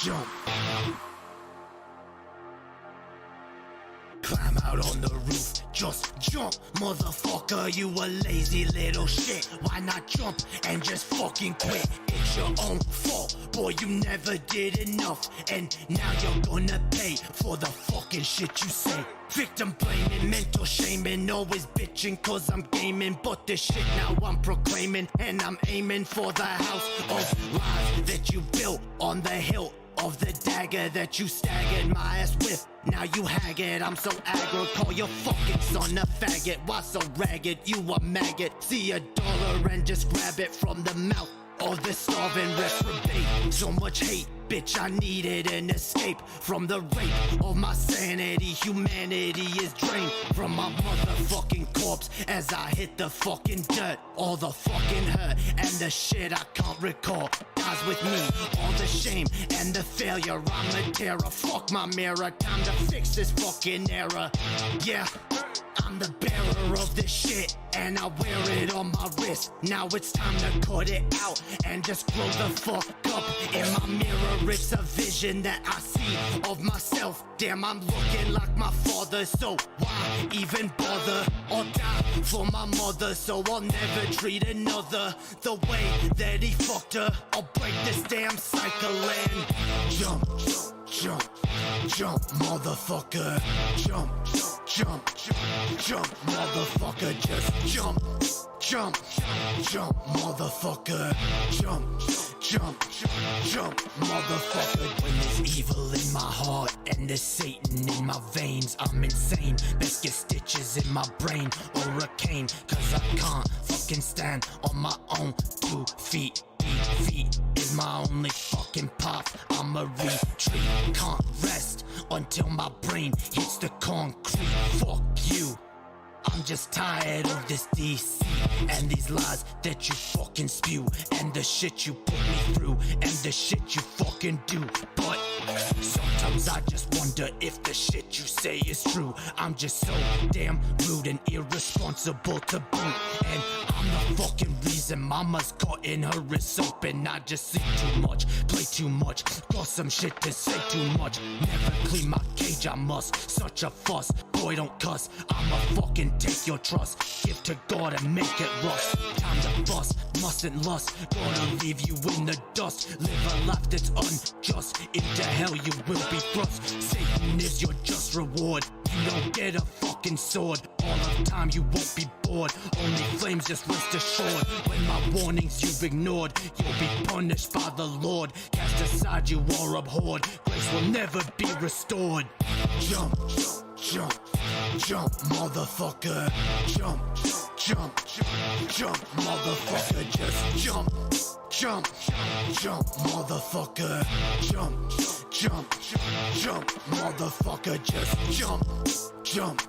jump. Climb out on the roof, just jump, motherfucker, you a lazy little shit. Why not jump and just fucking quit? It's your own fault, boy, you never did enough. And now you're gonna pay for the fucking shit you say. Victim blaming, mental shaming, always bitching cause I'm gaming. But this shit now I'm proclaiming, and I'm aiming for the house of lies that you built on the hill of the dagger that you staggered my ass with. Now you haggard, I'm so aggro. Call your fucking son a faggot. Why so ragged? You a maggot. See $1 and just grab it from the mouth of the starving reprobate. So much hate, bitch, I needed an escape from the rape of my sanity. Humanity is drained from my motherfucking corpse as I hit the fucking dirt. All the fucking hurt and the shit I can't recall dies with me. All the shame and the failure, I'm a terror. Fuck my mirror, time to fix this fucking error. Yeah, I'm the bearer of this shit, and I wear it on my wrist. Now it's time to cut it out and just grow the fuck up. In my mirror, it's a vision that I see of myself. Damn, I'm looking like my father, so why even bother? Or die for my mother, so I'll never treat another the way that he fucked her. I'll break this damn cycle and jump, jump, jump, motherfucker. Jump, jump, jump, motherfucker. Just jump, jump, jump, motherfucker. Jump, jump, jump, motherfucker. When there's evil in my heart and there's Satan in my veins, I'm insane. Best get stitches in my brain or a cane, cause I can't fucking stand on my own 2 feet. Feet is my only fucking path. I'ma retreat, can't rest until my brain hits the concrete. Fuck you, I'm just tired of this DC and these lies that you fucking spew, and the shit you put me through, and the shit you fucking do. But sometimes I just wonder if the shit you say is true. I'm just so damn rude and irresponsible to boot, and I'm the fucking reason mama's cutting her wrists open. I just see too much, play too much, got some shit to say too much. Never clean my cage, I must. Such a fuss, boy don't cuss. I'ma fucking take your trust, give to God and make it rust. Time to bust, mustn't lust, gonna leave you in the dust. Live a life that's unjust, into hell you will be thrust. Satan is your just reward, you don't get a fucking sword. All the time you won't be bored, only flames, just rest assured. When my warnings you've ignored, you'll be punished by the Lord. Cast aside you are abhorred, grace will never be restored. Jump, jump, jump, motherfucker. Jump, jump, jump, motherfucker. Just jump, jump, jump, motherfucker. Jump, jump, jump, motherfucker. Just jump, jump,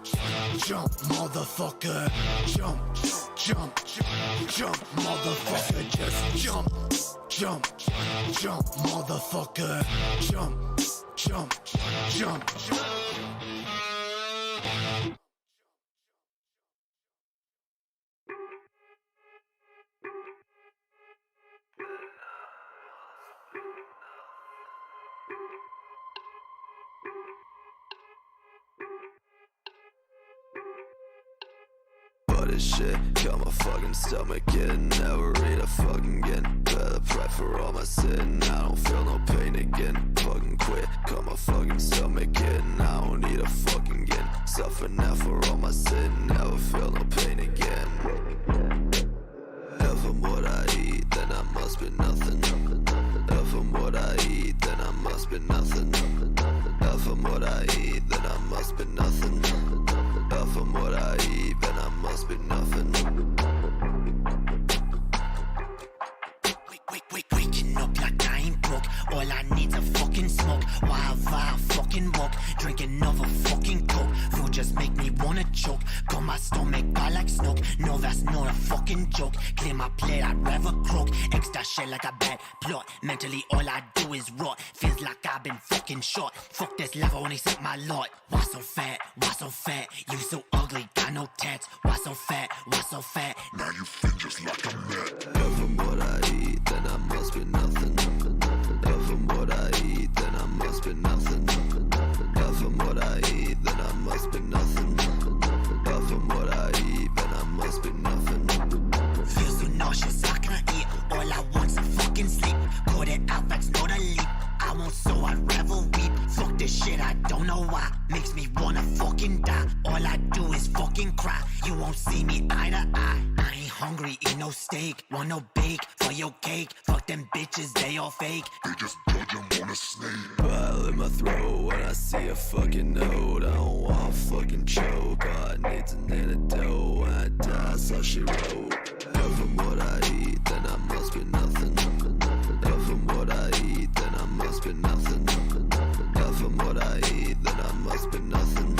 jump, motherfucker. Jump, jump, jump, motherfucker. Just jump, jump, jump, motherfucker. Jump, jump, jump, jump. This shit got my fucking stomach in. Never eat a fucking again. Better pray for all my sin. I don't feel no pain again. Fucking quit, got my fucking stomach in. I don't need a fucking again. Suffer now for all my sin. Never feel no pain again. If I'm what I eat, then I must be nothing. If I'm what I eat, then I must be nothing. If I'm what I eat, then I must be nothing. If I'm what I eat, then I must be nothing. Waking up like I ain't broke. All I need's a fucking smoke. While I fucking walk, drink another fucking coke. Food just make me wanna choke. Got my stomach by like smoke. No, that's not a fucking joke. Clear my plate, I'd rather croak. Extra shit like a bad plot. Mentally, all I do is rot. Feels like I've been fucking shot. Fuck this lava when he set my lot. Why so fat? Why so fat? You so ugly, got no tats. Why so fat? Why so fat? Now you feel just like a mat. If I'm what I eat, then I must be nothing. If I'm from what I eat, then I must be nothing. Not from what I eat, then I must be nothing. Not from what I eat, then I must be nothing. Feel so nauseous, I can't eat. All I want's a fucking sleep. Cut it out, that's not a leap. I won't, so I'd rather weep. Fuck this shit, I don't know why. Makes me wanna fucking die. All I do is fucking cry. You won't see me eye to eye. I ain't hungry, eat no steak. Want no bake for your cake. Fuck them bitches, they all fake. They just judge them on a snake. Bile in my throat when I see a fucking note. I don't want fucking choke. All I need's an antidote. When I die, that's all she wrote. Not from what I eat, then I must be nothing. Not from what I eat, then I must be nothing. Not from what I eat, then I must be nothing.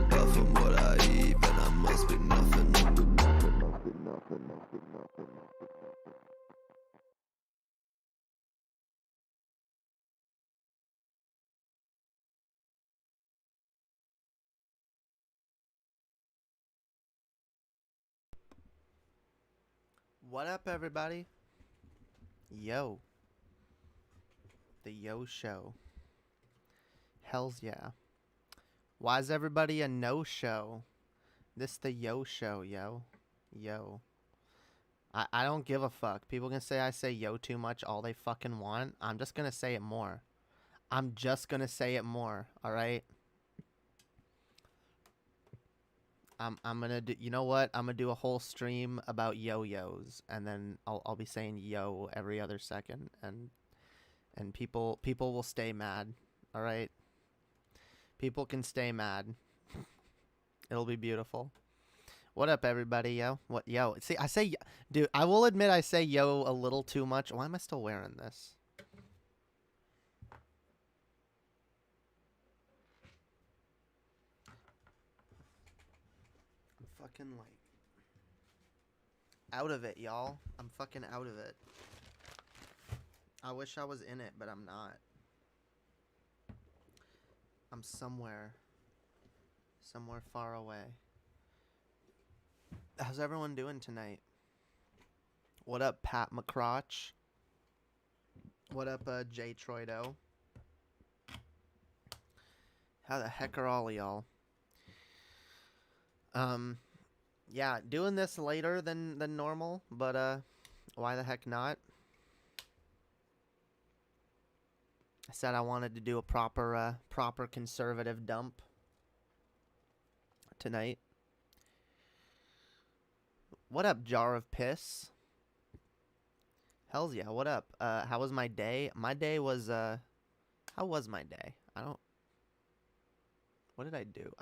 Not from what I eat, then I must be nothing. What up, everybody? Yo. The Yo Show. Hells yeah. Why's everybody a no-show? This the Yo Show, yo. Yo. I don't give a fuck. People can say I say yo too much all they fucking want. I'm just gonna say it more. I'm just gonna say it more, alright? I'm gonna do, you know what? I'm gonna do a whole stream about yo-yos, and then I'll be saying yo every other second, and people will stay mad, all right? People can stay mad. It'll be beautiful. What up, everybody? Yo, what yo? See, I say, dude, I will admit I say yo a little too much. Why am I still wearing this? Fucking like out of it, y'all. I'm fucking out of it. I wish I was in it, but I'm not. I'm somewhere far away. How's everyone doing tonight? What up, Pat McCrotch? What up, Jay Troido? How the heck are all of y'all? Yeah, doing this later than normal, but why the heck not? I said I wanted to do a proper conservative dump tonight. What up, Jar of Piss? Hells yeah, what up? How was my day? My day was how was my day? What did I do?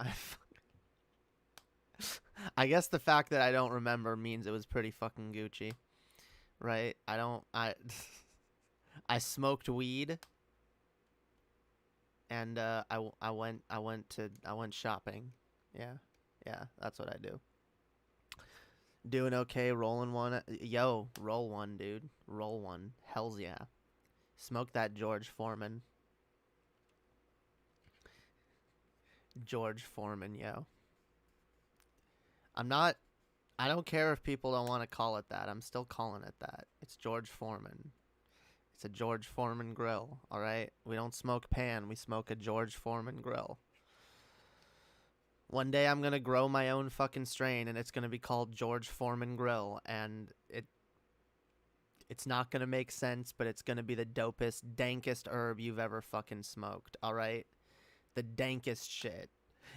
I guess the fact that I don't remember means it was pretty fucking Gucci, right? I smoked weed, and I went shopping. Yeah, that's what I do. Doing okay, rolling one. Yo, roll one, dude. Roll one. Hells yeah. Smoke that George Foreman. George Foreman, yo. I don't care if people don't want to call it that. I'm still calling it that. It's George Foreman. It's a George Foreman grill, alright? We don't smoke pan, we smoke a George Foreman grill. One day I'm gonna grow my own fucking strain, and it's gonna be called George Foreman Grill, and it's not gonna make sense, but it's gonna be the dopest, dankest herb you've ever fucking smoked, alright? The dankest shit.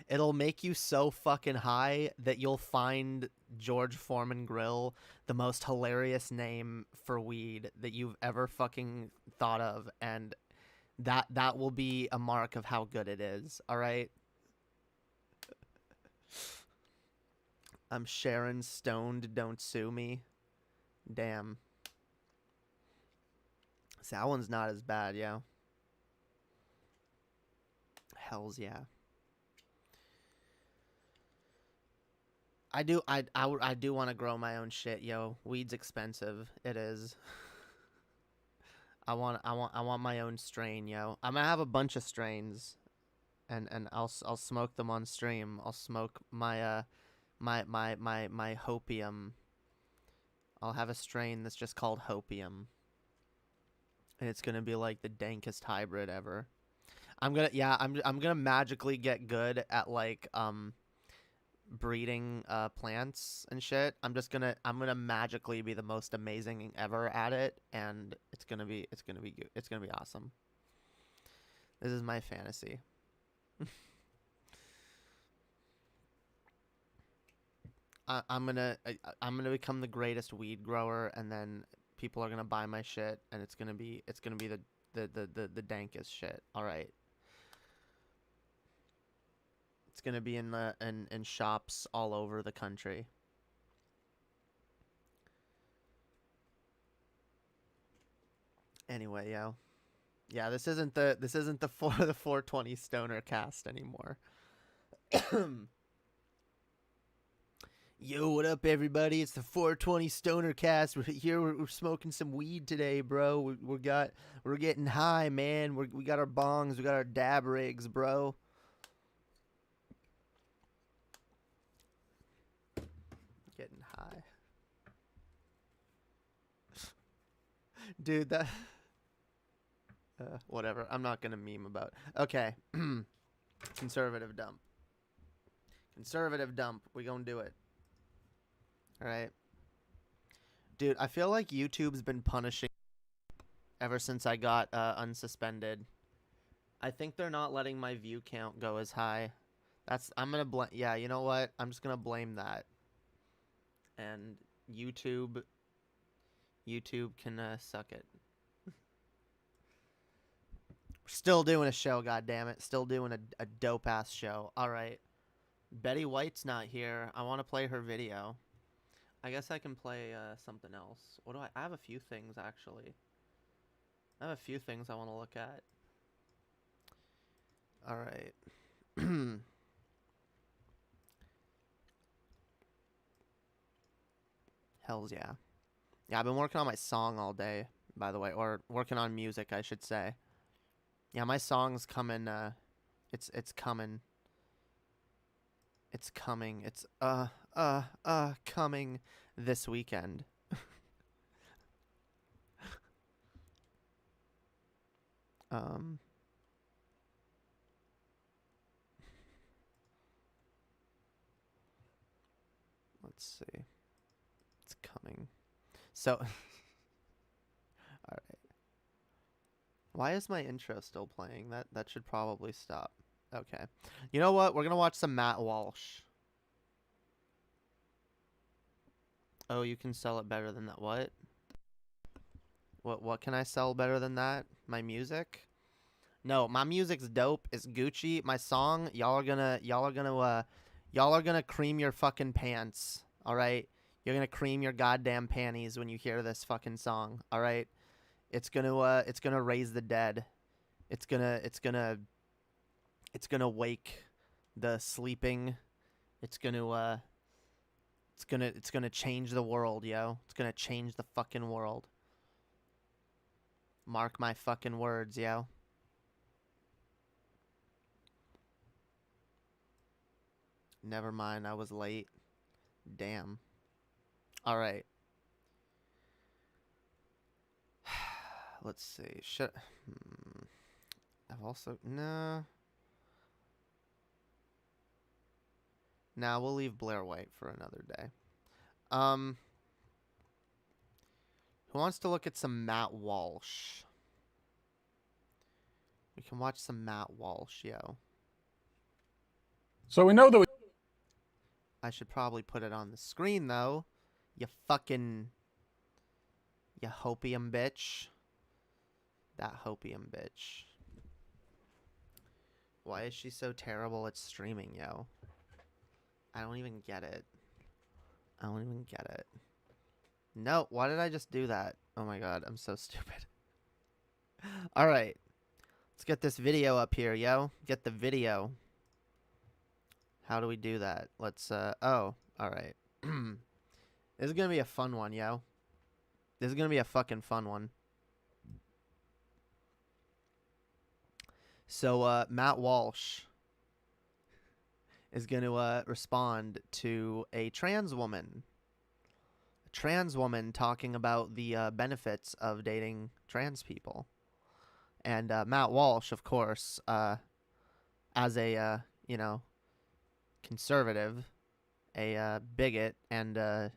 It'll make you so fucking high that you'll find George Foreman Grill the most hilarious name for weed that you've ever fucking thought of, and that will be a mark of how good it is, alright? I'm Sharon Stoned, don't sue me. Damn. So that one's not as bad, yo. Hells yeah. I do want to grow my own shit, yo. Weed's expensive. It is. I want my own strain, yo. I'm gonna have a bunch of strains, and I'll smoke them on stream. I'll smoke my my Hopium. I'll have a strain that's just called Hopium. And it's gonna be like the dankest hybrid ever. I'm gonna magically get good at like breeding plants and shit. I'm gonna magically be the most amazing ever at it, and it's gonna be good. It's gonna be awesome. This is my fantasy. I'm gonna become the greatest weed grower, and then people are gonna buy my shit, and it's gonna be the dankest shit. All right. It's gonna be in shops all over the country. Anyway, yo. Yeah, this isn't the 420 stoner cast anymore. Yo, what up, everybody? It's the 420 stoner cast. We're here. We're smoking some weed today, bro. We're getting high, man. We got our bongs. We got our dab rigs, bro. Getting high, dude. That whatever. I'm not gonna meme about. Okay, conservative dump. Conservative dump. We gonna do it. All right, dude. I feel like YouTube's been punishing ever since I got unsuspended. I think they're not letting my view count go as high. I'm gonna blame. Yeah, you know what? I'm just gonna blame that. And YouTube can suck it. We're still doing a show, goddammit. Still doing a dope ass show. All right. Betty White's not here. I want to play her video. I guess I can play something else. What do I have a few things actually. I have a few things I want to look at. All right. Hells yeah. Yeah, I've been working on my song all day, by the way, or working on music, I should say. Yeah, my song's coming. It's coming. It's coming. It's coming this weekend. Let's see. It's coming. So, all right. Why is my intro still playing? That should probably stop. Okay. You know what? We're going to watch some Matt Walsh. Oh, you can sell it better than that. What? What can I sell better than that? My music? No, my music's dope. It's Gucci. My song, y'all are gonna cream your fucking pants. All right? You're gonna cream your goddamn panties when you hear this fucking song. All right? It's gonna raise the dead. It's gonna wake the sleeping. It's gonna change the world, yo. It's gonna change the fucking world. Mark my fucking words, yo. Never mind, I was late. Damn. All right. Let's see. I've also no. Nah, we'll leave Blair White for another day. Who wants to look at some Matt Walsh? We can watch some Matt Walsh, yo. So we know that I should probably put it on the screen, though. You fucking... You Hopium bitch. That Hopium bitch. Why is she so terrible at streaming, yo? I don't even get it. I don't even get it. No, why did I just do that? Oh my god, I'm so stupid. Alright. Let's get this video up here, yo. Get the video. How do we do that? Let's, oh, alright. This is gonna be a fun one, yo. This is gonna be a fucking fun one. So, Matt Walsh is gonna, respond to a trans woman. A trans woman talking about the benefits of dating trans people. And Matt Walsh, of course, as a, conservative, a bigot, and I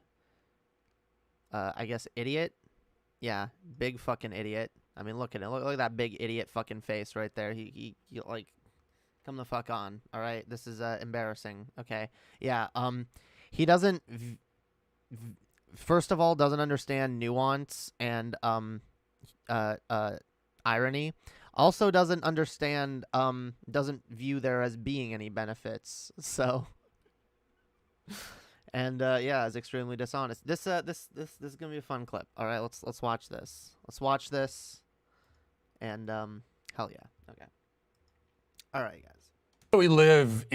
guess idiot. Yeah, big fucking idiot. I mean, look at it. Look at that big idiot fucking face right there. He like, come the fuck on. All right, this is embarrassing. Okay, yeah. He doesn't. First of all, doesn't understand nuance and irony. Also, doesn't understand. Doesn't view there as being any benefits. So. And yeah, is extremely dishonest. This is gonna be a fun clip. All right, let's watch this. Let's watch this. And hell yeah. Okay. All right, guys. We live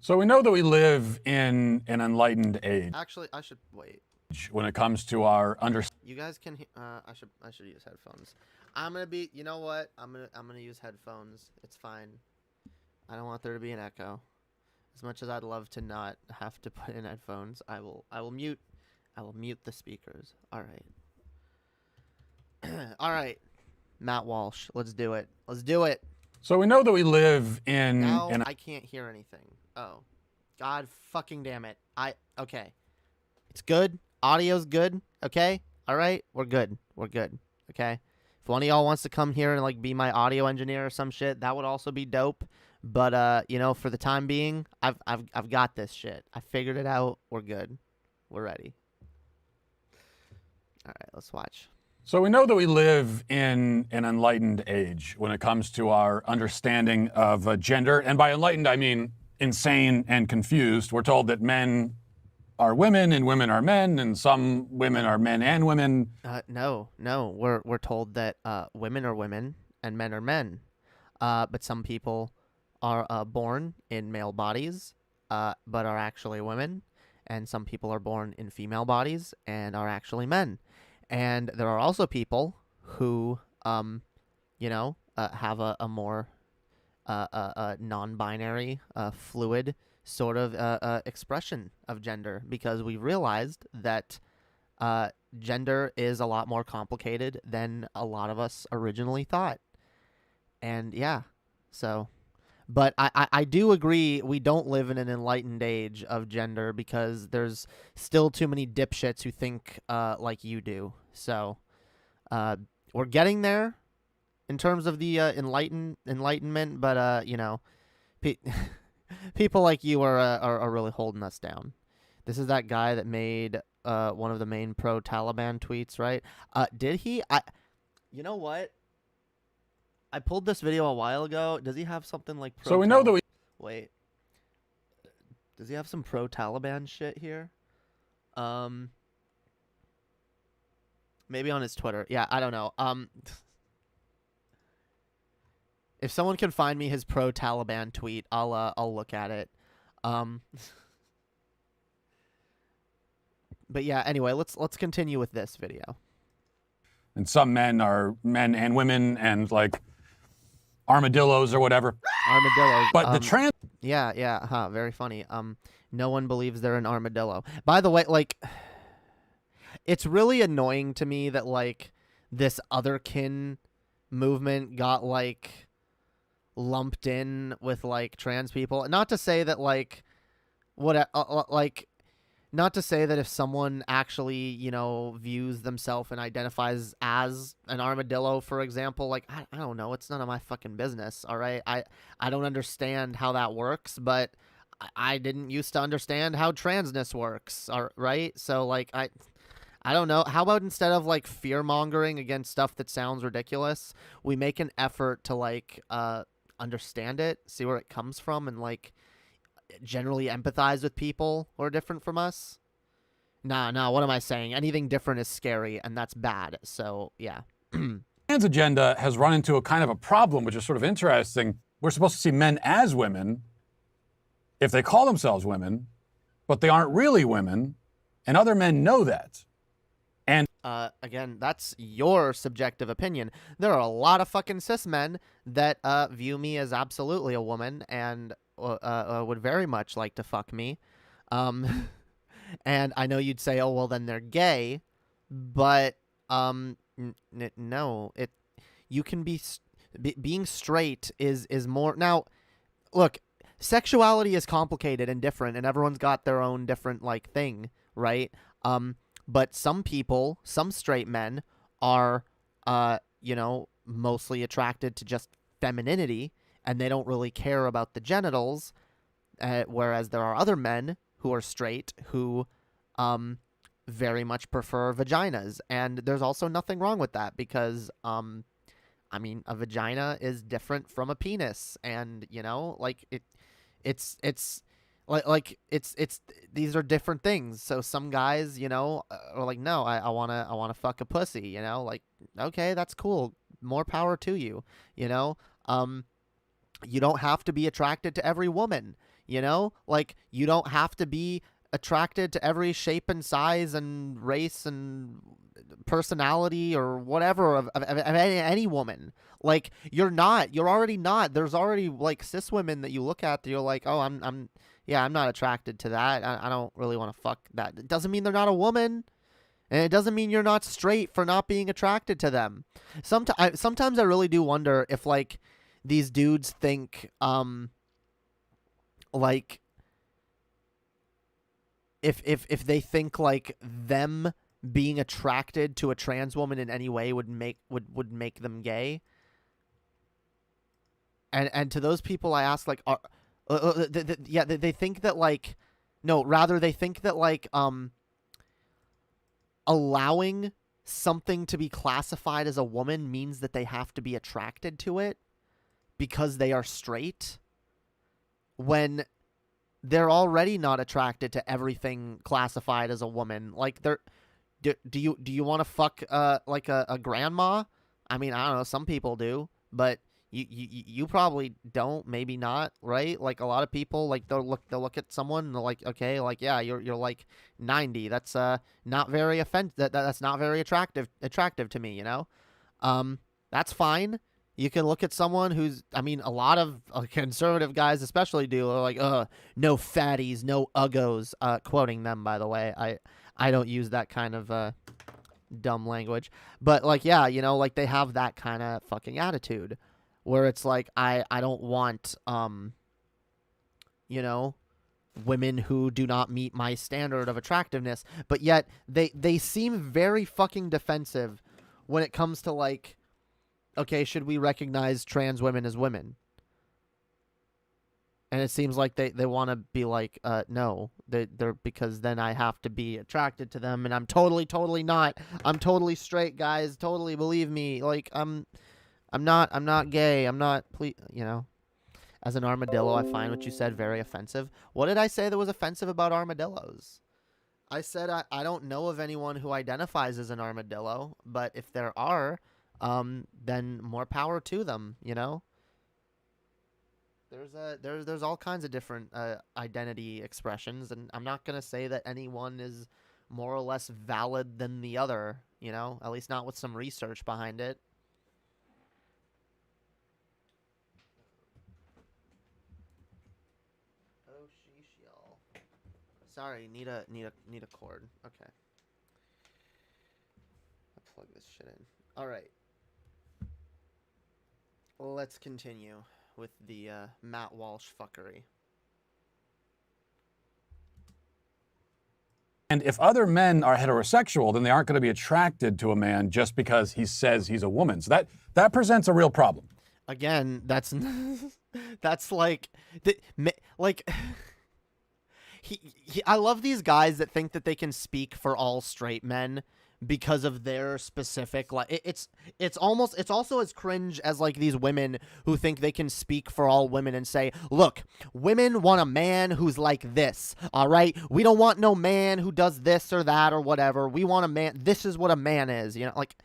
so we know that we live in an enlightened age. Actually, I should wait. When it comes to our You guys can. I should use headphones. I'm gonna be. You know what? I'm gonna use headphones. It's fine. I don't want there to be an echo. As much as I'd love to not have to put in headphones, I will mute the speakers. All right. All right. Matt Walsh, let's do it. Let's do it. So we know that we live in Now I can't hear anything. Oh. God fucking damn it. Okay. It's good. Audio's good. Okay? All right? We're good. We're good. Okay? If one of y'all wants to come here and like be my audio engineer or some shit, that would also be dope. But for the time being, I've got this shit. I figured it out. We're good. We're ready. All right, let's watch. So we know that we live in an enlightened age when it comes to our understanding of gender. And by enlightened, I mean insane and confused. We're told that men are women and women are men, and some women are men and women. No. We're told that women are women and men are men. But some people are born in male bodies, but are actually women. And some people are born in female bodies and are actually men. And there are also people who, have a more non-binary, fluid sort of expression of gender, because we realized that gender is a lot more complicated than a lot of us originally thought. And yeah, so... But I do agree we don't live in an enlightened age of gender, because there's still too many dipshits who think like you do. So we're getting there in terms of the enlightenment, but people like you are really holding us down. This is that guy that made one of the main pro-Taliban tweets, right? Did he? You know what? I pulled this video a while ago. Does he have something like pro? So we know that we... Wait. Does he have some pro-Taliban shit here? Maybe on his Twitter. Yeah, I don't know. If someone can find me his pro-Taliban tweet, I'll look at it. But yeah, anyway, let's continue with this video. And some men are men and women, and like armadillos or whatever. Armadillos. But the trans... Yeah, very funny. No one believes they're an armadillo. By the way, like, it's really annoying to me that, like, this otherkin movement got, like, lumped in with, like, trans people. Not to say that, like, not to say that if someone actually, views themselves and identifies as an armadillo, for example, like, I don't know, it's none of my fucking business, all right? I don't understand how that works, but I didn't used to understand how transness works, all right? So, like, I don't know. How about instead of, like, fear-mongering against stuff that sounds ridiculous, we make an effort to, like, understand it, see where it comes from, and, like, generally empathize with people who are different from us? Nah, what am I saying? Anything different is scary, and that's bad, so, yeah. Trans agenda has run into a kind of a problem, which is sort of interesting. We're supposed to see men as women if they call themselves women, but they aren't really women, and other men know that. And again, that's your subjective opinion. There are a lot of fucking cis men that view me as absolutely a woman and would very much like to fuck me. And I know you'd say, oh, well, then they're gay. But no, you can being straight is more. Now, look, sexuality is complicated and different, and everyone's got their own different like thing, right? But some people, some straight men are, mostly attracted to just femininity, and they don't really care about the genitals. Whereas there are other men who are straight who, very much prefer vaginas, and there's also nothing wrong with that because, I mean, a vagina is different from a penis, and it's these are different things. So some guys, are like, no, I wanna fuck a pussy, like, okay, that's cool, more power to you, you don't have to be attracted to every woman, like you don't have to be attracted to every shape and size and race and personality or whatever of any woman. Like you're already not. There's already like cis women that you look at that you're like, oh, I'm not attracted to that. I don't really want to fuck that. It doesn't mean they're not a woman, and it doesn't mean you're not straight for not being attracted to them. Sometimes I really do wonder if like these dudes think like if they think like them being attracted to a trans woman in any way would make them gay. And to those people I ask, like, they think that like, no, rather they think that like allowing something to be classified as a woman means that they have to be attracted to it because they are straight, when they're already not attracted to everything classified as a woman. Like do you want to fuck like a grandma? I mean, I don't know, some people do, but you probably don't, maybe not, right? Like a lot of people, like they'll look at someone and they're like, okay, like, yeah, you're like 90. That's not very that's not very attractive to me, that's fine. You can look at someone who's, I mean, a lot of conservative guys especially do. They're like, no fatties, no uggos, quoting them, by the way. I don't use that kind of dumb language. But, like, yeah, like they have that kind of fucking attitude where it's like, I don't want, women who do not meet my standard of attractiveness. But yet they seem very fucking defensive when it comes to, like, okay, should we recognize trans women as women? And it seems like they want to be like, no, they're because then I have to be attracted to them, and I'm totally not. I'm totally straight, guys. Totally, believe me. Like I'm not gay. I'm not. As an armadillo, I find what you said very offensive. What did I say that was offensive about armadillos? I said I don't know of anyone who identifies as an armadillo, but if there are, then more power to them, There's all kinds of different identity expressions, and I'm not going to say that anyone is more or less valid than the other, at least not with some research behind it. Oh, sheesh, y'all. Sorry, need a cord. Okay. I'll plug this shit in. All right. Let's continue with the Matt Walsh fuckery. And if other men are heterosexual, then they aren't going to be attracted to a man just because he says he's a woman. So that presents a real problem. Again, that's like I love these guys that think that they can speak for all straight men because of their specific, like, it's also as cringe as like these women who think they can speak for all women and say, look, women want a man who's like this, all right? We don't want no man who does this or that or whatever. We want a man, this is what a man is, like,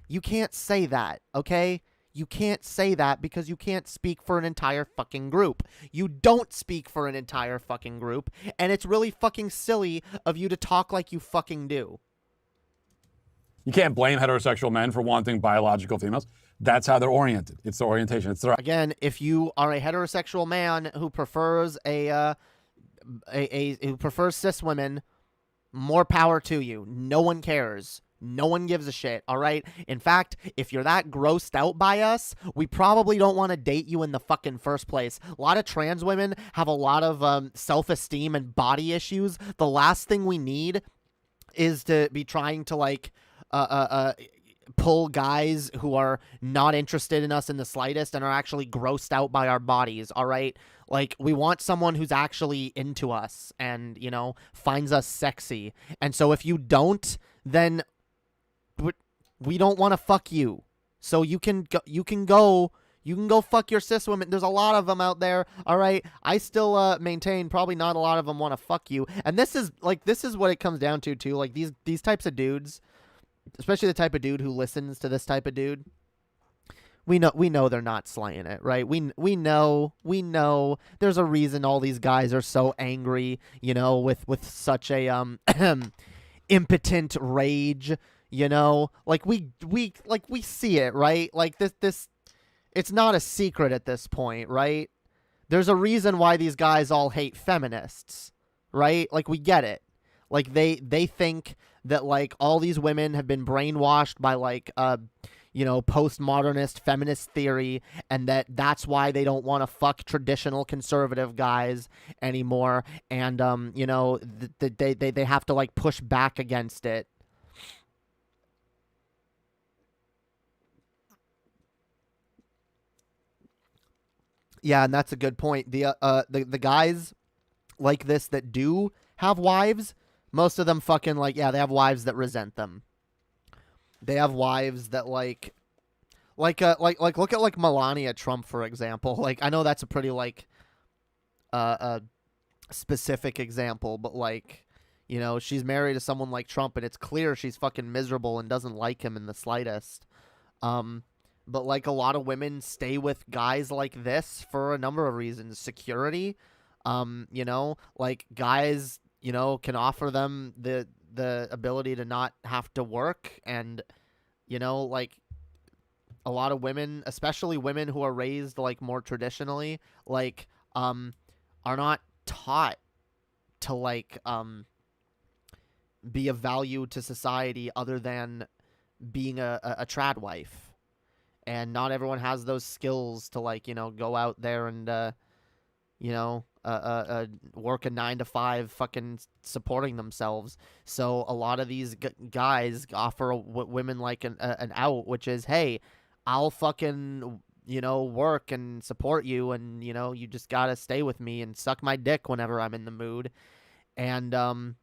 you can't say that, okay? You can't say that because you can't speak for an entire fucking group. You don't speak for an entire fucking group, and it's really fucking silly of you to talk like you fucking do. You can't blame heterosexual men for wanting biological females. That's how they're oriented. It's their orientation. It's their... Again, if you are a heterosexual man who prefers who prefers cis women, more power to you. No one cares. No one gives a shit, all right? In fact, if you're that grossed out by us, we probably don't want to date you in the fucking first place. A lot of trans women have a lot of self-esteem and body issues. The last thing we need is to be trying to, like, pull guys who are not interested in us in the slightest and are actually grossed out by our bodies, all right? Like, we want someone who's actually into us and, you know, finds us sexy. And so if you don't, then we don't want to fuck you. So you can go fuck your cis women. There's a lot of them out there, all right? I still maintain probably not a lot of them want to fuck you. And this is what it comes down to too. Like, these types of dudes, especially the type of dude who listens to this type of dude, we know they're not slaying it, right? We know there's a reason all these guys are so angry, you know, with such a impotent rage, you know? Like we see it, right? Like this it's not a secret at this point, right? There's a reason why these guys all hate feminists, right? Like, we get it. Like, they think that, like, all these women have been brainwashed by, like, you know, postmodernist feminist theory, and that's why they don't want to fuck traditional conservative guys anymore, and you know, they have to, like, push back against it. Yeah, and that's a good point. The guys like this that do have wives, most of them fucking, like, yeah, they have wives that resent them. They have wives that like look at, like, Melania Trump, for example. Like, I know that's a pretty, like, a specific example, but, like, you know, she's married to someone like Trump, and it's clear she's fucking miserable and doesn't like him in the slightest. But, like, a lot of women stay with guys like this for a number of reasons. Security, you know, like, guys, you know, can offer them the ability to not have to work, and, you know, like, a lot of women, especially women who are raised, like, more traditionally, like, are not taught to, like, be of value to society other than being a trad wife. And not everyone has those skills to, like, you know, go out there and, you know, work a 9-to-5 fucking supporting themselves. So a lot of these guys offer women, like, an out, which is, hey, I'll fucking, you know, work and support you, and, you know, you just gotta stay with me and suck my dick whenever I'm in the mood. And,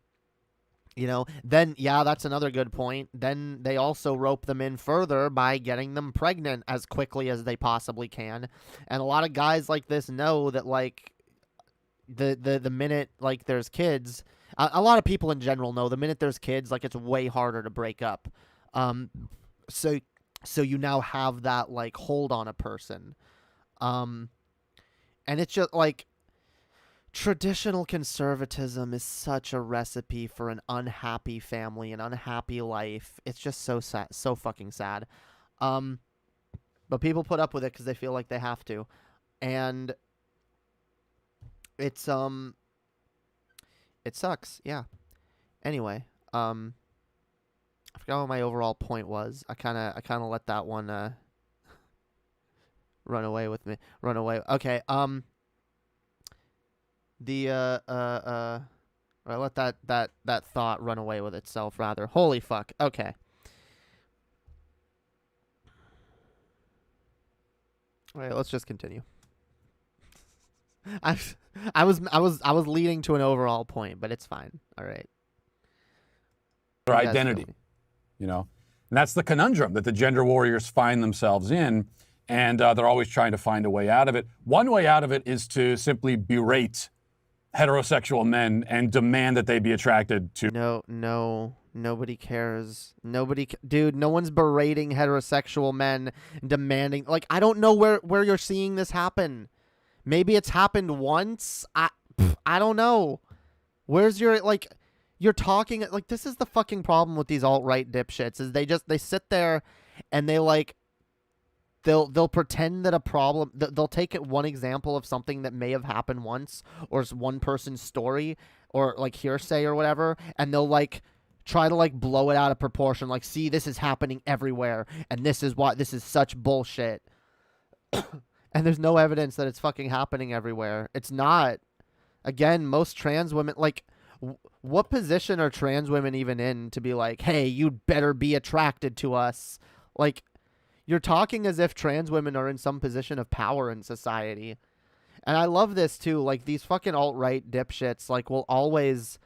you know, then, yeah, that's another good point. Then they also rope them in further by getting them pregnant as quickly as they possibly can. And a lot of guys like this know that, like, the minute, like, there's kids, a lot of people in general know the minute there's kids, like, it's way harder to break up. So you now have that, like, hold on a person. And it's just, like, traditional conservatism is such a recipe for an unhappy family, an unhappy life. It's just so sad, so fucking sad. But people put up with it because they feel like they have to. And it's, it sucks, yeah. Anyway, I forgot what my overall point was. I kind of let that one, run away with me. Run away. Okay, I let that thought run away with itself, rather. Holy fuck. Okay. All right, let's just continue. I was leading to an overall point, but it's fine. All right. Their identity, you know, and that's the conundrum that the gender warriors find themselves in, and they're always trying to find a way out of it. One way out of it is to simply berate heterosexual men and demand that they be attracted to. No, nobody cares. Dude, no one's berating heterosexual men, demanding, like, I don't know where you're seeing this happen. Maybe it's happened once. I don't know. Where's your, like, you're talking, like, this is the fucking problem with these alt-right dipshits, is they sit there and they, like, they'll pretend that a problem, they'll take it one example of something that may have happened once, or one person's story, or like hearsay or whatever, and they'll like try to like blow it out of proportion, like, see, this is happening everywhere, and this is why this is such bullshit. And there's no evidence that it's fucking happening everywhere. It's not. Again, most trans women, like, what position are trans women even in to be like, hey, you'd better be attracted to us? Like, you're talking as if trans women are in some position of power in society. And I love this too. Like, these fucking alt-right dipshits, like, will always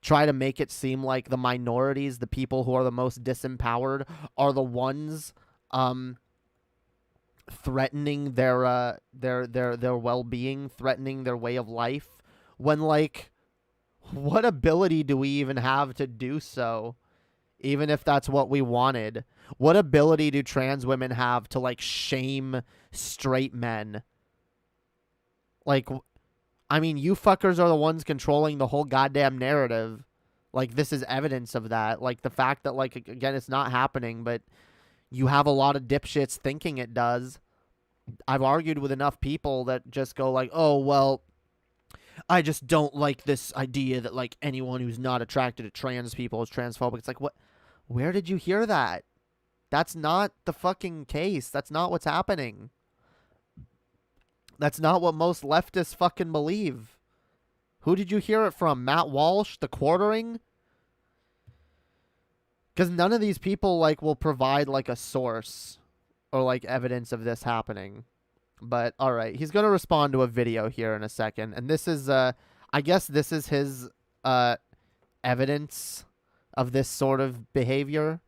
try to make it seem like the minorities, the people who are the most disempowered, are the ones threatening their well-being, threatening their way of life, when, like, what ability do we even have to do so, even if that's what we wanted? What ability do trans women have to, like, shame straight men? Like, I mean, you fuckers are the ones controlling the whole goddamn narrative. Like, this is evidence of that. Like, the fact that, like, again, it's not happening, but you have a lot of dipshits thinking it does. I've argued with enough people that just go like, oh, well, I just don't like this idea that, like, anyone who's not attracted to trans people is transphobic. It's like, what? Where did you hear that? That's not the fucking case. That's not what's happening. That's not what most leftists fucking believe. Who did you hear it from? Matt Walsh, the Quartering? Because none of these people, like, will provide, like, a source or, like, evidence of this happening. But, all right, he's going to respond to a video here in a second. And this is, I guess this is his evidence of this sort of behavior.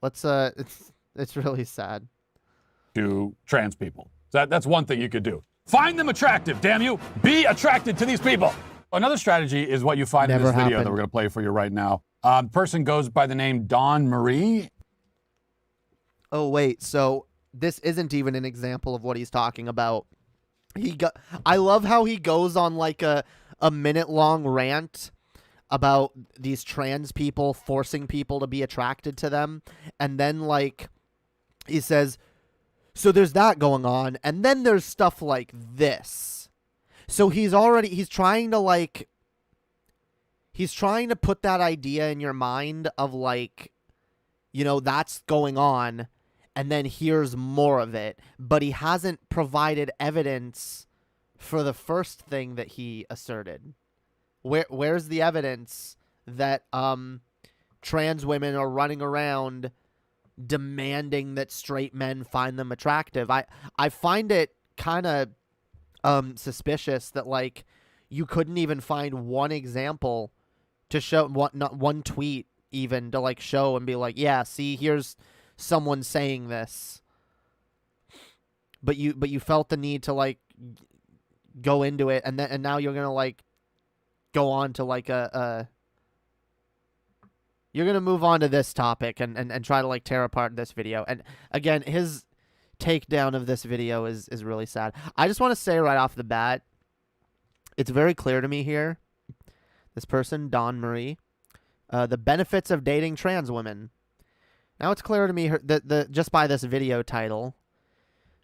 Let's, it's really sad. To trans people. That's one thing you could do. Find them attractive, damn you. Be attracted to these people. Another strategy is what you find in this video that we're going to play for you right now. Person goes by the name Dawn Marie. Oh, wait, so this isn't even an example of what he's talking about. I love how he goes on like a minute-long rant about these trans people forcing people to be attracted to them. And then, like, he says, so there's that going on. And then there's stuff like this. So he's trying to put that idea in your mind of, like, you know, that's going on. And then here's more of it. But he hasn't provided evidence for the first thing that he asserted. Where's the evidence that trans women are running around demanding that straight men find them attractive? I find it kind of suspicious that, like, you couldn't even find one example to show, not one tweet even to, like, show and be like, yeah, see, here's someone saying this. But you felt the need to, like, go into it, and now you're gonna, like, go on to, like, you're gonna move on to this topic and try to, like, tear apart this video. And again, his takedown of this video is really sad. I just want to say right off the bat, it's very clear to me here, this person, Dawn Marie, the benefits of dating trans women. Now it's clear to me that just by this video title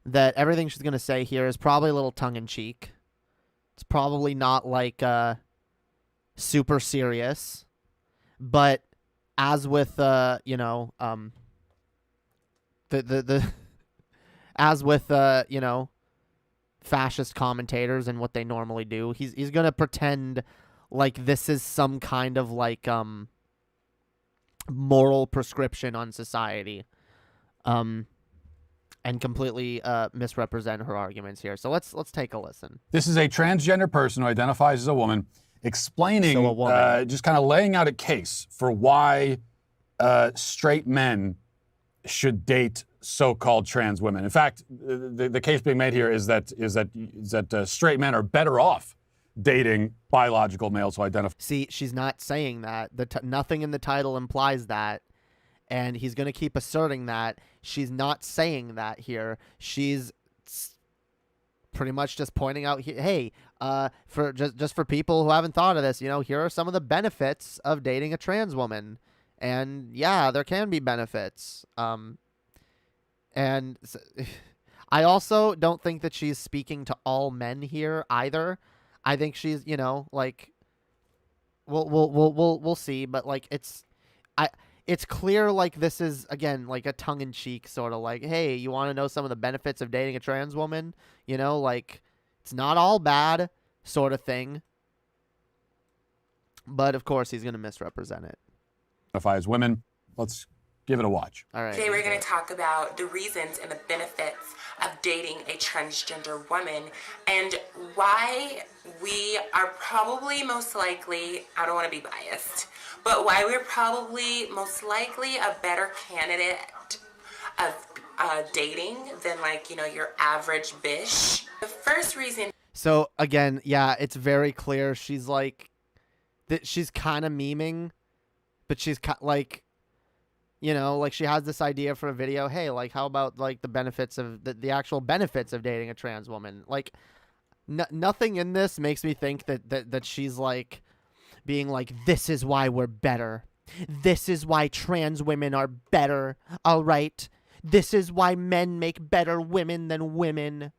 that everything she's going to say here is probably a little tongue-in-cheek. It's probably not, like, super serious. But as with, you know, as with, you know, fascist commentators and what they normally do, he's going to pretend like this is some kind of, like, moral prescription on society, and completely misrepresent her arguments here. So let's take a listen. This is a transgender person who identifies as a woman, explaining, just kind of laying out a case for why straight men should date so-called trans women. In fact, the case being made here is that straight men are better off dating biological males who identify. See, she's not saying that. Nothing in the title implies that. And he's going to keep asserting that. She's not saying that here. She's pretty much just pointing out, hey, for just for people who haven't thought of this, you know, here are some of the benefits of dating a trans woman. And yeah, there can be benefits. And I also don't think that she's speaking to all men here either. I think she's, you know, like, we'll see, but like it's clear like this is again like a tongue-in-cheek sort of like, hey, you want to know some of the benefits of dating a trans woman? You know, like it's not all bad sort of thing. But of course he's going to misrepresent it. As women, let's give it a watch. All right. Today we're going to talk about the reasons and the benefits of dating a transgender woman and why we are probably most likely, I don't want to be biased, but why we're probably most likely a better candidate of dating than like, you know, your average bish. The first reason. So again, yeah, it's very clear she's like that she's kind of memeing, but she's like, you know, like she has this idea for a video. Hey, like how about like the benefits of the actual benefits of dating a trans woman? Like nothing in this makes me think that she's like being like, this is why we're better. This is why trans women are better. All right. This is why men make better women than women.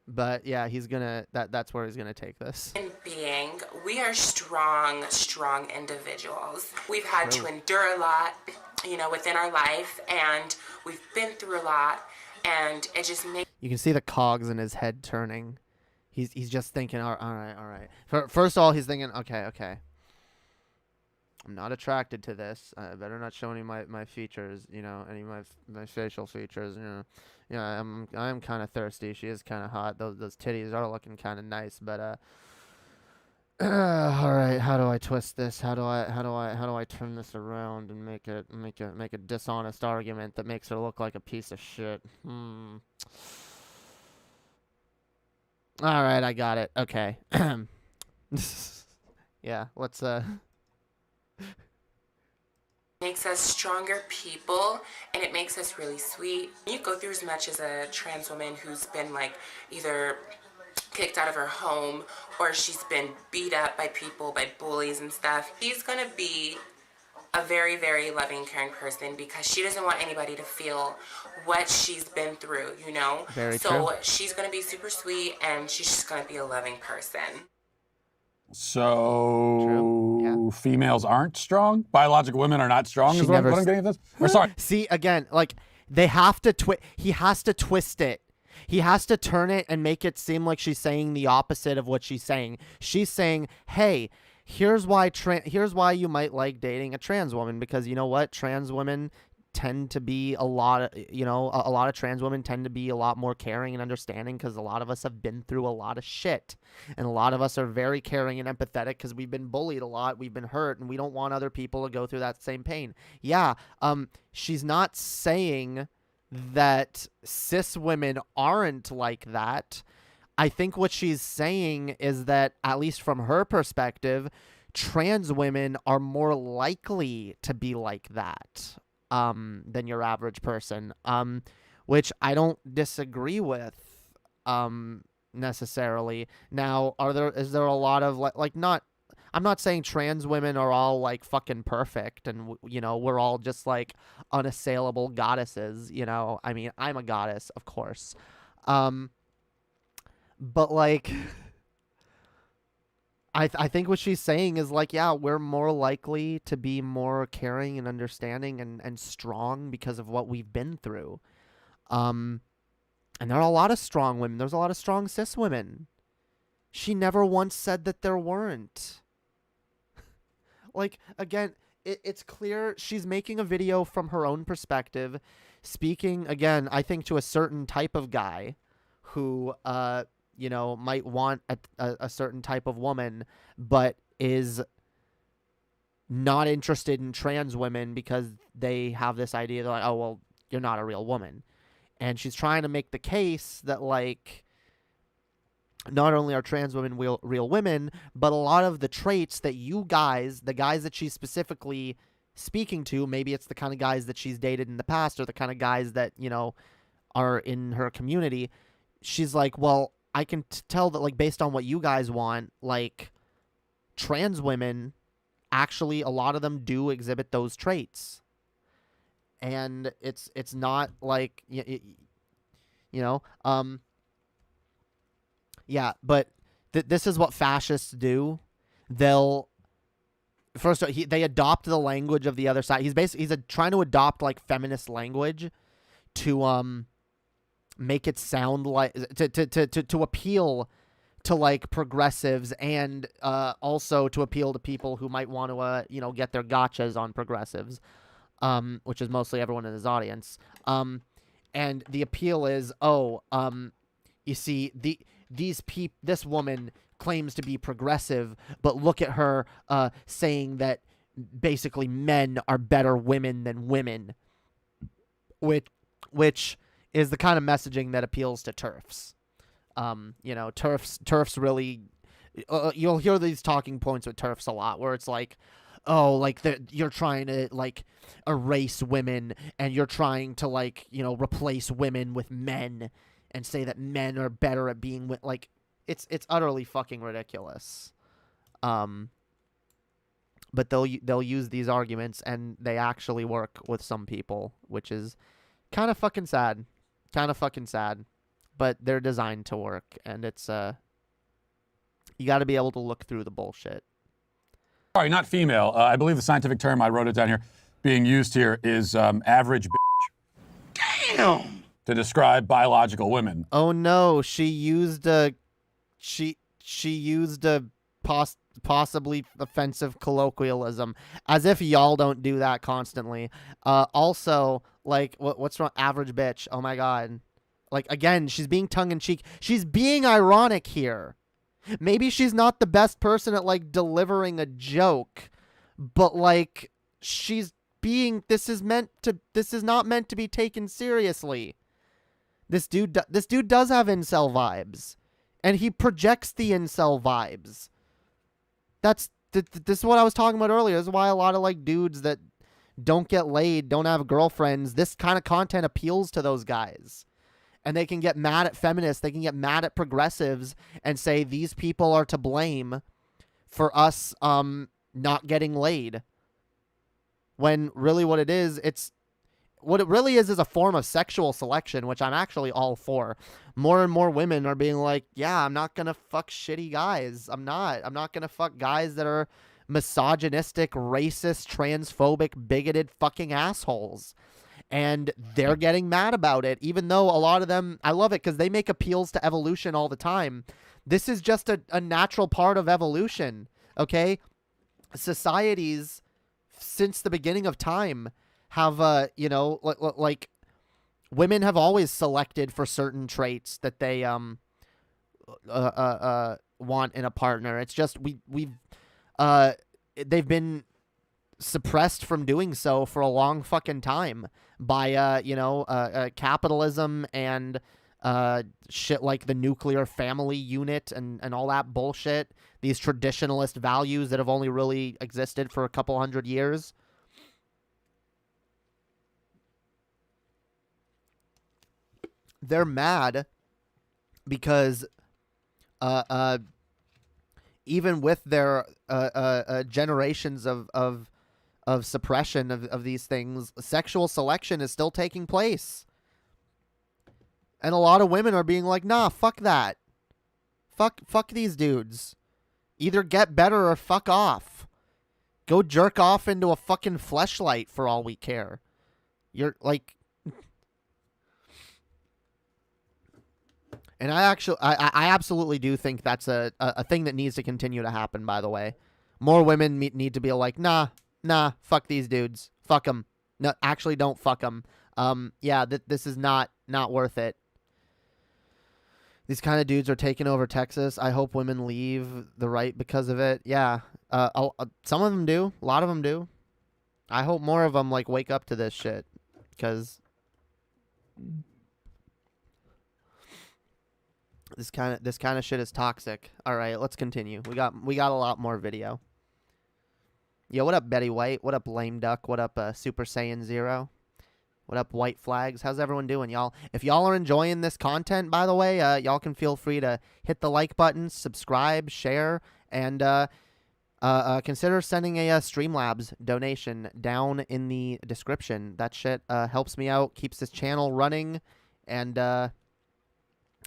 But yeah, he's gonna that's where he's gonna take this. Being, we are strong individuals. We've had to endure a lot, you know, within our life, and we've been through a lot, and it just makes. You can see the cogs in his head turning. He's just thinking, all right. First of all, he's thinking, okay. I'm not attracted to this. I better not show any of my features, you know, any of my facial features, you know. Yeah, I'm kind of thirsty. She is kind of hot. Those titties are looking kind of nice, but all right. How do I twist this? How do I turn this around and make a dishonest argument that makes her look like a piece of shit? All right, I got it. Okay. Yeah, let's makes us stronger people, and it makes us really sweet. You go through as much as a trans woman who's been like either kicked out of her home or she's been beat up by people, by bullies and stuff. She's gonna be a very, very loving, caring person because she doesn't want anybody to feel what she's been through, you know? Very so true. She's gonna be super sweet, and she's just gonna be a loving person. So Yeah. females aren't strong? Biological women are not strong? Is what I'm getting at this? Or sorry. See, again, like they have to he has to twist it. He has to turn it and make it seem like she's saying the opposite of what she's saying. She's saying, "Hey, here's why you might like dating a trans woman, because you know what? Trans women tend to be a lot of trans women tend to be a lot more caring and understanding because a lot of us have been through a lot of shit, and a lot of us are very caring and empathetic because we've been bullied a lot, we've been hurt, and we don't want other people to go through that same pain." Yeah, she's not saying that cis women aren't like that. I think what she's saying is that, at least from her perspective, trans women are more likely to be like that than your average person, which I don't disagree with necessarily. Now, is there a lot of I'm not saying trans women are all like fucking perfect and you know we're all just like unassailable goddesses, you know. I mean, I'm a goddess, of course. But like I think what she's saying is like, yeah, we're more likely to be more caring and understanding and strong because of what we've been through. And there are a lot of strong women. There's a lot of strong cis women. She never once said that there weren't. Like, again, it's clear she's making a video from her own perspective, speaking, again, I think to a certain type of guy who, you know, might want a certain type of woman, but is not interested in trans women because they have this idea, they're like, oh, well, you're not a real woman. And she's trying to make the case that, like, not only are trans women real women, but a lot of the traits that you guys, the guys that she's specifically speaking to, maybe it's the kind of guys that she's dated in the past or the kind of guys that, you know, are in her community. She's like, well, I can tell that, like, based on what you guys want, like, trans women, actually, a lot of them do exhibit those traits. And it's not like, you know, yeah, but this is what fascists do. They'll first they adopt the language of the other side. He's trying to adopt like feminist language to make it sound like to appeal to like progressives and also to appeal to people who might want to get their gotchas on progressives, which is mostly everyone in his audience. And the appeal is, you see, this woman claims to be progressive, but look at her saying that basically men are better women than women, which is the kind of messaging that appeals to TERFs. TERFs really, you'll hear these talking points with TERFs a lot, where it's like, you're trying to like erase women, and you're trying to like replace women with men, and say that men are better at being like, it's utterly fucking ridiculous. But they'll use these arguments, and they actually work with some people, which is kind of fucking sad. But they're designed to work, and it's you got to be able to look through the bullshit. Sorry, not female. I believe the scientific term, I wrote it down here, being used here is average bitch. Damn! To describe biological women. Oh no, she used a possibly offensive colloquialism, as if y'all don't do that constantly. Also, like, what's wrong? Average bitch. Oh my god. Like, again, she's being tongue-in-cheek. She's being ironic here. Maybe she's not the best person at, like, delivering a joke, but, like, this is not meant to be taken seriously. This dude does have incel vibes, and he projects the incel vibes. This is what I was talking about earlier. This is why a lot of, like, dudes that don't get laid, don't have girlfriends, this kind of content appeals to those guys. And they can get mad at feminists, they can get mad at progressives and say these people are to blame for us not getting laid. When really what it really is a form of sexual selection, which I'm actually all for. More and more women are being like, yeah, I'm not going to fuck shitty guys. I'm not going to fuck guys that are misogynistic, racist, transphobic, bigoted fucking assholes. And they're getting mad about it, even though a lot of them, I love it because they make appeals to evolution all the time. This is just a natural part of evolution, okay? Societies, since the beginning of time, have, like, women have always selected for certain traits that they want in a partner. It's just they've been suppressed from doing so for a long fucking time by capitalism and shit like the nuclear family unit and all that bullshit. These traditionalist values that have only really existed for a couple hundred years. They're mad because even with their generations of suppression of these things, sexual selection is still taking place. And a lot of women are being like, nah, fuck that. Fuck these dudes. Either get better or fuck off. Go jerk off into a fucking fleshlight for all we care. You're like... And I absolutely do think that's a thing that needs to continue to happen, by the way. More women need to be like, nah, fuck these dudes. Fuck them. No, actually don't fuck them. This is not worth it. These kind of dudes are taking over Texas. I hope women leave the right because of it. Yeah. Some of them do. A lot of them do. I hope more of them, like, wake up to this shit. Because... This kind of shit is toxic. All right, let's continue. We got a lot more video. Yo, what up, Betty White? What up, Lame Duck? What up, Super Saiyan Zero? What up, White Flags? How's everyone doing, y'all? If y'all are enjoying this content, by the way, y'all can feel free to hit the like button, subscribe, share, and consider sending a Streamlabs donation down in the description. That shit helps me out, keeps this channel running, and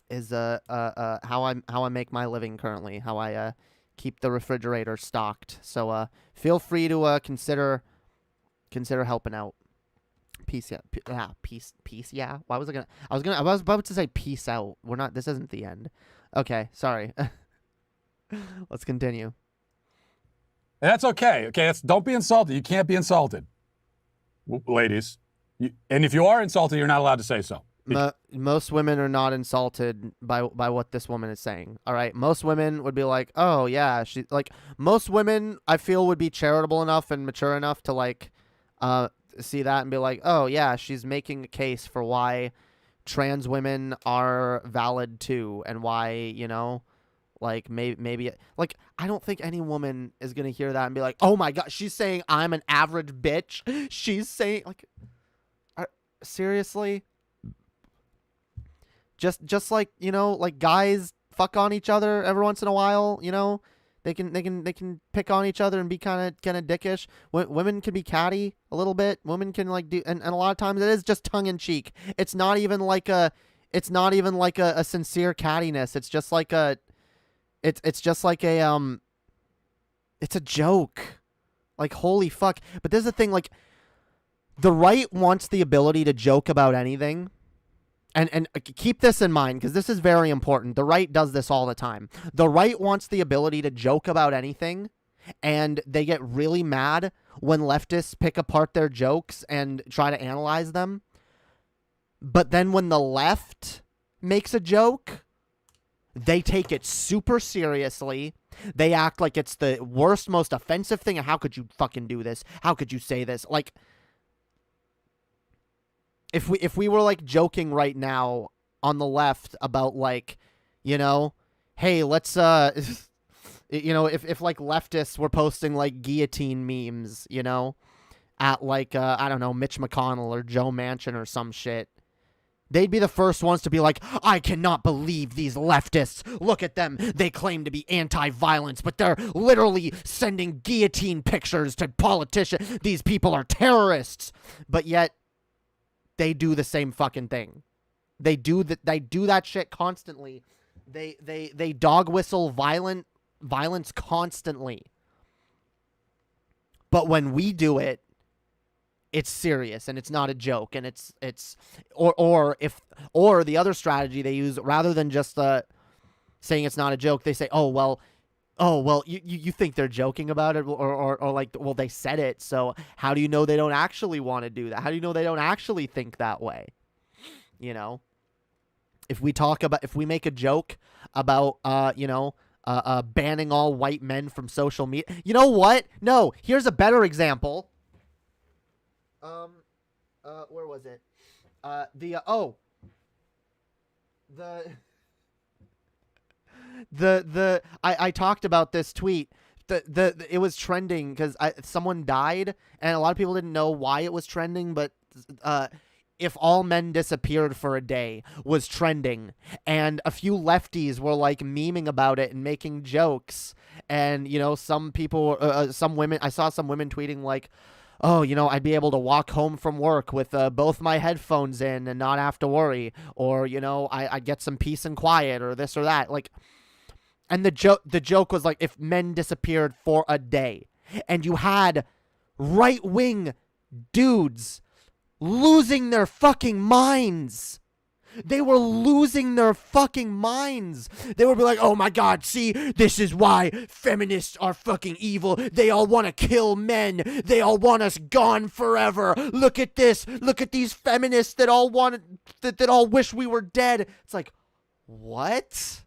how I make my living currently, how I keep the refrigerator stocked. So feel free to consider helping out. Peace, yeah, peace, yeah. Why was I was about to say peace out. We're not. This isn't the end. Okay, sorry. Let's continue. That's okay. Okay, don't be insulted. You can't be insulted, ladies. And if you are insulted, you're not allowed to say so. Most women are not insulted by what this woman is saying. All right, most women would be like, "Oh yeah, she like." Most women, I feel, would be charitable enough and mature enough to like, see that and be like, "Oh yeah, she's making a case for why trans women are valid too, and why, you know, like maybe like I don't think any woman is gonna hear that and be like, "Oh my god, she's saying I'm an average bitch." She's saying like, seriously. Just like, you know, like guys fuck on each other every once in a while, you know, they can pick on each other and be kind of dickish. Women can be catty a little bit. Women can like do, and a lot of times it is just tongue in cheek. It's not even like a sincere cattiness. It's just like it's just like it's a joke. Like, holy fuck. But there's the thing, like, the right wants the ability to joke about anything. And keep this in mind, because this is very important. The right does this all the time. The right wants the ability to joke about anything, and they get really mad when leftists pick apart their jokes and try to analyze them. But then when the left makes a joke, they take it super seriously. They act like it's the worst, most offensive thing. How could you fucking do this? How could you say this? Like, if we were like joking right now on the left about like, you know, hey, let's you know, if like leftists were posting like guillotine memes, you know, at like I don't know, Mitch McConnell or Joe Manchin or some shit, they'd be the first ones to be like, I cannot believe these leftists. Look at them. They claim to be anti-violence, but they're literally sending guillotine pictures to politicians. These people are terrorists. But yet they do the same fucking thing. They do that shit constantly. They dog whistle violence constantly. But when we do it, it's serious and it's not a joke, and it's or the other strategy they use, rather than just saying it's not a joke, they say, oh well, you think they're joking about it, or like, well, they said it, so how do you know they don't actually want to do that? How do you know they don't actually think that way? You know, if we make a joke about banning all white men from social media, you know what? No, here's a better example. Where was it? I talked about this tweet. It was trending because someone died, and a lot of people didn't know why it was trending, but if all men disappeared for a day was trending, and a few lefties were like memeing about it and making jokes, and you know, some people, some women, I saw some women tweeting like, oh, you know, I'd be able to walk home from work with both my headphones in and not have to worry, or you know, I'd get some peace and quiet, or this or that, like. And the joke was like, if men disappeared for a day, and you had right-wing dudes losing their fucking minds. They were losing their fucking minds. They would be like, oh my god, see, this is why feminists are fucking evil. They all want to kill men. They all want us gone forever. Look at this. Look at these feminists that all wish we were dead. It's like, what?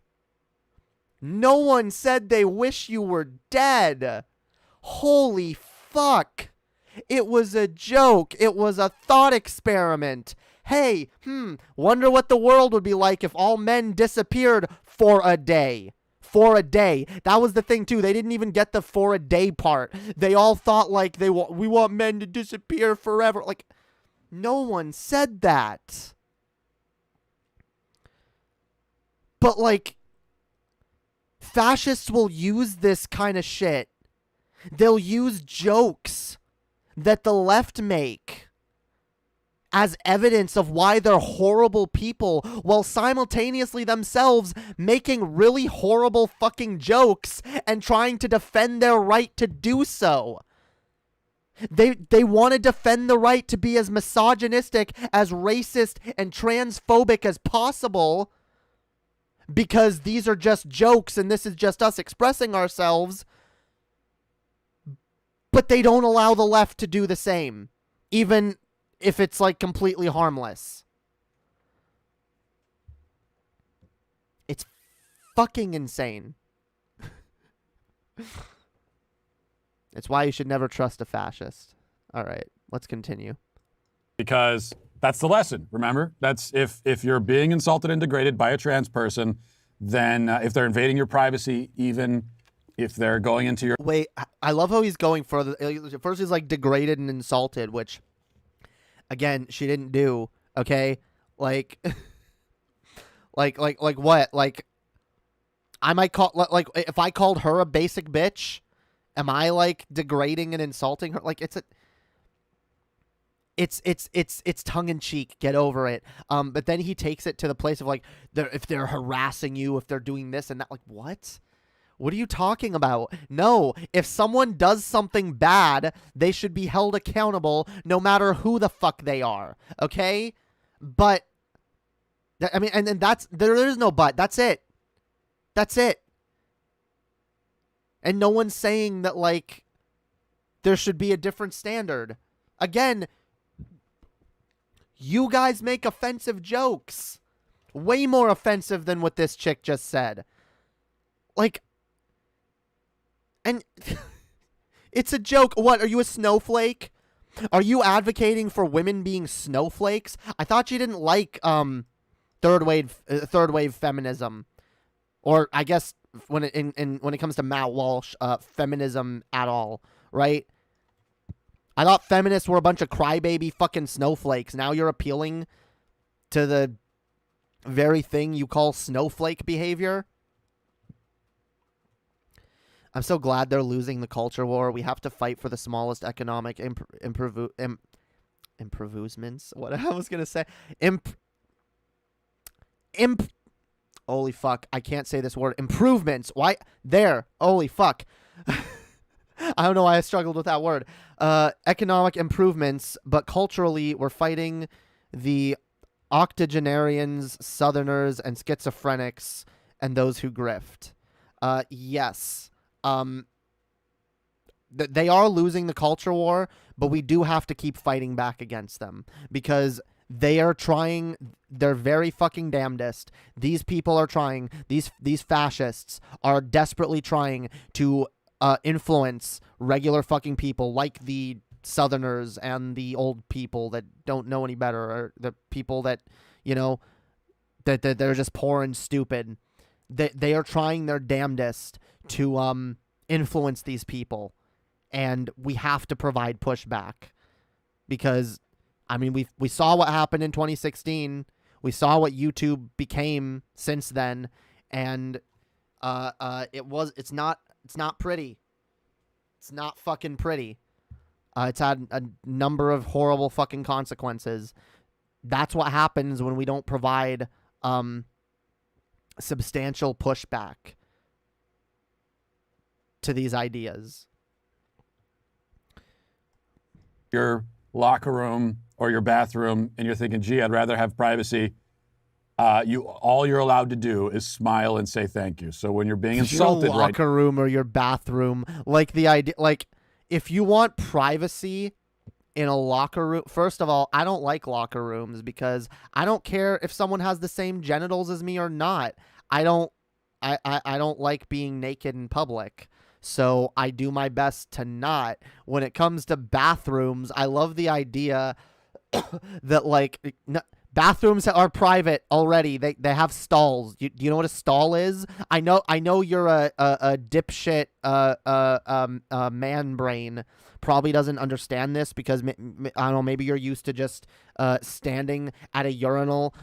No one said they wish you were dead. Holy fuck. It was a joke. It was a thought experiment. Hey, wonder what the world would be like if all men disappeared for a day. For a day. That was the thing, too. They didn't even get the for a day part. They all thought like we want men to disappear forever. Like, no one said that. But like, fascists will use this kind of shit. They'll use jokes that the left make as evidence of why they're horrible people, while simultaneously themselves making really horrible fucking jokes and trying to defend their right to do so. They want to defend the right to be as misogynistic, as racist, and transphobic as possible because these are just jokes and this is just us expressing ourselves. But they don't allow the left to do the same, even if it's like completely harmless. It's fucking insane. It's why you should never trust a fascist. All right, let's continue. Because that's the lesson, remember? That's if you're being insulted and degraded by a trans person, then if they're invading your privacy, even if they're going into your... Wait, I love how he's going further. First he's like degraded and insulted, which, again, she didn't do, okay? Like, like what? Like, I might call, like, if I called her a basic bitch... Am I like degrading and insulting her? Like it's tongue in cheek. Get over it. But then he takes it to the place of like, if they're harassing you, if they're doing this and that, like what? What are you talking about? No, if someone does something bad, they should be held accountable no matter who the fuck they are. Okay? But I mean, and that's there is no but. That's it. That's it. And no one's saying that, like, there should be a different standard. Again, you guys make offensive jokes. Way more offensive than what this chick just said. Like, and it's a joke. What, are you a snowflake? Are you advocating for women being snowflakes? I thought you didn't like third wave feminism. Or I guess when it comes to Matt Walsh, feminism at all, right? I thought feminists were a bunch of crybaby fucking snowflakes. Now you're appealing to the very thing you call snowflake behavior. I'm so glad they're losing the culture war. We have to fight for the smallest economic improvements. What I was gonna say, holy fuck, I can't say this word. Improvements. Why? There. Holy fuck. I don't know why I struggled with that word. Economic improvements, but culturally, we're fighting the octogenarians, southerners, and schizophrenics, and those who grift. Yes. They are losing the culture war, but we do have to keep fighting back against them because they are trying their very fucking damnedest. These people are trying, these fascists are desperately trying to influence regular fucking people like the southerners and the old people that don't know any better, or the people that, you know, that they're just poor and stupid. They are trying their damnedest to influence these people, and we have to provide pushback because, I mean, we saw what happened in 2016. We saw what YouTube became since then, and it's not pretty. It's not fucking pretty. It's had a number of horrible fucking consequences. That's what happens when we don't provide substantial pushback to these ideas. Your locker room or your bathroom, and you're thinking, gee, I'd rather have privacy. All you're allowed to do is smile and say thank you. So when you're being insulted, your locker room or your bathroom, like the idea, like if you want privacy in a locker room, first of all, I don't like locker rooms because I don't care if someone has the same genitals as me or not. I don't like being naked in public. So I do my best to not. When it comes to bathrooms, I love the idea that, like, bathrooms are private already. They have stalls. Do you know what a stall is? I know you're a dipshit man brain probably doesn't understand this because I don't know, maybe you're used to just standing at a urinal,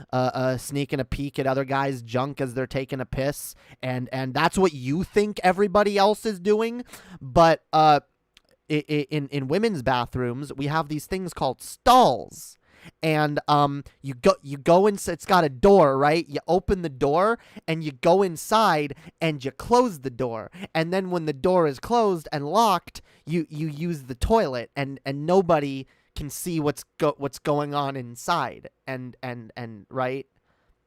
sneaking a peek at other guys' junk as they're taking a piss, and that's what you think everybody else is doing. But in women's bathrooms, we have these things called stalls. and you go in. It's got a door, right? You open the door and you go inside and you close the door, and then when the door is closed and locked, you use the toilet, and nobody can see what's going on inside, and right.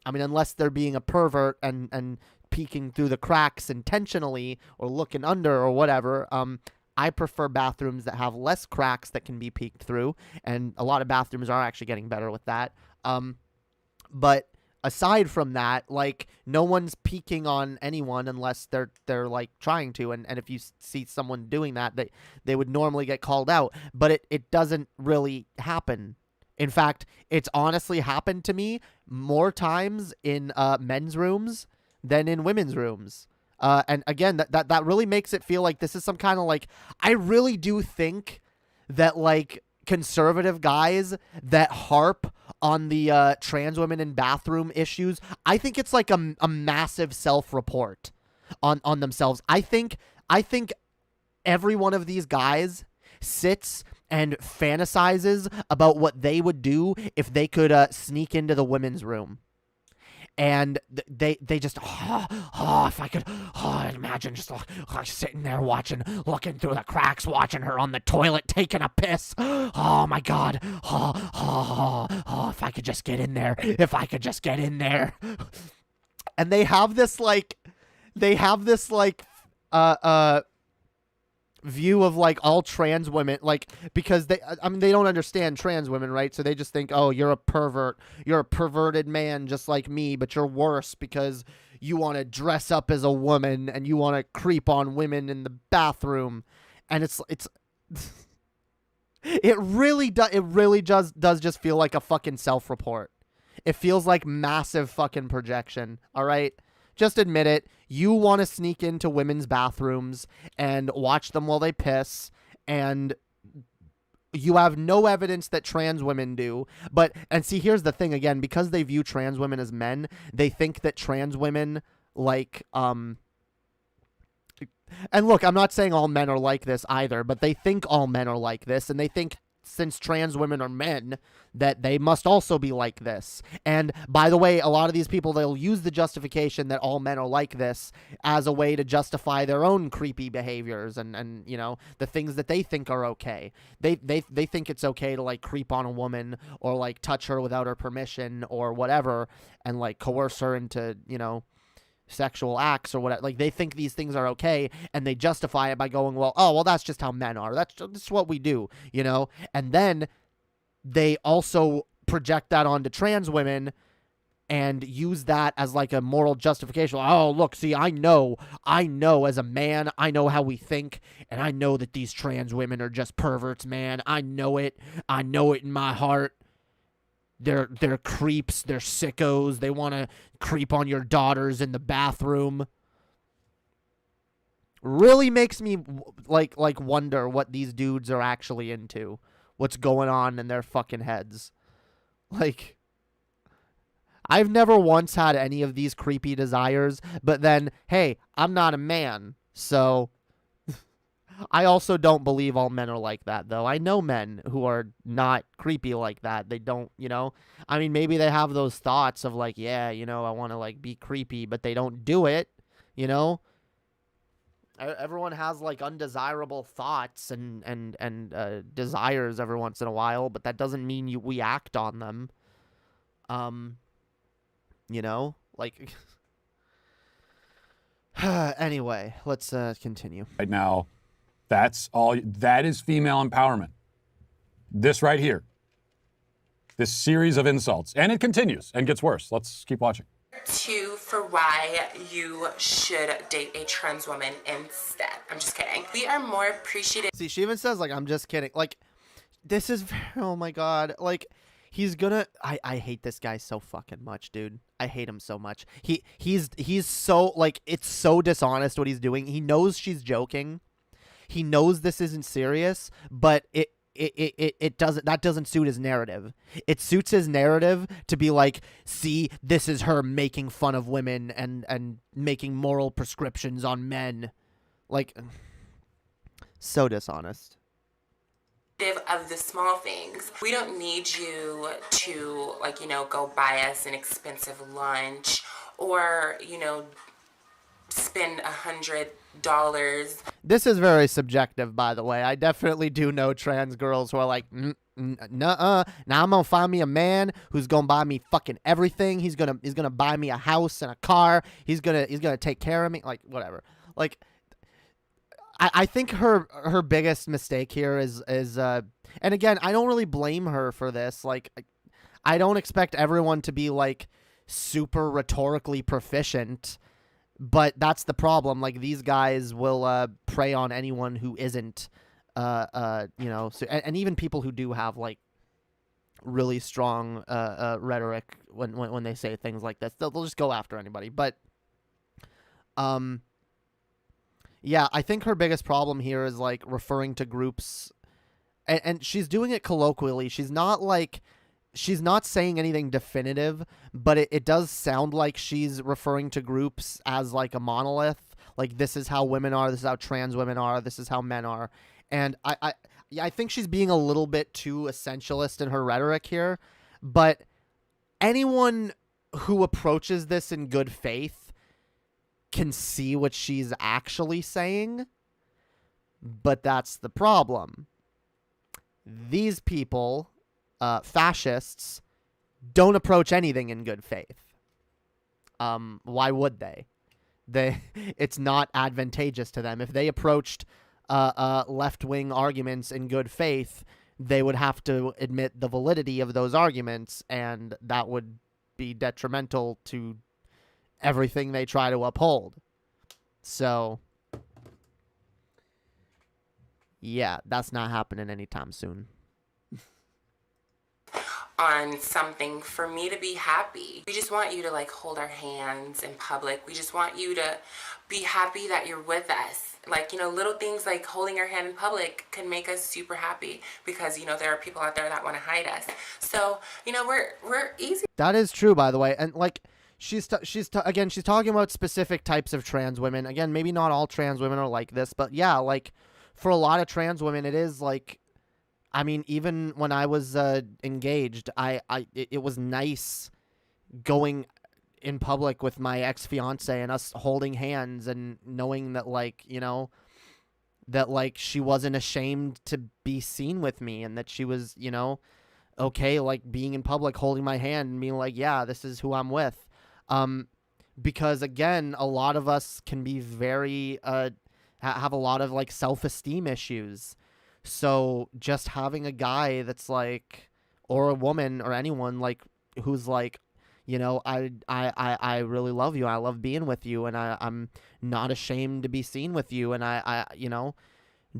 I mean, unless they're being a pervert and peeking through the cracks intentionally or looking under or whatever. I prefer bathrooms that have less cracks that can be peeked through, and a lot of bathrooms are actually getting better with that. But aside from that, like, no one's peeking on anyone unless they're like trying to, and if you see someone doing that, they would normally get called out, but it doesn't really happen. In fact, it's honestly happened to me more times in men's rooms than in women's rooms. And again, that really makes it feel like this is some kind of like, I really do think that like conservative guys that harp on the trans women in bathroom issues, I think it's like a massive self-report on themselves. I think every one of these guys sits and fantasizes about what they would do if they could sneak into the women's room. And they just, if I could, imagine just sitting there looking through the cracks, watching her on the toilet taking a piss. Oh my God. If I could just get in there. And they have this view of like all trans women, like, because they don't understand trans women, right? So they just think, oh, you're a pervert, you're a perverted man just like me, but you're worse because you want to dress up as a woman and you want to creep on women in the bathroom. And it's it really does just feel like a fucking self-report. It feels like massive fucking projection. All right, just admit it. You want to sneak into women's bathrooms and watch them while they piss, and you have no evidence that trans women do. And see, here's the thing again, because they view trans women as men, they think that trans women, like, and look, I'm not saying all men are like this either, but they think all men are like this, and they think since trans women are men, that they must also be like this. And by the way, a lot of these people, they'll use the justification that all men are like this as a way to justify their own creepy behaviors and you know, the things that they think are okay. They think it's okay to like creep on a woman or like touch her without her permission or whatever, and like coerce her into, you know, sexual acts or whatever. Like, they think these things are okay, and they justify it by going, well, that's just how men are. That's what we do, you know? And then they also project that onto trans women and use that as like a moral justification. Oh, look, see, I know as a man, I know how we think, and I know that these trans women are just perverts, man. I know it in my heart. They're creeps. They're sickos. They want to creep on your daughters in the bathroom. Really makes me like wonder what these dudes are actually into. What's going on in their fucking heads. Like, I've never once had any of these creepy desires, but then, hey, I'm not a man, so I also don't believe all men are like that, though. I know men who are not creepy like that. They don't, you know? I mean, maybe they have those thoughts of like, yeah, you know, I want to like be creepy, but they don't do it, you know? Everyone has like undesirable thoughts and desires every once in a while, but that doesn't mean we act on them. You know? Like, anyway, let's continue. Right now, that is female empowerment. This right here. This series of insults. And it continues and gets worse. Let's keep watching. 2 for why you should date a trans woman instead. I'm just kidding. We are more appreciative. See, she even says, like, I'm just kidding. Like, this is, oh my God. Like, he's gonna, I hate this guy so fucking much, dude. I hate him so much. He's so, like, it's so dishonest what he's doing. He knows she's joking. He knows this isn't serious, but it doesn't suit his narrative. It suits his narrative to be like, see, this is her making fun of women and making moral prescriptions on men. Like, so dishonest. of the small things. We don't need you to, like, go buy us an expensive lunch or, spend $100. This is very subjective, by the way. I definitely do know trans girls who are like, nuh-uh. Now I'm gonna find me a man who's gonna buy me fucking everything. He's gonna buy me a house and a car. He's gonna take care of me. Like, whatever. Like, I think her biggest mistake here is and again, I don't really blame her for this. Like, I don't expect everyone to be like super rhetorically proficient, but that's the problem. Like, these guys will prey on anyone who isn't, so, and even people who do have like really strong rhetoric when they say things like this, they'll just go after anybody. But yeah, I think her biggest problem here is like referring to groups, and she's doing it colloquially. She's not saying anything definitive, but it does sound like she's referring to groups as like a monolith. Like, this is how women are, this is how trans women are, this is how men are. And I think she's being a little bit too essentialist in her rhetoric here. But anyone who approaches this in good faith can see what she's actually saying. But that's the problem. These people, fascists, don't approach anything in good faith. Why would they? It's not advantageous to them. If they approached left-wing arguments in good faith, they would have to admit the validity of those arguments, and that would be detrimental to everything they try to uphold. So, yeah, that's not happening anytime soon. On something for me to be happy. We just want you to like hold our hands in public. We just want you to be happy that you're with us. Like, little things like holding our hand in public can make us super happy because, there are people out there that want to hide us. So, we're easy. That is true, by the way. And like, she's talking about specific types of trans women. Again, maybe not all trans women are like this, but yeah, like for a lot of trans women, it is like, I mean, even when I was engaged, it was nice going in public with my ex-fiance and us holding hands and knowing that, like, that, like, she wasn't ashamed to be seen with me and that she was, okay, like, being in public, holding my hand and being like, yeah, this is who I'm with. Because, again, a lot of us can be very, have a lot of, like, self-esteem issues. So just having a guy that's like, or a woman or anyone like, who's like, I really love you. I love being with you. And I'm not ashamed to be seen with you. And I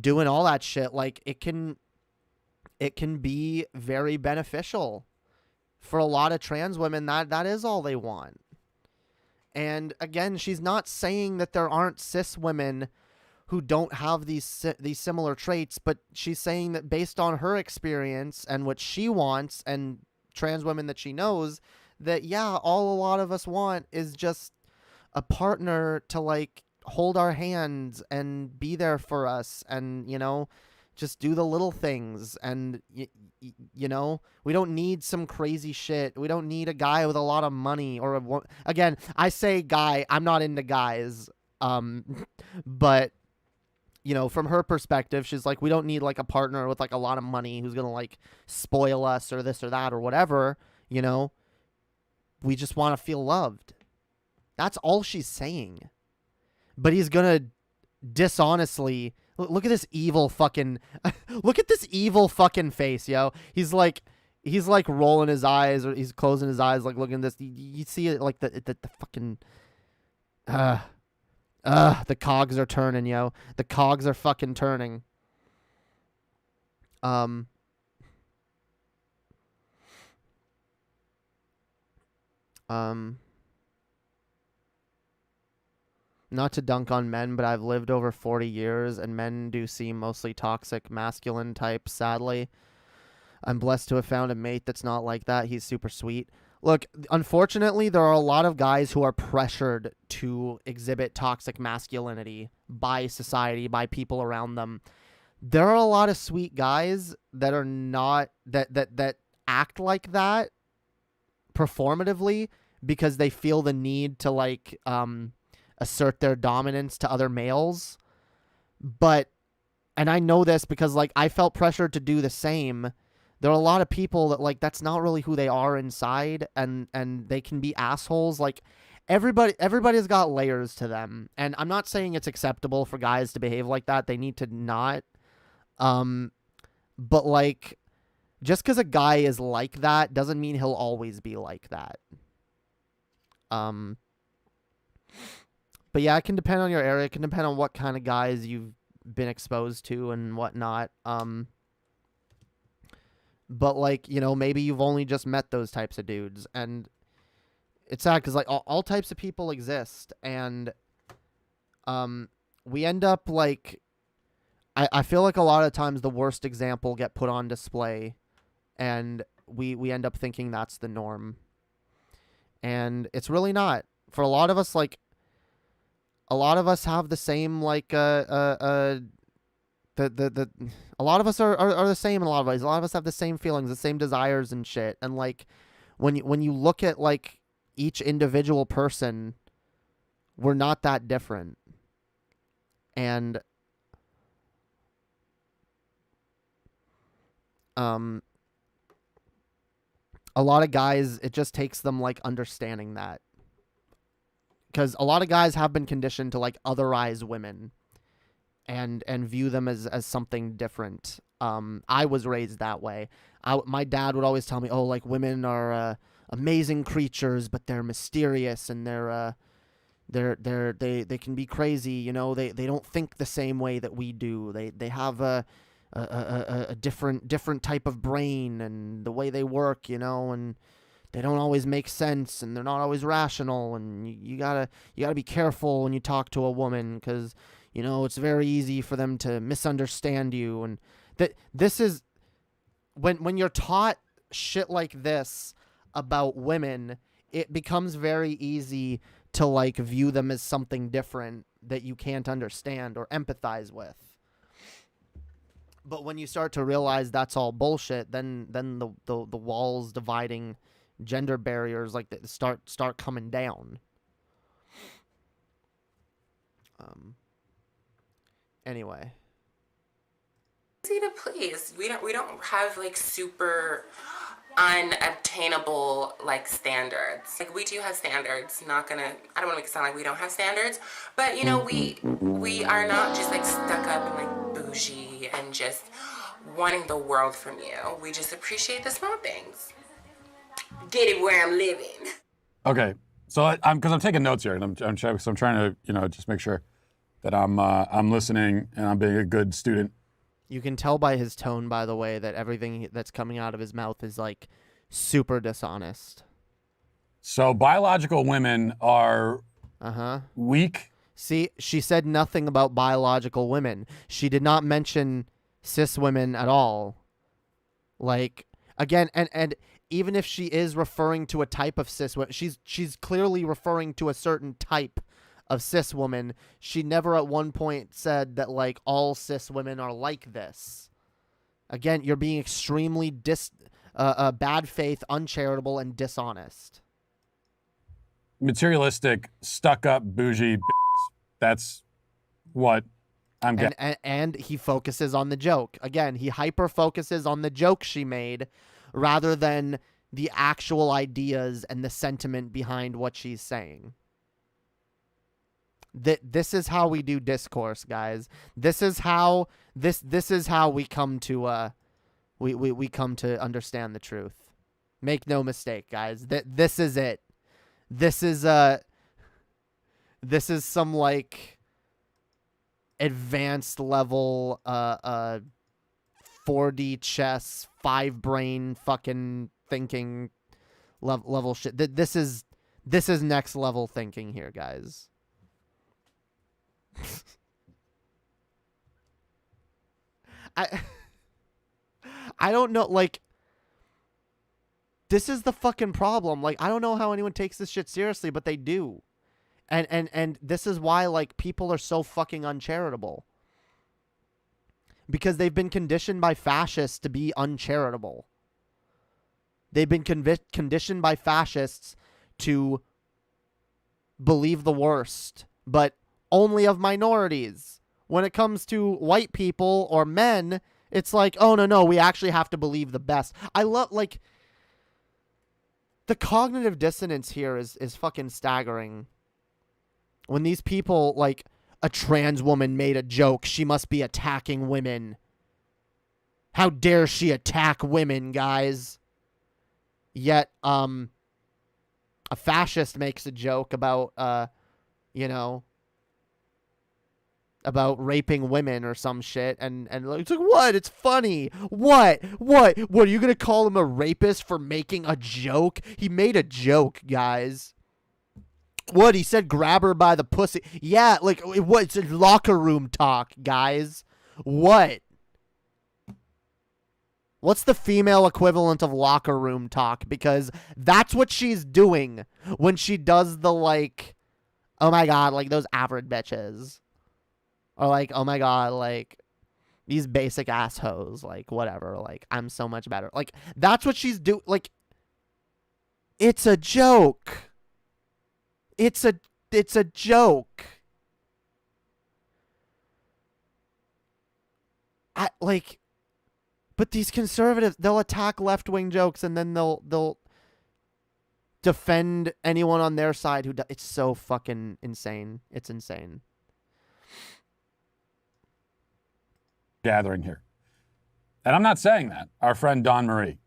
doing all that shit. Like, it can be very beneficial for a lot of trans women. That is all they want. And again, she's not saying that there aren't cis women who don't have these similar traits, but she's saying that based on her experience and what she wants and trans women that she knows, that, yeah, all a lot of us want is just a partner to, like, hold our hands and be there for us and, just do the little things. And, we don't need some crazy shit. We don't need a guy with a lot of money or again, I say guy, I'm not into guys. But from her perspective, she's like, we don't need like a partner with like a lot of money who's going to like spoil us or this or that or whatever, we just want to feel loved. That's all she's saying. But he's going to dishonestly, look at this evil fucking, look at this evil fucking face, yo. He's like rolling his eyes or he's closing his eyes, like looking at this. You see it like the fucking, the cogs are turning, yo. The cogs are fucking turning. Not to dunk on men, but I've lived over 40 years, and men do seem mostly toxic, masculine types, sadly. I'm blessed to have found a mate that's not like that. He's super sweet. Look, unfortunately, there are a lot of guys who are pressured to exhibit toxic masculinity by society, by people around them. there are a lot of sweet guys that are not that act like that performatively because they feel the need to like assert their dominance to other males. But and I know this because like I felt pressured to do the same. There are a lot of people that like that's not really who they are inside, and they can be assholes. Like everybody's got layers to them, and I'm not saying it's acceptable for guys to behave like that. They need to not. But like, just because a guy is like that doesn't mean he'll always be like that. But yeah, it can depend on your area. It can depend on what kind of guys you've been exposed to and whatnot. But like, you know, maybe you've only just met those types of dudes, and it's sad because like all types of people exist, and we end up like. I feel like a lot of times the worst example get put on display, and we end up thinking that's the norm. And it's really not. For a lot of us, like, a lot of us have the same, like, a lot of us are the same in a lot of ways. A lot of us have the same feelings, the same desires and shit. And, like, when you look at, like, each individual person, we're not that different. And a lot of guys, it just takes them like understanding that, because a lot of guys have been conditioned to like otherize women and view them as something different. I was raised that way. My dad would always tell me, oh, like women are amazing creatures, but they're mysterious, and they can be crazy, you know, they don't think the same way that we do. They have a different type of brain and the way they work, you know, and they don't always make sense, and they're not always rational, and you gotta be careful when you talk to a woman, because, you know, it's very easy for them to misunderstand you. And this is when you're taught shit like this about women, it becomes very easy to like view them as something different that you can't understand or empathize with. But when you start to realize that's all bullshit, then the walls dividing gender barriers like that start coming down. Anyway. Easy to please. We don't have like super unobtainable like standards. Like we do have standards. I don't want to make it sound like we don't have standards, but you know, we are not just like stuck up and like bougie and just wanting the world from you. We just appreciate the small things. Get it where I'm living. Okay, so I'm taking notes here, and I'm trying to, you know, just make sure that I'm listening and I'm being a good student. You can tell by his tone, by the way, that everything that's coming out of his mouth is like super dishonest. So biological women are weak. See, she said nothing about biological women. She did not mention cis women at all. Like, again, and even if she is referring to a type of cis woman, she's clearly referring to a certain type of cis woman. She never at one point said that like all cis women are like this. Again, you're being extremely bad faith, uncharitable, and dishonest. Materialistic, stuck up, bougie. That's what I'm getting. And he focuses on the joke. Again, he hyper focuses on the joke she made rather than the actual ideas and the sentiment behind what she's saying. This is how we do discourse, guys. This is how we come to we come to understand the truth. Make no mistake, guys. This is it. This is some like advanced level 4D chess, 5 brain fucking thinking level shit. This is next level thinking here, guys. I don't know, like, this is the fucking problem. Like, I don't know how anyone takes this shit seriously, but they do. And this is why, like, people are so fucking uncharitable. because they've been conditioned by fascists to be uncharitable. They've been conditioned by fascists to believe the worst, but only of minorities. When it comes to white people or men, it's like, oh, no, we actually have to believe the best. I love, like, the cognitive dissonance here is fucking staggering. When these people, like, a trans woman made a joke, she must be attacking women. How dare she attack women, guys? Yet, a fascist makes a joke about, about raping women or some shit, and it's like, what? It's funny. What? Are you gonna call him a rapist for making a joke? He made a joke, guys. What? He said grab her by the pussy. Yeah, like, what? It's locker room talk, guys. What? What's the female equivalent of locker room talk? Because that's what she's doing when she does the, like, oh my god, like, those average bitches. Or, like, oh my god, like, these basic assholes, like, whatever, like, I'm so much better. Like, that's what she's doing. Like, it's a joke. It's a joke. But these conservatives, they'll attack left-wing jokes and then they'll defend anyone on their side who it's so fucking insane. It's insane. Gathering here. And I'm not saying that. Our friend Dawn Marie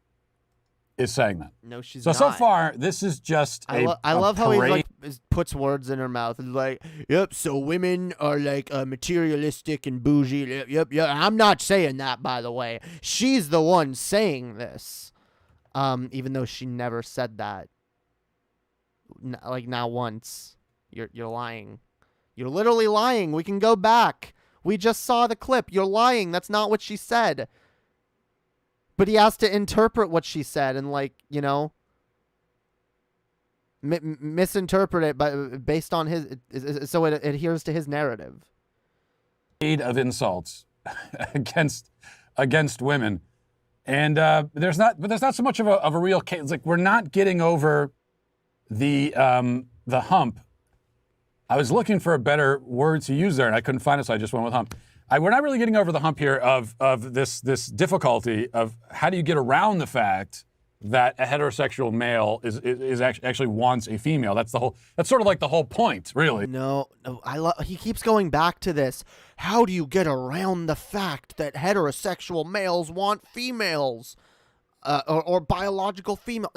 is saying that. No, she's not. So far, this is just I love a how he, parade. like, puts words in her mouth. It's like, yep, so women are, like, materialistic and bougie. Yep. I'm not saying that, by the way. She's the one saying this. Even though she never said that. Like, not once. You're lying. You're literally lying. We can go back. We just saw the clip. You're lying. That's not what she said. But he has to interpret what she said and, like, misinterpret it based on his, so it adheres to his narrative. Of insults against women, and there's not so much of a real case. It's like we're not getting over the hump. I was looking for a better word to use there, and I couldn't find it, so I just went with hump. We're not really getting over the hump here of this difficulty of how do you get around the fact that a heterosexual male is actually wants a female. That's sort of like the whole point, really. No, he keeps going back to this. How do you get around the fact that heterosexual males want females, or biological female?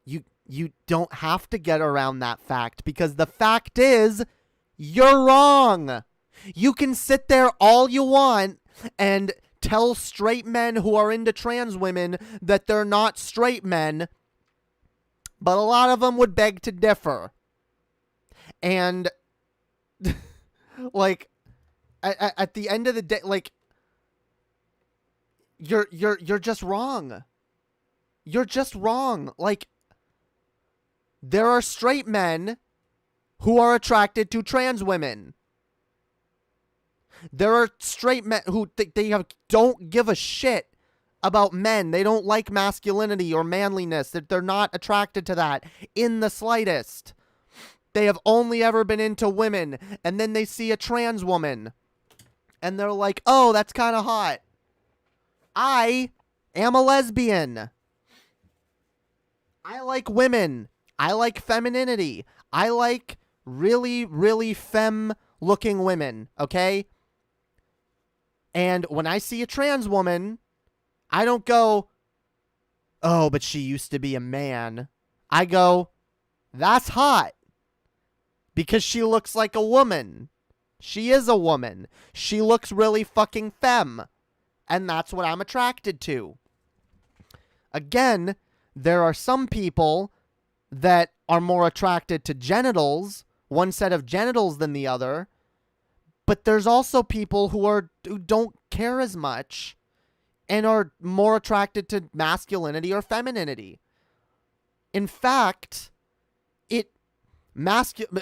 You don't have to get around that fact, because the fact is you're wrong. You can sit there all you want and tell straight men who are into trans women that they're not straight men, but a lot of them would beg to differ. And like at the end of the day, like, you're just wrong. You're just wrong. Like, there are straight men who are attracted to trans women. There are straight men who don't give a shit about men. They don't like masculinity or manliness. That they're not attracted to that in the slightest. They have only ever been into women, and then they see a trans woman, and they're like, "Oh, that's kind of hot. I am a lesbian. I like women. I like femininity. I like really, really femme-looking women." Okay. And when I see a trans woman, I don't go, "Oh, but she used to be a man." I go, "That's hot. Because she looks like a woman. She is a woman. She looks really fucking femme. And that's what I'm attracted to." Again, there are some people that are more attracted to genitals, one set of genitals than the other. But there's also people who don't care as much and are more attracted to masculinity or femininity. In fact,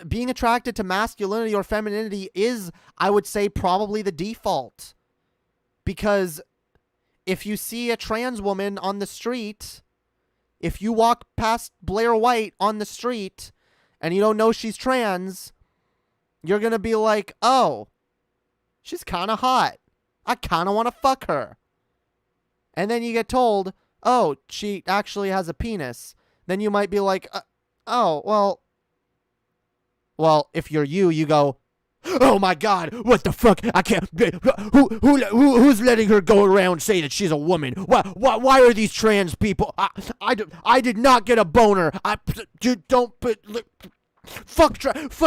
being attracted to masculinity or femininity is, I would say, probably the default Because if you see a trans woman on the street, if you walk past Blair White on the street and you don't know she's trans, you're going to be like, oh, she's kind of hot. I kind of want to fuck her. And then you get told, oh, she actually has a penis. Then you might be like, oh, well, if you're you go, oh my God, what the fuck? I can't. Who's letting her go around say that she's a woman? Why are these trans people? I did not get a boner. Fuck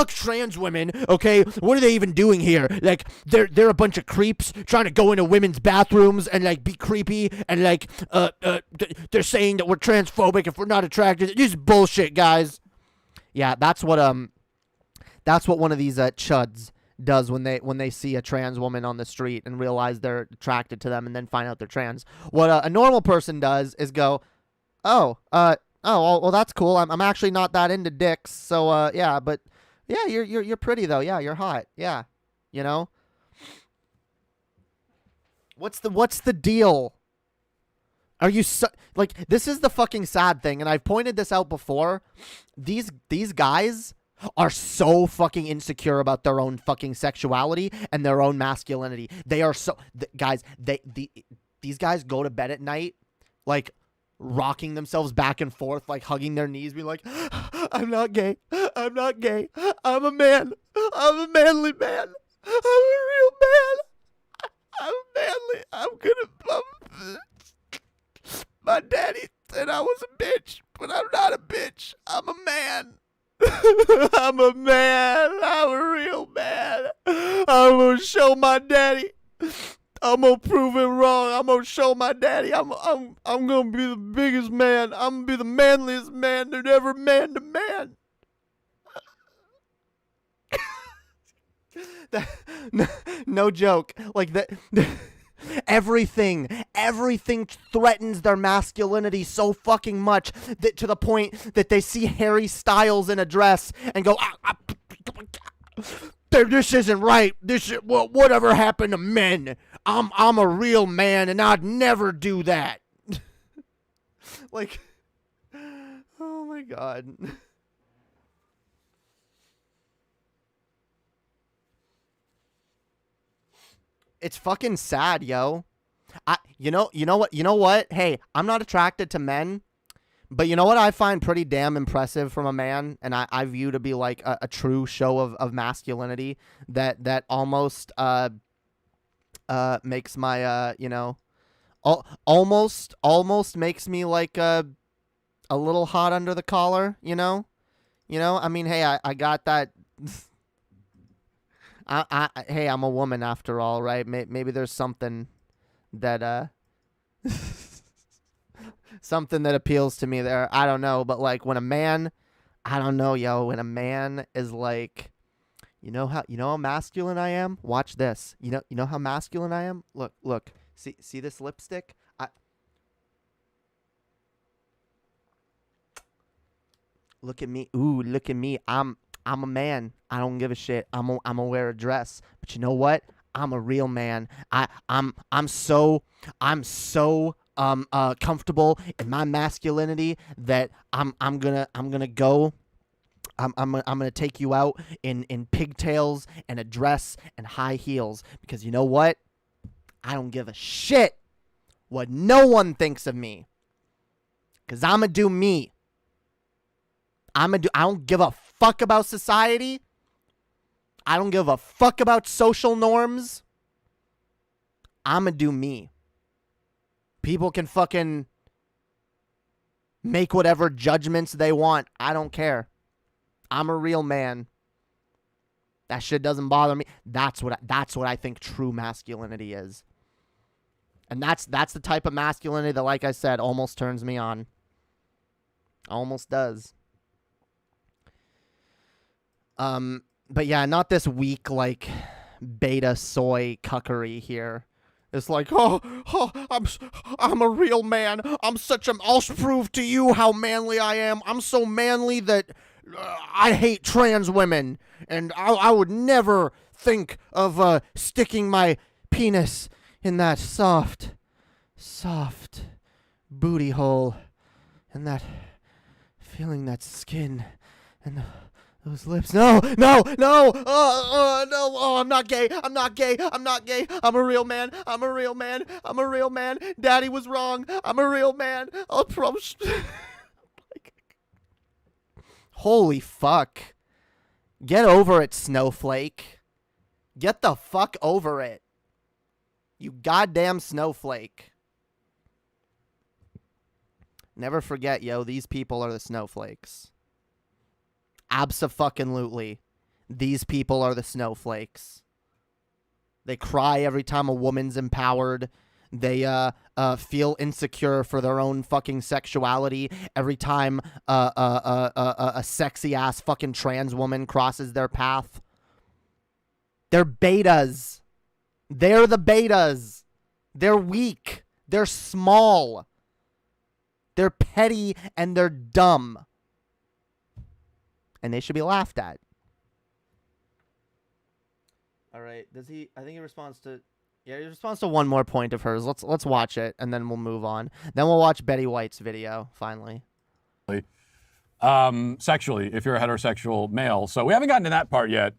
trans women, okay? What are they even doing here? Like, they're a bunch of creeps trying to go into women's bathrooms and, like, be creepy and, like, they're saying that we're transphobic if we're not attracted. This is bullshit, guys. Yeah, that's what one of these chuds does when they see a trans woman on the street and realize they're attracted to them and then find out they're trans. What a normal person does is go, oh, well, that's cool. I'm actually not that into dicks, so yeah, but yeah, you're pretty though. Yeah, you're hot. Yeah, you know. What's the deal? Are you like, this is the fucking sad thing, and I've pointed this out before. These guys are so fucking insecure about their own fucking sexuality and their own masculinity. They are so guys. These guys go to bed at night like rocking themselves back and forth, like hugging their knees, being like, I'm not gay. I'm not gay. I'm a man. I'm a manly man. I'm a real man. I'm manly. My daddy said I was a bitch, but I'm not a bitch. I'm a man. I'm a man. I'm a real man. I'm gonna show my daddy. I'm gonna prove it wrong. I'm gonna show my daddy. I'm gonna be the biggest man. I'm gonna be the manliest man that ever man to man. No joke. Like that. Everything threatens their masculinity so fucking much that to the point that they see Harry Styles in a dress and go, this isn't right. Whatever happened to men? I'm a real man and I'd never do that. Like, oh my God. It's fucking sad, yo. You know what? Hey, I'm not attracted to men, but you know what I find pretty damn impressive from a man, and I view to be like a true show of masculinity that almost makes my almost makes me like a little hot under the collar, you know? I mean, hey, I got that. Hey, I'm a woman after all, right? Maybe there's something that something that appeals to me there. I don't know, but like when a man, I don't know, yo, when a man is like, you know how masculine I am? Watch this. You know how masculine I am? Look. See this lipstick? Look at me. Ooh, look at me. I'm a man. I don't give a shit. I'm gonna wear a dress. But you know what? I'm a real man. I'm so comfortable in my masculinity that I'm gonna go. I'm gonna take you out in pigtails and a dress and high heels, because you know what? I don't give a shit what no one thinks of me, because I'm gonna do me. I don't give a fuck about society. I don't give a fuck about social norms. I'm gonna do me. People can fucking make whatever judgments they want. I don't care. I'm a real man. That shit doesn't bother me. That's what I think true masculinity is. And that's the type of masculinity that, like I said, almost turns me on. Almost does. But yeah, not this weak, like, beta soy cuckery here. It's like, I'm a real man. I'll prove to you how manly I am. I'm so manly that I hate trans women, and I would never think of sticking my penis in that soft booty hole, and that feeling that skin and those lips. No. No. Oh, I'm not gay. I'm a real man. Daddy was wrong. I'm a real man. Holy fuck. Get over it, snowflake. Get the fuck over it. You goddamn snowflake. Never forget, yo, these people are the snowflakes. Abso-fucking-lutely. These people are the snowflakes. They cry every time a woman's empowered. They feel insecure for their own fucking sexuality every time a sexy-ass fucking trans woman crosses their path. They're betas. They're the betas. They're weak. They're small. They're petty and they're dumb. And they should be laughed at. All right. I think he responds to... Yeah, he responds to one more point of hers. Let's watch it, and then we'll move on. Then we'll watch Betty White's video, finally. Sexually, if you're a heterosexual male. So we haven't gotten to that part yet.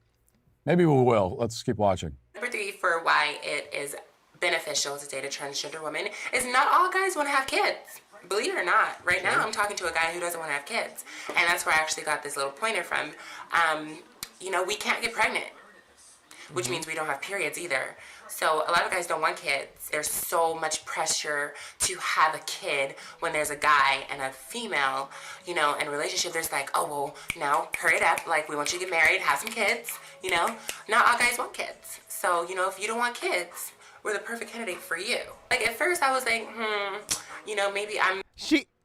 Maybe we will. Let's keep watching. Number 3 for why it is beneficial to date a transgender woman is not all guys want to have kids. Believe it or not, right now I'm talking to a guy who doesn't want to have kids. And that's where I actually got this little pointer from. We can't get pregnant, which means we don't have periods either. So a lot of guys don't want kids. There's so much pressure to have a kid when there's a guy and a female, in a relationship. There's like, oh, well, now hurry it up. Like, we want you to get married, have some kids, Not all guys want kids. So, if you don't want kids, we're the perfect candidate for you. Like, at first I was like, maybe I'm...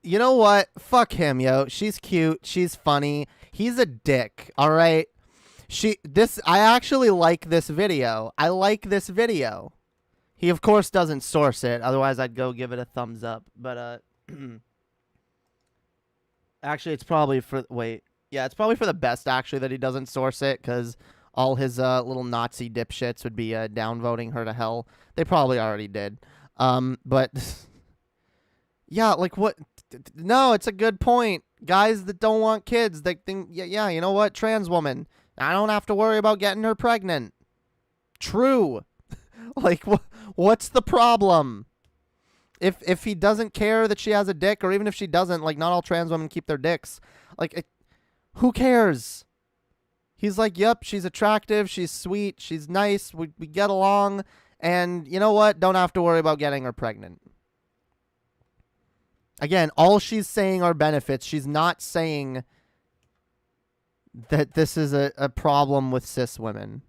You know what? Fuck him, yo. She's cute. She's funny. He's a dick, all right? I actually like this video. I like this video. He, of course, doesn't source it. Otherwise, I'd go give it a thumbs up. But, actually, it's probably for... Wait. Yeah, it's probably for the best, actually, that he doesn't source it, because all his little Nazi dipshits would be downvoting her to hell. They probably already did. But... Yeah, like, what... No, it's a good point. Guys that don't want kids, they think... Yeah, you know what? Trans woman... I don't have to worry about getting her pregnant. True. Like, what's the problem? If he doesn't care that she has a dick, or even if she doesn't, like, not all trans women keep their dicks. Like, who cares? He's like, yep, she's attractive, she's sweet, she's nice, we get along, and you know what? Don't have to worry about getting her pregnant. Again, all she's saying are benefits. She's not saying... that this is a problem with cis women.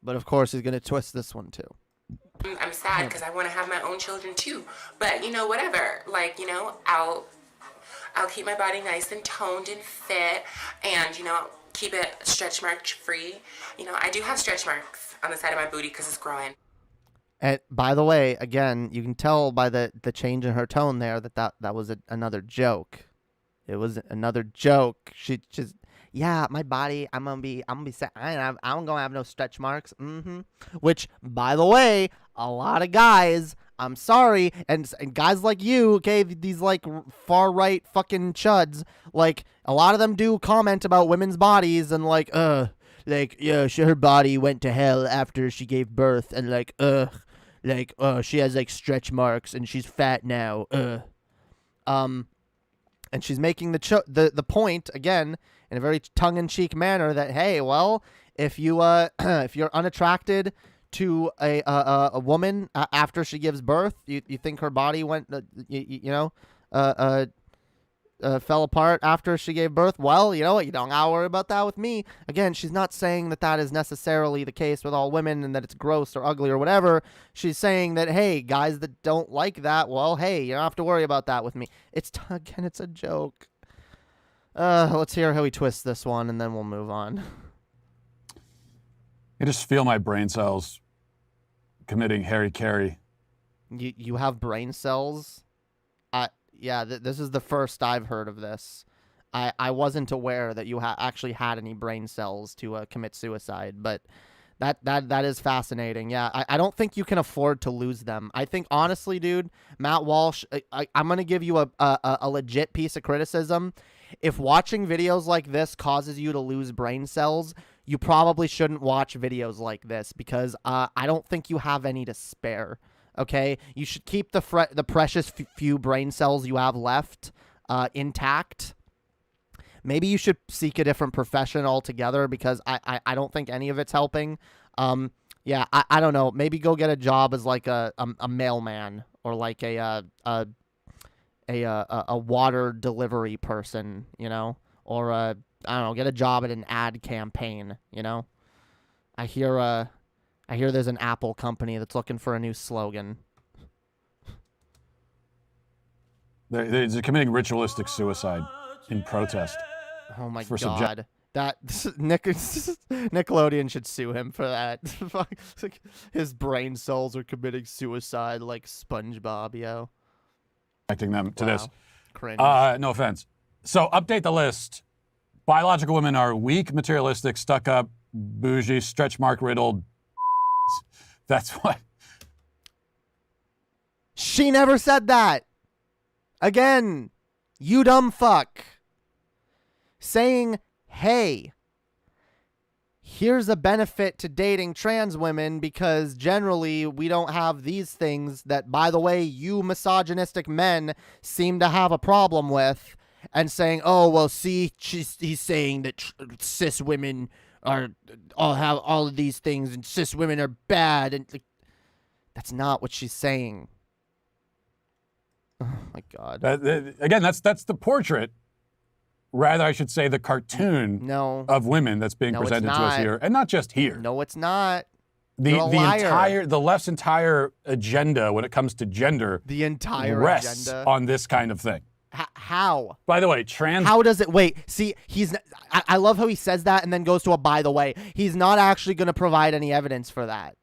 But of course he's going to twist this one too. I'm sad because I want to have my own children too. But, whatever. Like, I'll keep my body nice and toned and fit and, keep it stretch mark free. I do have stretch marks on the side of my booty because it's growing. And by the way, again, you can tell by the change in her tone there that was another joke. It was another joke. She just... Yeah, my body, I'm gonna be set. I'm gonna have no stretch marks. Which, by the way, a lot of guys, I'm sorry, and guys like you, okay, these like far right fucking chuds, like a lot of them do comment about women's bodies and like, yeah, her body went to hell after she gave birth, and she has like stretch marks and she's fat now. And she's making the point again. In a very tongue-in-cheek manner that, hey, well, if you if you're unattracted to a woman after she gives birth, you think her body went fell apart after she gave birth, well, you know what, you don't gotta worry about that with me. Again, she's not saying that is necessarily the case with all women and that it's gross or ugly or whatever. She's saying that, hey, guys that don't like that, well, hey, you don't have to worry about that with me. Again, it's a joke. Let's hear how he twists this one, and then we'll move on. I just feel my brain cells committing Harry Carey. You have brain cells? Yeah, this is the first I've heard of this. I wasn't aware that you actually had any brain cells to commit suicide, but That is fascinating. Yeah, I don't think you can afford to lose them. I think honestly, dude, Matt Walsh, I'm gonna give you a legit piece of criticism. If watching videos like this causes you to lose brain cells, you probably shouldn't watch videos like this because I don't think you have any to spare. Okay, you should keep the precious few brain cells you have left intact. Maybe you should seek a different profession altogether because I don't think any of it's helping. Yeah, I don't know. Maybe go get a job as like a mailman or like a water delivery person, you know, or I don't know, get a job at an ad campaign, you know. I hear there's an Apple company that's looking for a new slogan. They're committing ritualistic suicide in protest. Oh my god. That Nickelodeon should sue him for that. His brain cells are committing suicide like SpongeBob, yo. Connecting them to this. Cringe. No offense. So update the list. Biological women are weak, materialistic, stuck up, bougie, stretch mark riddled. That's what. She never said that. Again, you dumb fuck. Saying, hey, here's a benefit to dating trans women because generally we don't have these things that, by the way, you misogynistic men seem to have a problem with, and saying, oh, well, see, he's saying that cis women all have all of these things and cis women are bad. And like, that's not what she's saying. Oh, my God. Again, that's the portrait. Rather, I should say the cartoon of women that's being presented to us here. And not just here. No, it's not. The left's entire agenda when it comes to gender rests on this kind of thing. How? By the way, How does it... Wait, see, I love how he says that and then goes to a by the way. He's not actually going to provide any evidence for that.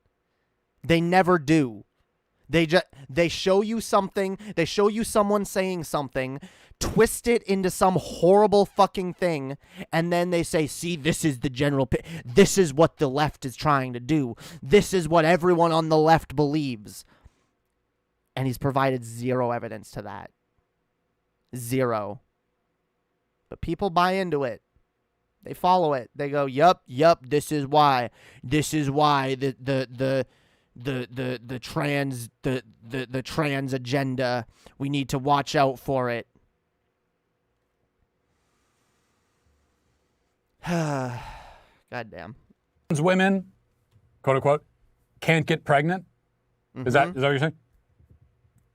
They never do. They show you something. They show you someone saying something, twist it into some horrible fucking thing, and then they say, see, this is the general... This is what the left is trying to do. This is what everyone on the left believes. And he's provided zero evidence to that. Zero. But people buy into it. They follow it. They go, yup, this is why. This is why the trans agenda, we need to watch out for it. Goddamn. Trans women, quote unquote, can't get pregnant. Is that what you're saying?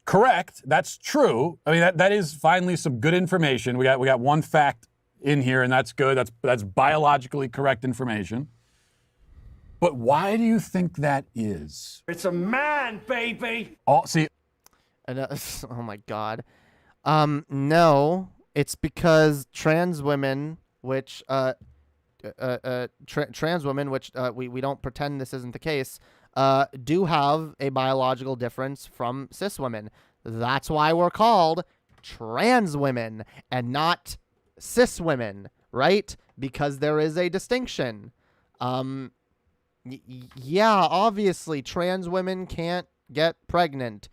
Correct. That's true. I mean, that is finally some good information. We got one fact in here, and that's good. That's biologically correct information. But why do you think that is? It's a man, baby. Oh my God. No, it's because trans women, which we don't pretend this isn't the case, do have a biological difference from cis women. That's why we're called trans women and not cis women, right? Because there is a distinction. Yeah, obviously trans women can't get pregnant.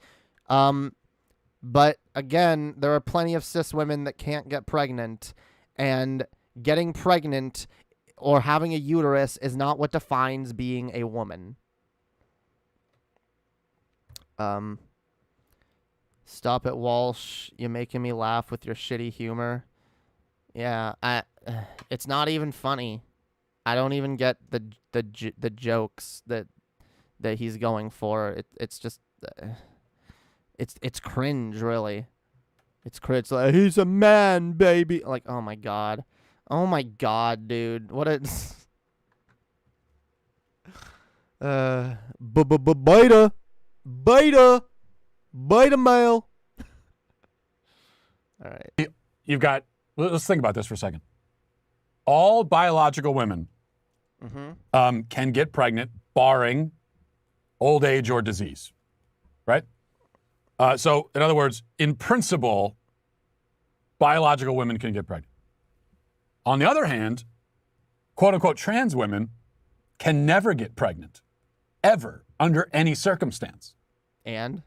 But again, there are plenty of cis women that can't get pregnant, and getting pregnant or having a uterus is not what defines being a woman. Stop it, Walsh. You're making me laugh with your shitty humor. Yeah, it's not even funny. I don't even get the jokes that he's going for. It's just it's cringe, really. It's cringe. Like, he's a man, baby. Like, oh my god, dude, what a beta male. All right. You've got. Let's think about this for a second. All biological women can get pregnant, barring old age or disease, right? So, in other words, in principle, biological women can get pregnant. On the other hand, quote-unquote trans women can never get pregnant, ever, under any circumstance. And?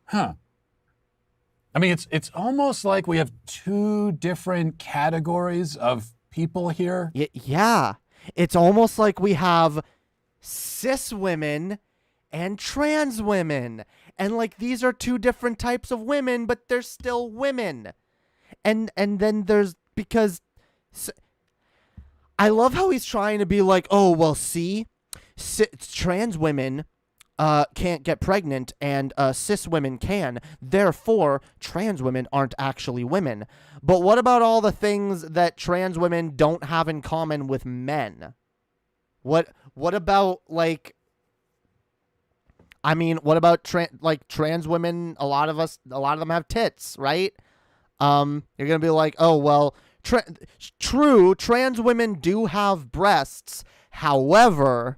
Huh. I mean, it's almost like we have two different categories of people here. Yeah. It's almost like we have cis women and trans women. And like these are two different types of women, but they're still women. And then there's because I love how he's trying to be like, oh, well, see, trans women can't get pregnant and cis women can. Therefore, trans women aren't actually women. But what about all the things that trans women don't have in common with men? What about like? I mean, what about trans women? A lot of them have tits, right? You're gonna be like, oh well, true, trans women do have breasts. However,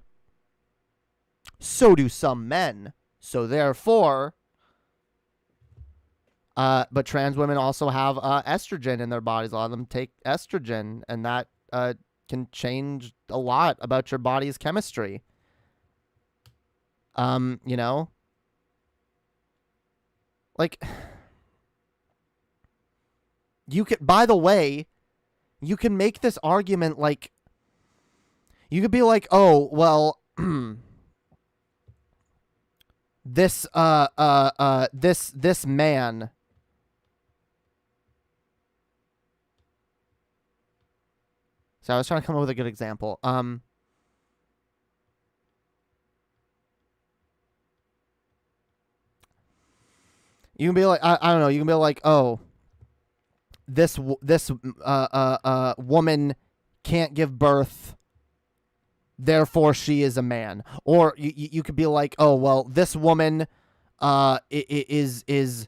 so do some men. So therefore, but trans women also have estrogen in their bodies. A lot of them take estrogen, and that can change a lot about your body's chemistry. You know, like you could. By the way, you can make this argument like you could be like, oh well. This man so I was trying to come up with a good example. You can be like I don't know, you can be like, oh, this woman can't give birth, therefore she is a man. Or you could be like, oh well, this woman is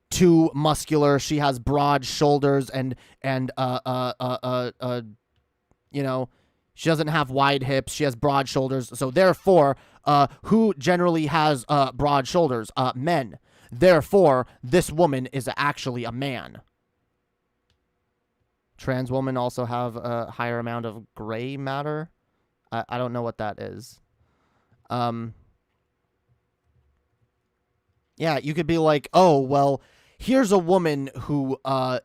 too muscular, she has broad shoulders and you know, she doesn't have wide hips, she has broad shoulders, so therefore who generally has broad shoulders? Men. Therefore this woman is actually a man. Trans women also have a higher amount of gray matter. I don't know what that is. Yeah, you could be like, oh, well, here's a woman who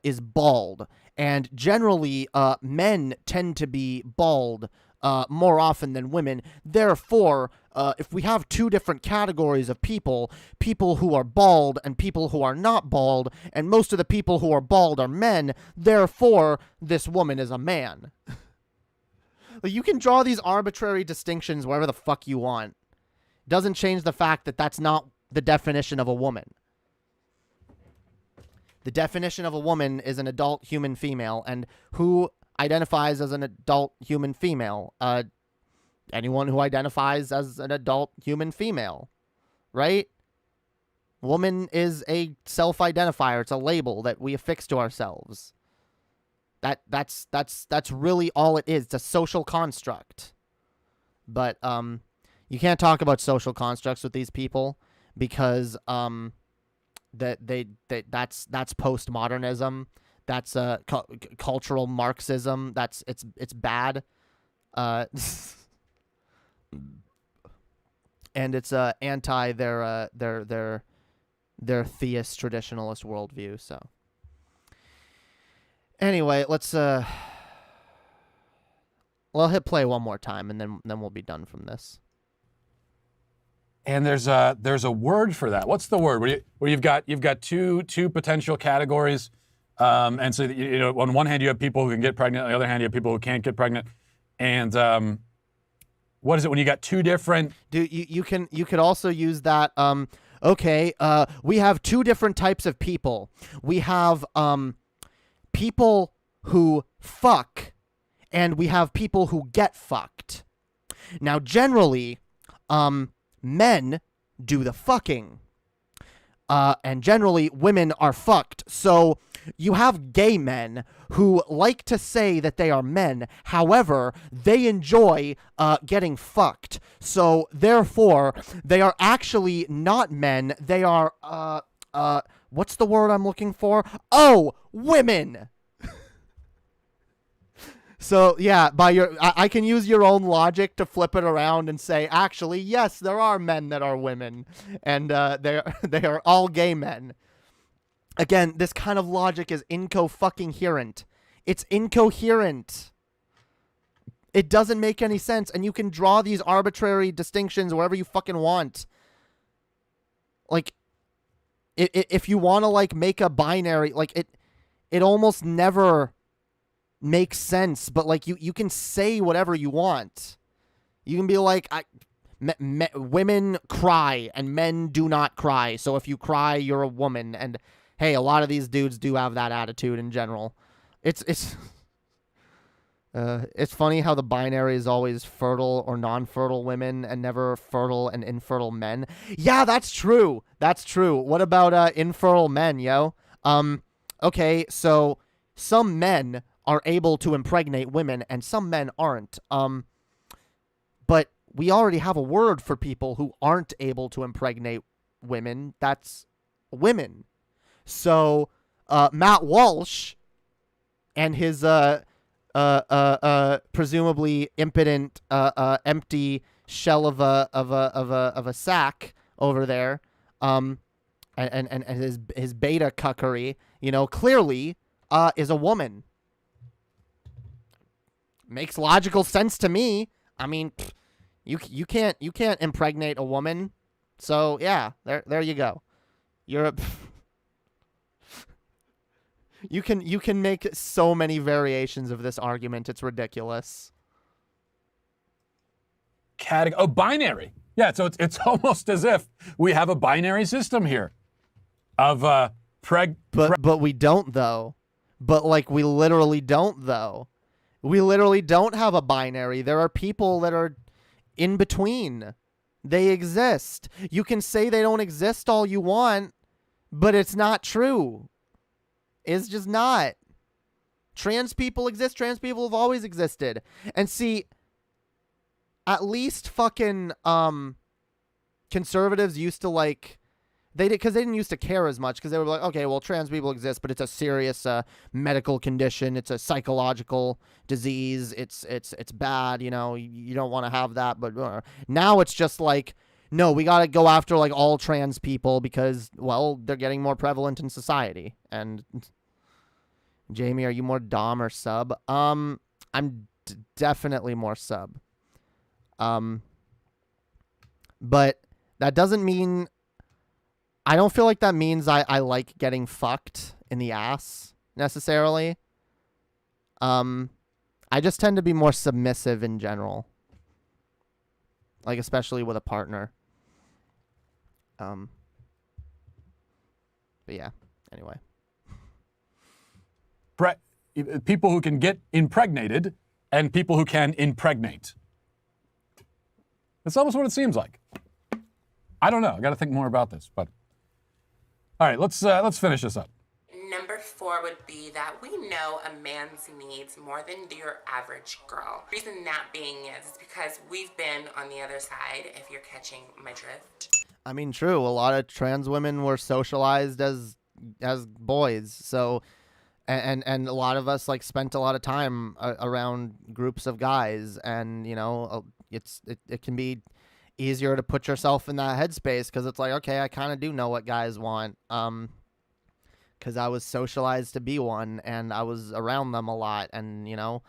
is bald. And generally, men tend to be bald more often than women. Therefore, if we have two different categories of people who are bald and people who are not bald, and most of the people who are bald are men, therefore, this woman is a man. Like, you can draw these arbitrary distinctions wherever the fuck you want. Doesn't change the fact that that's not the definition of a woman. The definition of a woman is an adult human female, and who identifies as an adult human female? Anyone who identifies as an adult human female, right? Woman is a self-identifier. It's a label that we affix to ourselves. That's really all it is. It's a social construct. But you can't talk about social constructs with these people because that's postmodernism. That's cultural Marxism. It's bad. And it's anti their theist traditionalist worldview. So anyway, let's I'll hit play one more time, and then we'll be done from this. And there's a word for that. What's the word? Where you've got two potential categories, and so you know, on one hand you have people who can get pregnant, on the other hand you have people who can't get pregnant, and what is it when you got two different? You could also use that. Okay, we have two different types of people. We have people who fuck, and we have people who get fucked. Now, generally, men do the fucking, and generally women are fucked. So you have gay men who like to say that they are men. However, they enjoy getting fucked. So therefore, they are actually not men. They are what's the word I'm looking for? Oh, women. So yeah, I can use your own logic to flip it around and say, actually, yes, there are men that are women, and they are all gay men. Again, this kind of logic is incoherent. It's incoherent. It doesn't make any sense, and you can draw these arbitrary distinctions wherever you fucking want. Like, if you want to like make a binary, like it almost never makes sense, but like you can say whatever you want. You can be like, women cry and men do not cry, so if you cry, you're a woman. And hey, a lot of these dudes do have that attitude in general. It's funny how the binary is always fertile or non-fertile women and never fertile and infertile men. Yeah, that's true. That's true. What about infertile men, yo? Okay, so some men are able to impregnate women and some men aren't. But we already have a word for people who aren't able to impregnate women. That's women. So Matt Walsh and his presumably impotent empty shell of a sack over there, and his beta cuckery, you know, clearly is a woman. Makes logical sense to me. I mean, you can't impregnate a woman. So yeah, there you go. You're a you can make so many variations of this argument. It's ridiculous. Binary. Yeah, so it's almost as if we have a binary system here of but we don't though. But like we literally don't though. We literally don't have a binary. There are people that are in between. They exist. You can say they don't exist all you want, but it's not true. It's just not. Trans people exist. Trans people have always existed. And see, at least fucking conservatives used to like, because they didn't used to care as much, because they were like, okay, well, trans people exist, but it's a serious medical condition. It's a psychological disease. It's bad. You know, you don't want to have that. But now it's just like, no, we got to go after like all trans people because, well, they're getting more prevalent in society. And Jamie, are you more dom or sub? I'm definitely more sub. But that doesn't mean, I don't feel like that means I like getting fucked in the ass necessarily. I just tend to be more submissive in general. Like, especially with a partner. But yeah, anyway. People who can get impregnated and people who can impregnate. That's almost what it seems like. I don't know. I got to think more about this, but all right, let's finish this up. Number 4 would be that we know a man's needs more than your average girl. The reason that being is because we've been on the other side, if you're catching my drift. I mean, true. A lot of trans women were socialized as boys, so and a lot of us like spent a lot of time around groups of guys, and you know, it can be easier to put yourself in that headspace because it's like, okay, I kind of do know what guys want, because I was socialized to be one and I was around them a lot, and you know,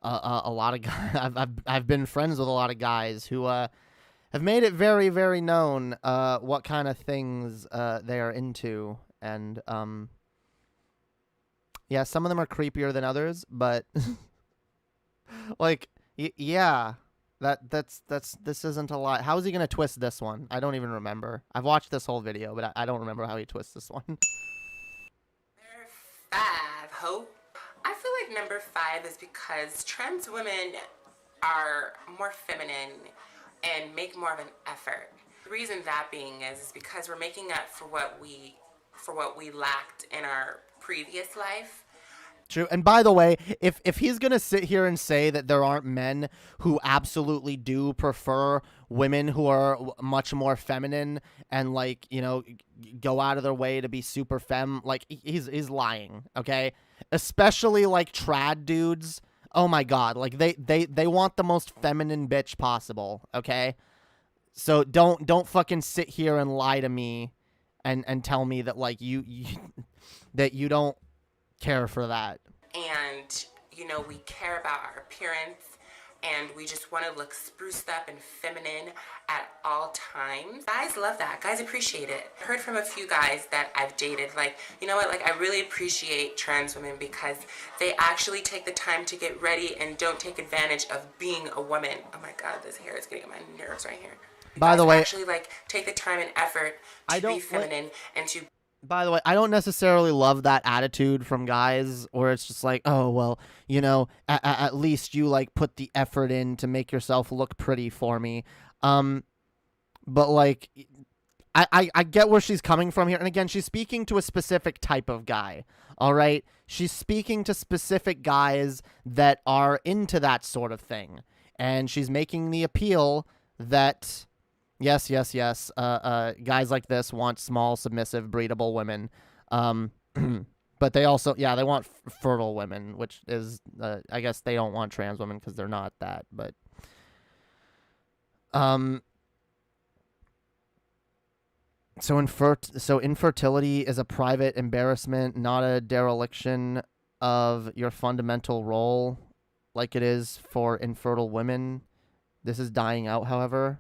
a lot of guys, I've been friends with a lot of guys who have made it very, very known what kind of things they are into, and yeah, some of them are creepier than others, but like yeah. This isn't a lot. How is he gonna twist this one? I don't even remember. I've watched this whole video, but I don't remember how he twists this one. Number 5, Hope. I feel like number 5 is because trans women are more feminine and make more of an effort. The reason that being is because we're making up for what we lacked in our previous life. True. And by the way, if he's going to sit here and say that there aren't men who absolutely do prefer women who are much more feminine and like, you know, go out of their way to be super femme, like he's lying, okay? Especially like trad dudes oh my God, like they want the most feminine bitch possible, okay? So don't fucking sit here and lie to me and tell me that like you that you don't care for that. And, you know, we care about our appearance and we just want to look spruced up and feminine at all times. Guys love that. Guys appreciate it. I heard from a few guys that I've dated, like, you know what, like, I really appreciate trans women because they actually take the time to get ready and don't take advantage of being a woman. Oh my God, this hair is getting on my nerves right here. By the way, actually, like, take the time and effort to be feminine and to... By the way, I don't necessarily love that attitude from guys where it's just like, oh, well, you know, at least you like put the effort in to make yourself look pretty for me. But like, I get where she's coming from here. And again, she's speaking to a specific type of guy. All right. She's speaking to specific guys that are into that sort of thing. And she's making the appeal that... Yes. Guys like this want small, submissive, breedable women. But they also, they want fertile women, which is, I guess they don't want trans women because they're not that. But, so infertility is a private embarrassment, not a dereliction of your fundamental role, like it is for infertile women. This is dying out, however.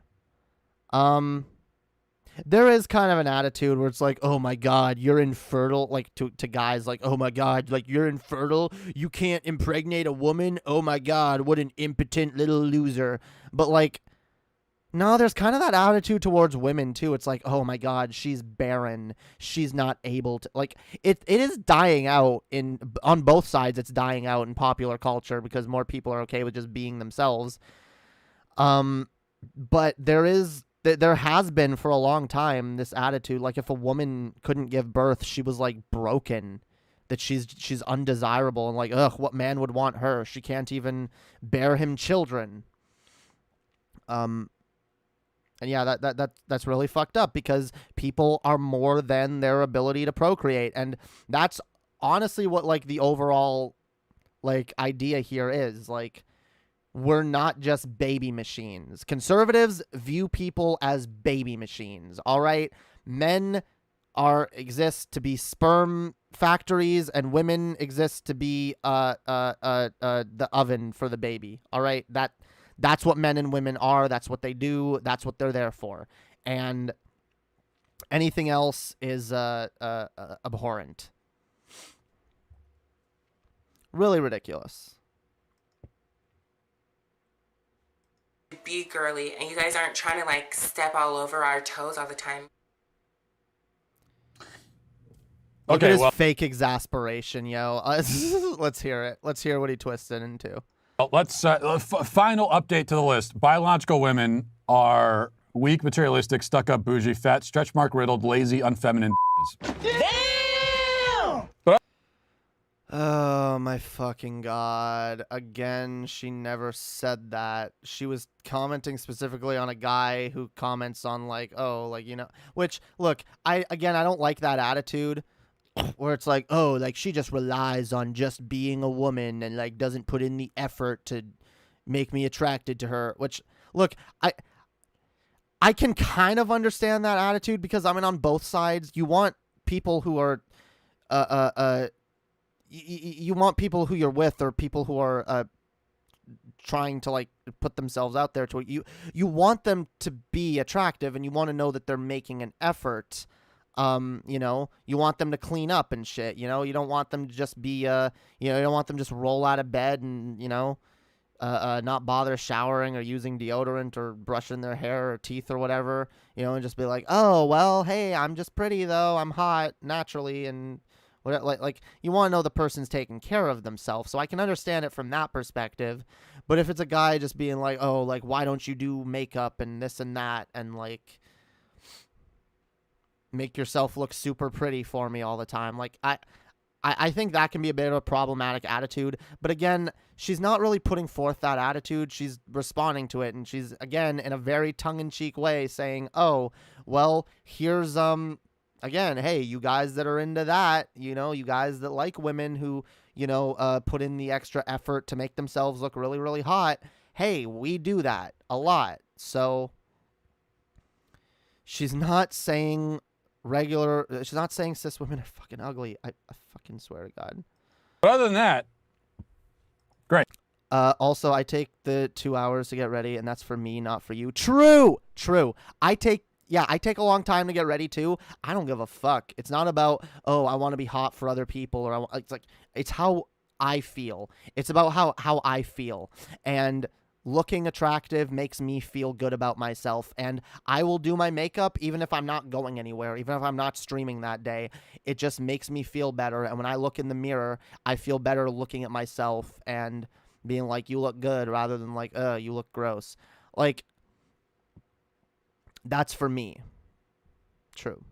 There is kind of an attitude where it's like, oh my God, you're infertile, like to guys like, oh my God, like you're infertile, you can't impregnate a woman, oh my God, what an impotent little loser. But like, no, there's kind of that attitude towards women too. It's like, oh my God, she's barren, she's not able to, like, it is dying out on both sides. It's dying out in popular culture because more people are okay with just being themselves. But there has been for a long time this attitude, like if a woman couldn't give birth, she was like broken, that she's undesirable, and like, ugh, what man would want her? She can't even bear him children. And yeah, that's really fucked up because people are more than their ability to procreate, and that's honestly what like the overall like idea here is. Like, we're not just baby machines. Conservatives view people as baby machines, all right? Men exist to be sperm factories, and women exist to be the oven for the baby, all right? That's what men and women are. That's what they do. That's what they're there for. And anything else is abhorrent. Really ridiculous. Be girly, and you guys aren't trying to like step all over our toes all the time. Look at his fake exasperation, yo. Let's hear it. Let's hear what he twisted into. Well, let's final update to the list. Biological women are weak, materialistic, stuck-up, bougie, fat, stretch mark riddled, lazy, unfeminine. Oh my fucking God. Again, she never said that. She was commenting specifically on a guy who comments on like, oh, like, you know, which, look, I don't like that attitude where it's like, oh, like she just relies on just being a woman and like doesn't put in the effort to make me attracted to her, which, look, I can kind of understand that attitude because I mean, on both sides, you want people who are, you want people who you're with or people who are trying to like put themselves out there to you want them to be attractive, and you want to know that they're making an effort. You know, you want them to clean up and shit, you know, you don't want them to just be you know, you don't want them to just roll out of bed and, you know, not bother showering or using deodorant or brushing their hair or teeth or whatever, you know, and just be like, oh, well, hey, I'm just pretty though, I'm hot naturally, and like you want to know the person's taking care of themselves. So I can understand it from that perspective. But if it's a guy just being like, oh, like, why don't you do makeup and this and that and like make yourself look super pretty for me all the time, like I think that can be a bit of a problematic attitude. But again, she's not really putting forth that attitude. She's responding to it, and she's, again, in a very tongue-in-cheek way saying, oh, well, here's again, hey, you guys that are into that, you know, you guys that like women who, put in the extra effort to make themselves look really, really hot. Hey, we do that a lot. So she's not saying she's not saying cis women are fucking ugly. I fucking swear to God. But other than that, great. Also, I take the 2 hours to get ready, and that's for me, not for you. True. I take a long time to get ready too. I don't give a fuck. It's not about, oh, I want to be hot for other people, or it's how I feel. It's about how I feel. And looking attractive makes me feel good about myself, and I will do my makeup even if I'm not going anywhere, even if I'm not streaming that day. It just makes me feel better, and when I look in the mirror, I feel better looking at myself and being like, you look good, rather than like, you look gross. Like, that's for me. True.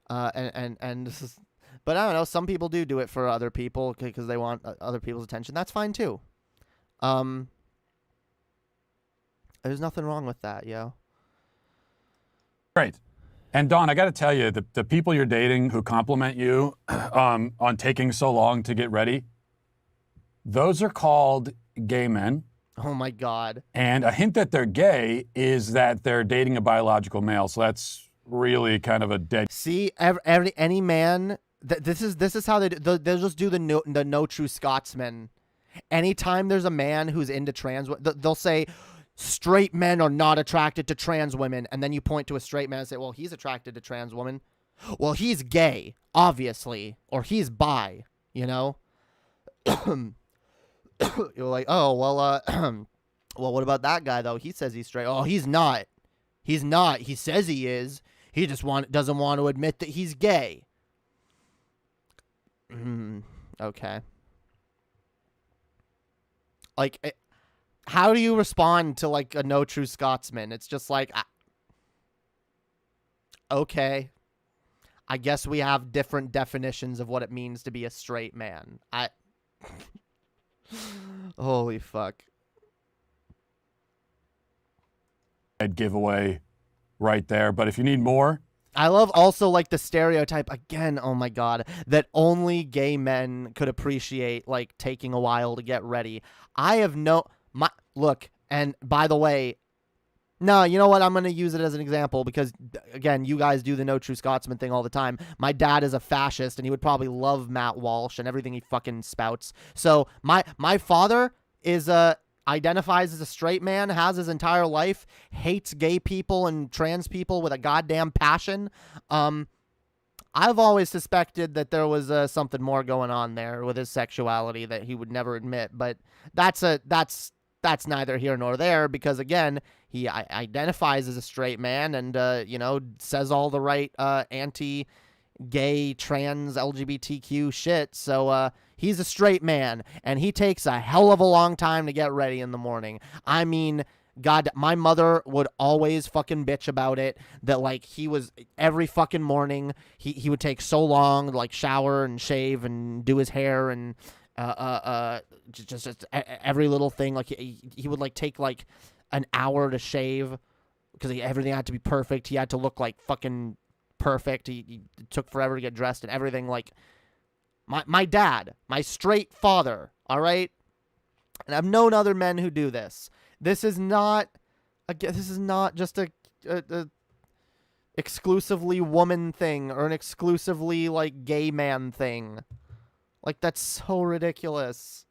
And this is, but I don't know, some people do it for other people because they want other people's attention. That's fine too. There's nothing wrong with that, yo. Great. And Dawn, I got to tell you, the people you're dating who compliment you on taking so long to get ready, those are called gay men. Oh my God. And a hint that they're gay is that they're dating a biological male. So that's really kind of a dead. See, any man, this is how they'll just do the no true Scotsman. Anytime there's a man who's into trans, they'll say straight men are not attracted to trans women, and then you point to a straight man and say, well, he's attracted to trans women. Well, he's gay, obviously, or he's bi, you know? You're like, oh, well, well, what about that guy, though? He says he's straight. Oh, he's not. He's not. He says he is. He just doesn't want to admit that he's gay. Okay. Like, how do you respond to, like, a no true Scotsman? It's just like, okay. I guess we have different definitions of what it means to be a straight man. Holy fuck. I'd giveaway right there. But if you need more. I love also like the stereotype again. Oh my God, that only gay men could appreciate like taking a while to get ready. I have look, and by the way, no, you know what? I'm going to use it as an example because, again, you guys do the no true Scotsman thing all the time. My dad is a fascist, and he would probably love Matt Walsh and everything he fucking spouts. So my father is identifies as a straight man, has his entire life, hates gay people and trans people with a goddamn passion. I've always suspected that there was something more going on there with his sexuality that he would never admit, but that's neither here nor there because, again, he identifies as a straight man and, says all the right anti-gay, trans, LGBTQ shit. So he's a straight man, and he takes a hell of a long time to get ready in the morning. I mean, God, my mother would always fucking bitch about it, that, like, he was every fucking morning, he would take so long to, like, shower and shave and do his hair and just every little thing. Like, he would, like, take, like, an hour to shave because everything had to be perfect. He had to look like fucking perfect. He took forever to get dressed and everything. Like, my dad, my straight father, all right? And I've known other men who do this. This is not just a exclusively woman thing or an exclusively, like, gay man thing. Like, that's so ridiculous.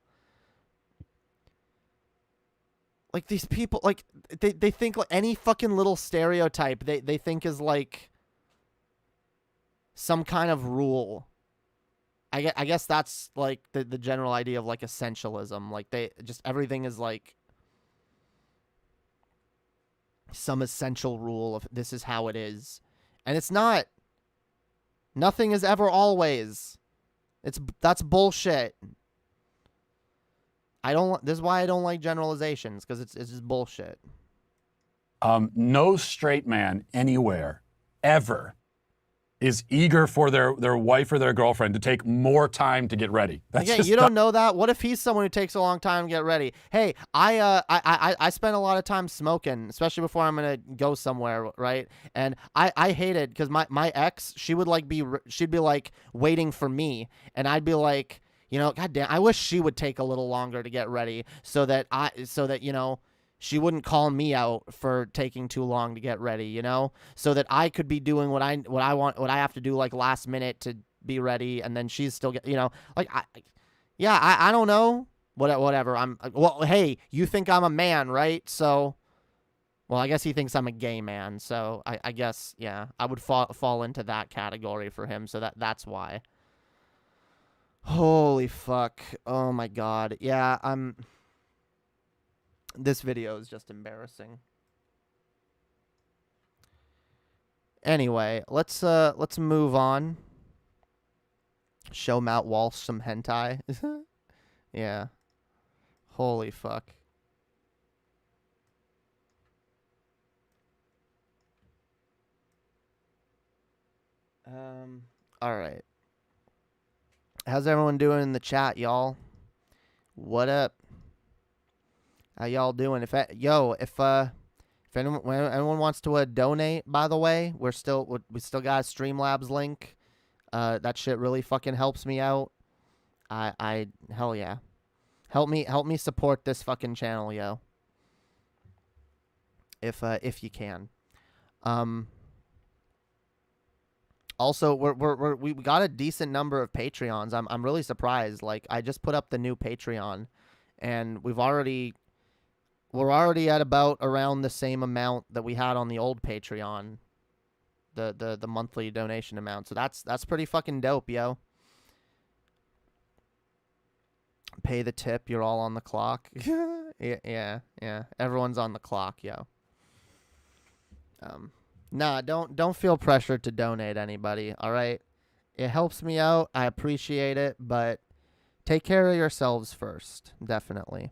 Like, these people, like, they think, like, any fucking little stereotype they think is, like, some kind of rule. I guess that's, like, the general idea of, like, essentialism. Like, everything is, like, some essential rule of this is how it is. And it's not. Nothing is ever always. That's bullshit. This is why I don't like generalizations, because it's just bullshit. No straight man anywhere ever is eager for their wife or their girlfriend to take more time to get ready. That's Again, just you don't know that. What if he's someone who takes a long time to get ready? Hey, I spend a lot of time smoking, especially before I'm gonna go somewhere, right? And I hate it because my ex, she'd be like waiting for me, and I'd be like, you know, goddamn, I wish she would take a little longer to get ready so that you know, she wouldn't call me out for taking too long to get ready, you know, so that I could be doing what I have to do like last minute to be ready, and then she's still you know, like I don't know, whatever. Well, hey, you think I'm a man, right? So, well, I guess he thinks I'm a gay man, so I guess yeah, I would fall into that category for him, so that's why. Holy fuck! Oh my god, yeah, This video is just embarrassing. Anyway, let's move on. Show Matt Walsh some hentai. Yeah. Holy fuck. All right. How's everyone doing in the chat, y'all? What up? How y'all doing? If anyone wants to donate, by the way, we still got a Streamlabs link. That shit really fucking helps me out. I hell yeah. Help me support this fucking channel, yo. If you can. Also, we got a decent number of Patreons. I'm really surprised. Like, I just put up the new Patreon, and we're already at about around the same amount that we had on the old Patreon, the monthly donation amount. So that's pretty fucking dope, yo. Pay the tip. You're all on the clock. yeah. Everyone's on the clock, yo. Nah, don't feel pressured to donate, anybody. All right, it helps me out. I appreciate it, but take care of yourselves first, definitely.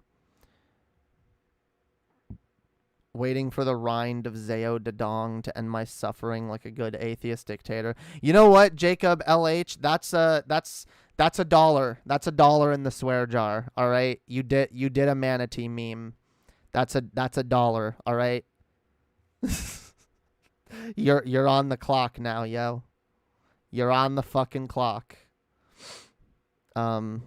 Waiting for the rind of Zao Dadong to end my suffering like a good atheist dictator. You know what, Jacob LH? That's $1. That's $1 in the swear jar. All right, you did a manatee meme. That's $1. All right. You're on the clock now, yo. You're on the fucking clock. What?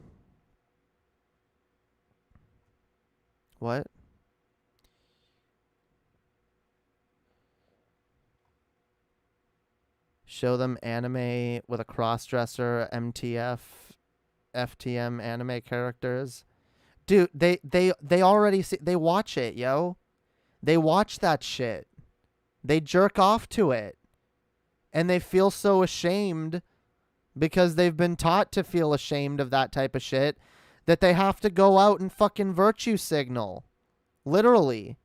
Show them anime with a crossdresser, MTF, FTM anime characters. Dude, they already see, they watch it, yo. They watch that shit. They jerk off to it. And they feel so ashamed because they've been taught to feel ashamed of that type of shit that they have to go out and fucking virtue signal. Literally.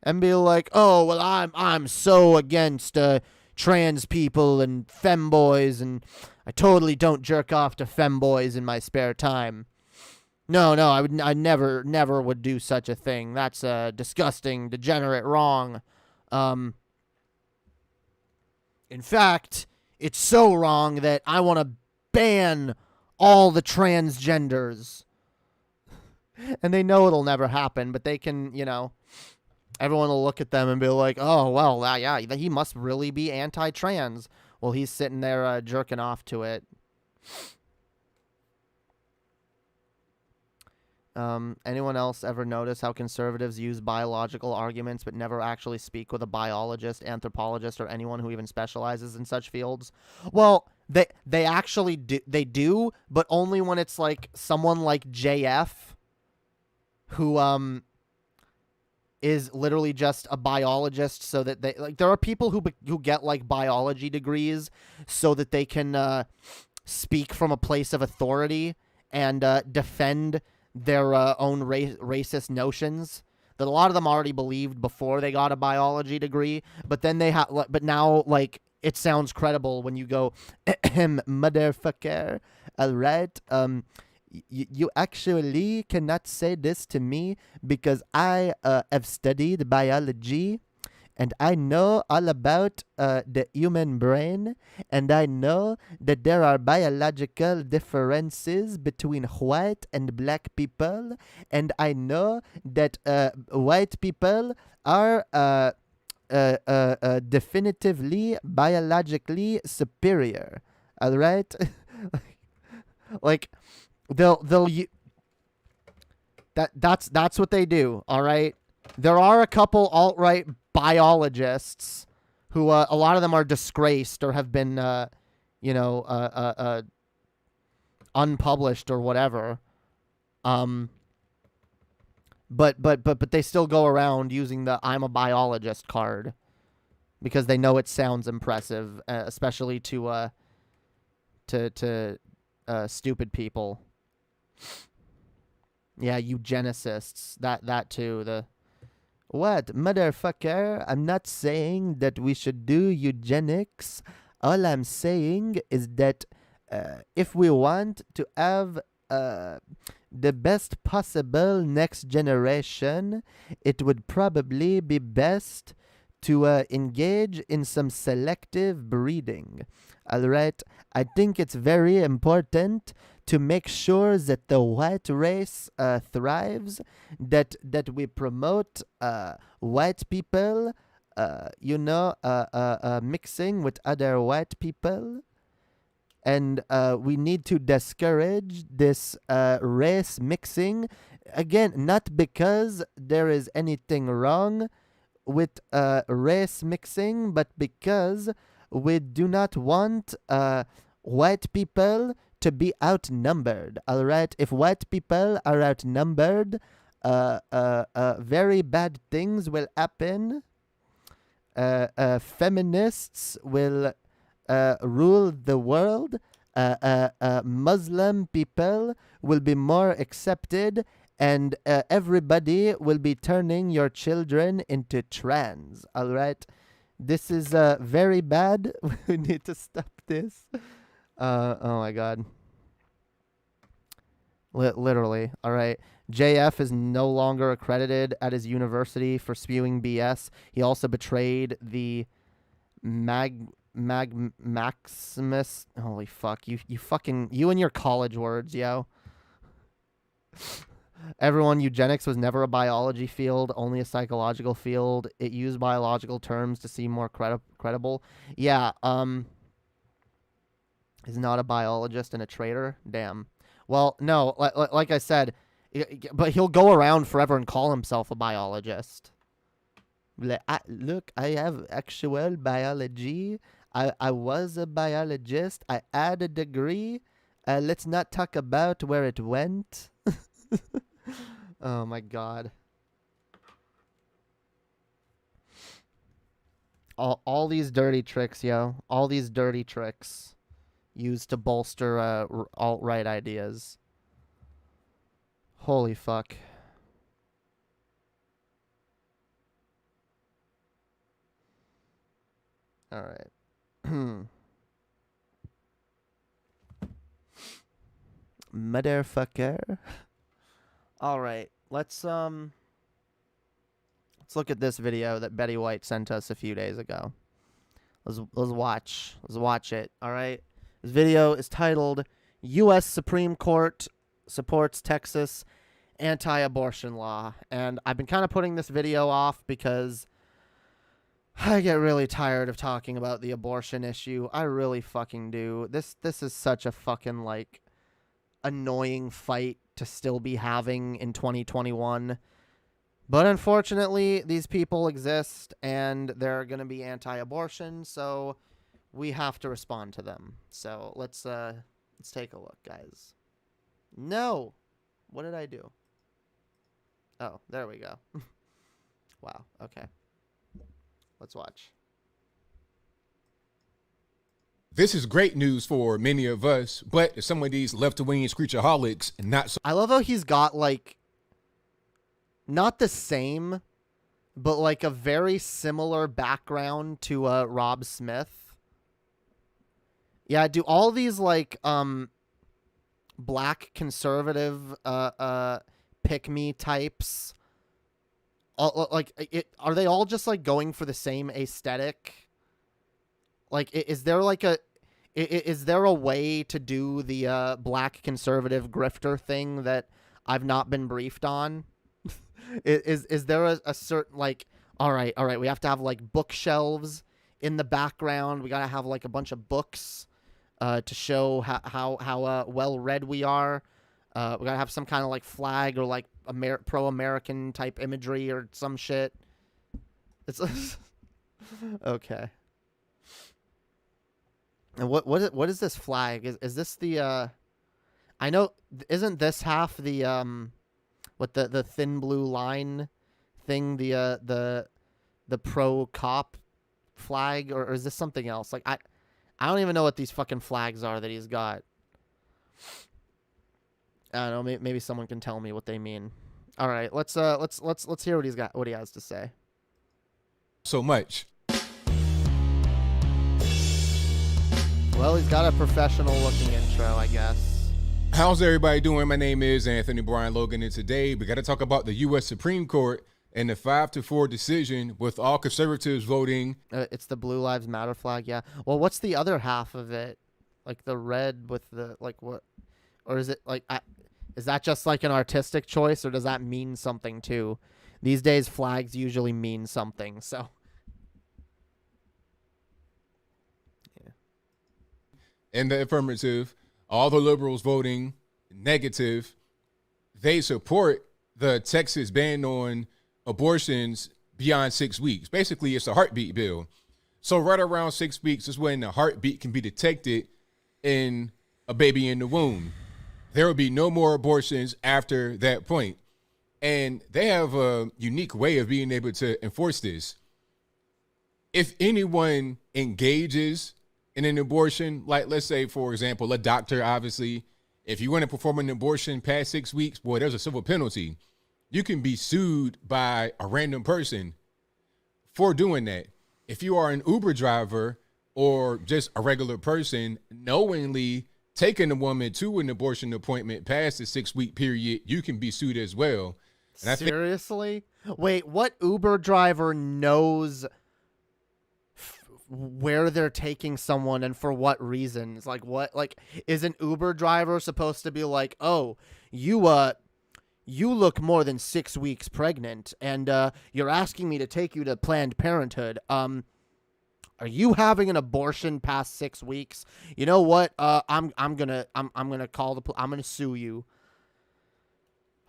And be like, "Oh, well, I'm so against trans people and femboys, and I totally don't jerk off to femboys in my spare time. No, I never would do such a thing. That's disgusting, degenerate, wrong. In fact, it's so wrong that I want to ban all the transgenders." And they know it'll never happen, but they can, you know, everyone will look at them and be like, "Oh, well, yeah, he must really be anti-trans." Well, he's sitting there jerking off to it. Anyone else ever notice how conservatives use biological arguments but never actually speak with a biologist, anthropologist, or anyone who even specializes in such fields? Well, they actually do. They do, but only when it's like someone like JF, who is literally just a biologist, so that they like. There are people who get like biology degrees so that they can speak from a place of authority and defend their own racist notions that a lot of them already believed before they got a biology degree, but then they have, but now, like, it sounds credible when you go, "Motherfucker, all right, you actually cannot say this to me because I have studied biology, and I know all about the human brain, and I know that there are biological differences between white and black people, and I know that white people are definitively biologically superior. All right, like that's what they do. All right, there are a couple alt-right biologists who a lot of them are disgraced or have been unpublished or whatever. But they still go around using the "I'm a biologist" card because they know it sounds impressive, especially to stupid people. Yeah, eugenicists. That too. The what, motherfucker? I'm not saying that we should do eugenics. All I'm saying is that if we want to have the best possible next generation, it would probably be best to engage in some selective breeding. All right? I think it's very important to make sure that the white race thrives, that we promote white people, mixing with other white people. And we need to discourage this race mixing. Again, not because there is anything wrong with race mixing, but because we do not want white people to be outnumbered. All right? If white people are outnumbered, very bad things will happen. Feminists will rule the world. Muslim people will be more accepted, and everybody will be turning your children into trans. All right, this is very bad. We need to stop this. Oh my god. Literally. All right. JF is no longer accredited at his university for spewing BS. He also betrayed the Maximus. Holy fuck. You and your college words, yo. Everyone, eugenics was never a biology field, only a psychological field. It used biological terms to seem more credible. Yeah, is not a biologist and a traitor? Damn. Well, no, like I said, but he'll go around forever and call himself a biologist. Look, I have actual biology. I was a biologist. I had a degree. Let's not talk about where it went. Oh, my God. All these dirty tricks, yo. All these dirty tricks used to bolster alt-right ideas. Holy fuck. All right. Motherfucker. All right. Let's look at this video that Betty White sent us a few days ago. Let's watch it. All right. This video is titled U.S. Supreme Court Supports Texas Anti-Abortion Law. And I've been kind of putting this video off because I get really tired of talking about the abortion issue. I really fucking do. This is such a fucking, like, annoying fight to still be having in 2021. But unfortunately, these people exist, and they're going to be anti-abortion, so we have to respond to them. So let's take a look, guys. No! What did I do? Oh, there we go. Wow, okay. Let's watch. This is great news for many of us, but some of these left-wing screechaholics, not so. I love how he's got, like, not the same, but, like, a very similar background to Rob Smith. Yeah, do all these, like, black conservative pick-me types are they all just like going for the same aesthetic? Like, is there like is there a way to do the black conservative grifter thing that I've not been briefed on? Is there a certain, like, all right, we have to have like bookshelves in the background. We gotta have like a bunch of books to show how well read we are. We gotta have some kind of like flag or like pro-American type imagery or some shit. It's okay. And what is this flag? Is this the I know, isn't this half the what the thin blue line thing, the pro cop flag, or is this something else? Like I don't even know what these fucking flags are that he's got. I don't know, maybe someone can tell me what they mean. All right, let's hear what he has to say. So much. Well, he's got a professional looking intro, I guess. How's everybody doing? My name is Anthony Brian Logan, and today we got to talk about the U.S. Supreme Court and the 5-4 decision with all conservatives voting. It's the Blue Lives Matter flag, yeah. Well, what's the other half of it? Like the red with the, like, what? Or is it like, is that just like an artistic choice, or does that mean something too? These days, flags usually mean something, so. Yeah. In the affirmative, all the liberals voting negative. They support the Texas ban on abortions beyond 6 weeks. Basically, it's a heartbeat bill. So right around 6 weeks is when the heartbeat can be detected in a baby in the womb. There will be no more abortions after that point. And they have a unique way of being able to enforce this. If anyone engages in an abortion, like let's say, for example, a doctor, obviously, if you want to perform an abortion past 6 weeks, boy, there's a civil penalty. You can be sued by a random person for doing that. If you are an Uber driver or just a regular person, knowingly taking a woman to an abortion appointment past the 6 week period, you can be sued as well. And seriously? Wait, what Uber driver knows where they're taking someone and for what reasons? Like, what? Like, is an Uber driver supposed to be like, oh, you look more than 6 weeks pregnant, and you're asking me to take you to Planned Parenthood. Are you having an abortion past 6 weeks? You know what? I'm gonna call I'm gonna sue you.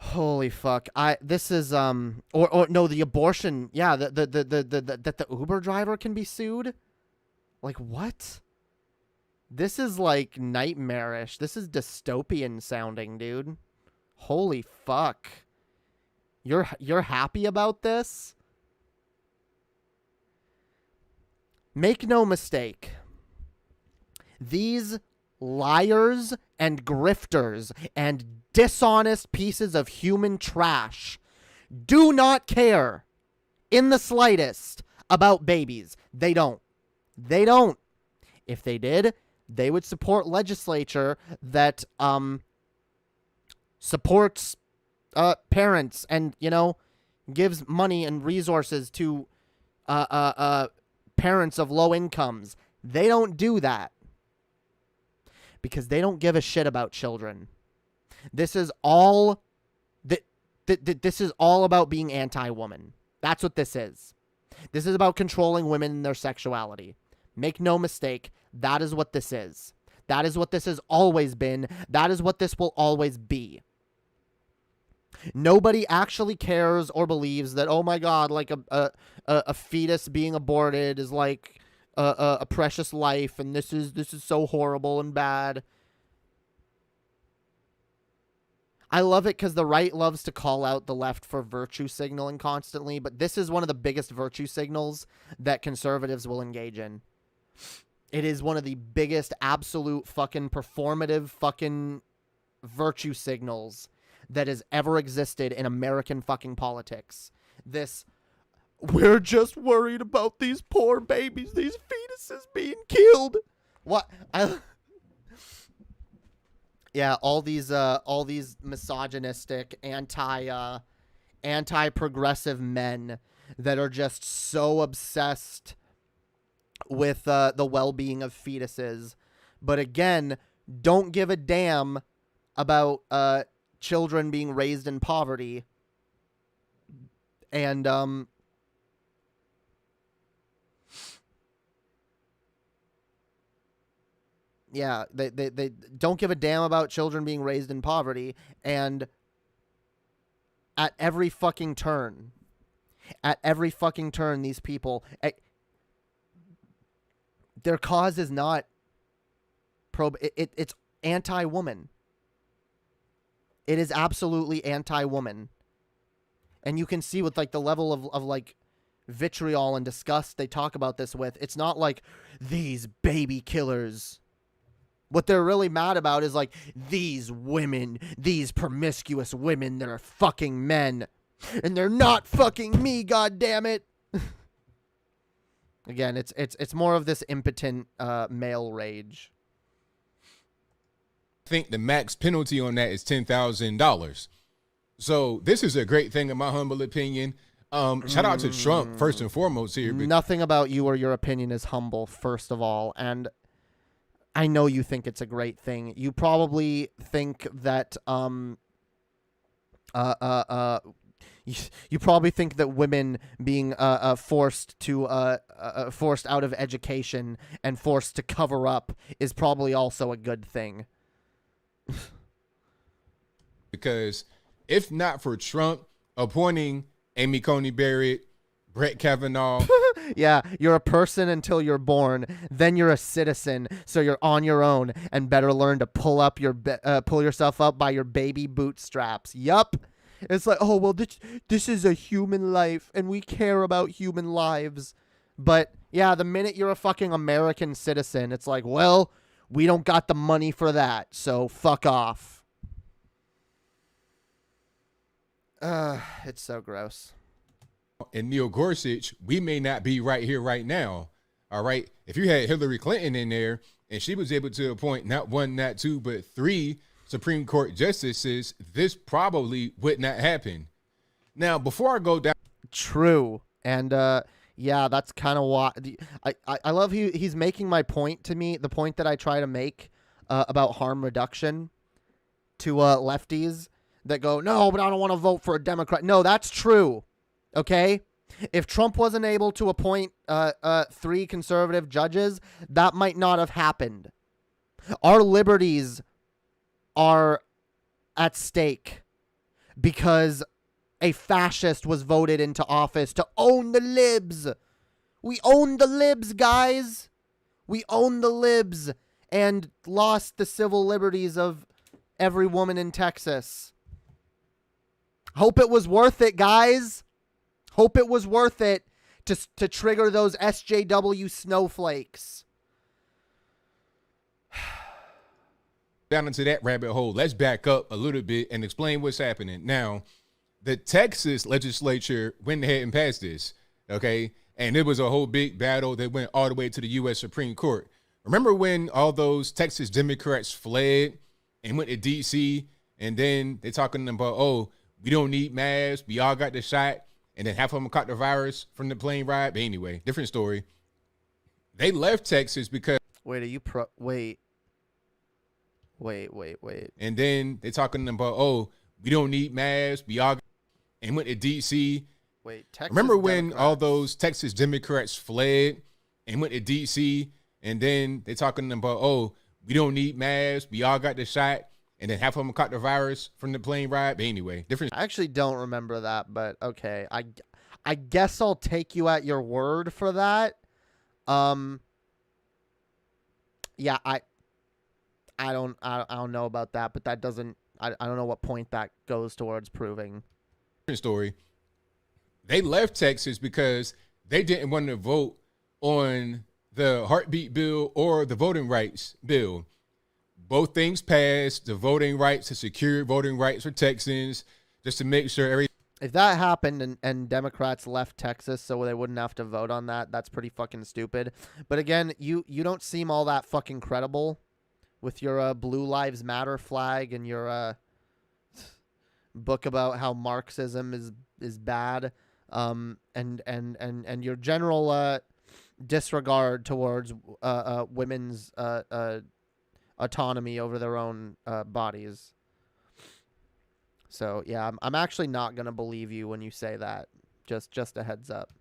Holy fuck! This is or no, the abortion. Yeah, the Uber driver can be sued. Like, what? This is like nightmarish. This is dystopian sounding, dude. Holy fuck. You're happy about this? Make no mistake. These liars and grifters and dishonest pieces of human trash do not care in the slightest about babies. They don't. They don't. If they did, they would support legislature that supports parents and, you know, gives money and resources to parents of low incomes. They don't do that because they don't give a shit about children. This is all this is all about being anti-woman. That's what this is. This is about controlling women and their sexuality. Make no mistake, that is what this is. That is what this has always been. That is what this will always be. Nobody actually cares or believes that, oh my God, like a fetus being aborted is like a precious life, and this is so horrible and bad. I love it because the right loves to call out the left for virtue signaling constantly, but this is one of the biggest virtue signals that conservatives will engage in. It is one of the biggest absolute fucking performative fucking virtue signals that has ever existed in American fucking politics. This, we're just worried about these poor babies, these fetuses being killed. What? Yeah, all these misogynistic, anti-progressive men that are just so obsessed with the well-being of fetuses, but again, don't give a damn about children being raised in poverty. And yeah, they don't give a damn about children being raised in poverty, and at every fucking turn, these people, their cause is not it's anti-woman. It is absolutely anti-woman. And you can see with like the level of like vitriol and disgust they talk about this with. It's not like these baby killers. What they're really mad about is like these women, these promiscuous women that are fucking men. And they're not fucking me, goddammit. Again, it's more of this impotent male rage. I think the max penalty on that is $10,000. So this is a great thing in my humble opinion. Shout out to Trump first and foremost here. Nothing about you or your opinion is humble, first of all, and I know you think it's a great thing. You probably think that you probably think that women being forced out of education and forced to cover up is probably also a good thing. Because if not for Trump appointing Amy Coney Barrett, Brett Kavanaugh. Yeah, you're a person until you're born. Then you're a citizen, so you're on your own and better learn to pull yourself up by your baby bootstraps. Yup. It's like, oh, well, this is a human life, and we care about human lives. But, yeah, the minute you're a fucking American citizen, it's like, well, we don't got the money for that, so fuck off. It's so gross. And Neil Gorsuch, we may not be right here right now. All right. If you had Hillary Clinton in there and she was able to appoint not one, not two, but 3 Supreme Court justices, this probably would not happen. Now, before I go down. True. And yeah, that's kind of why I love he's making my point to me, the point that I try to make about harm reduction to lefties that go, no, but I don't want to vote for a Democrat. No, that's true. Okay? If Trump wasn't able to appoint 3 conservative judges, that might not have happened. Our liberties are at stake because a fascist was voted into office to own the libs. We own the libs, guys. We own the libs and lost the civil liberties of every woman in Texas. Hope it was worth it, guys. Hope it was worth it to trigger those SJW snowflakes. Down into that rabbit hole, let's back up a little bit and explain what's happening. Now, the Texas legislature went ahead and passed this, okay? And it was a whole big battle that went all the way to the U.S. Supreme Court. Remember when all those Texas Democrats fled and went to D.C., and then they're talking about, oh, we don't need masks, we all got the shot, and then half of them caught the virus from the plane ride? But anyway, different story. They left Texas because... Wait. And then they're talking about, oh, we don't need masks, we all... And went to D.C. Wait, Texas Remember when Democrats. all those Texas Democrats fled and went to D.C., and then they're talking about, oh, we don't need masks, we all got the shot, and then half of them caught the virus from the plane ride? But anyway, different... I actually don't remember that, but okay. I guess I'll take you at your word for that. Yeah, I don't know about that, but that doesn't... I don't know what point that goes towards proving. Story. They left Texas because they didn't want to vote on the heartbeat bill or the voting rights bill. Both things passed, the voting rights, the secure voting rights for Texans, just to make sure everything... If that happened and Democrats left Texas so they wouldn't have to vote on that, that's pretty fucking stupid. But again, you don't seem all that fucking credible with your Blue Lives Matter flag and your book about how Marxism is bad, and your general disregard towards women's autonomy over their own bodies. So yeah, I'm actually not gonna believe you when you say that. Just a heads up.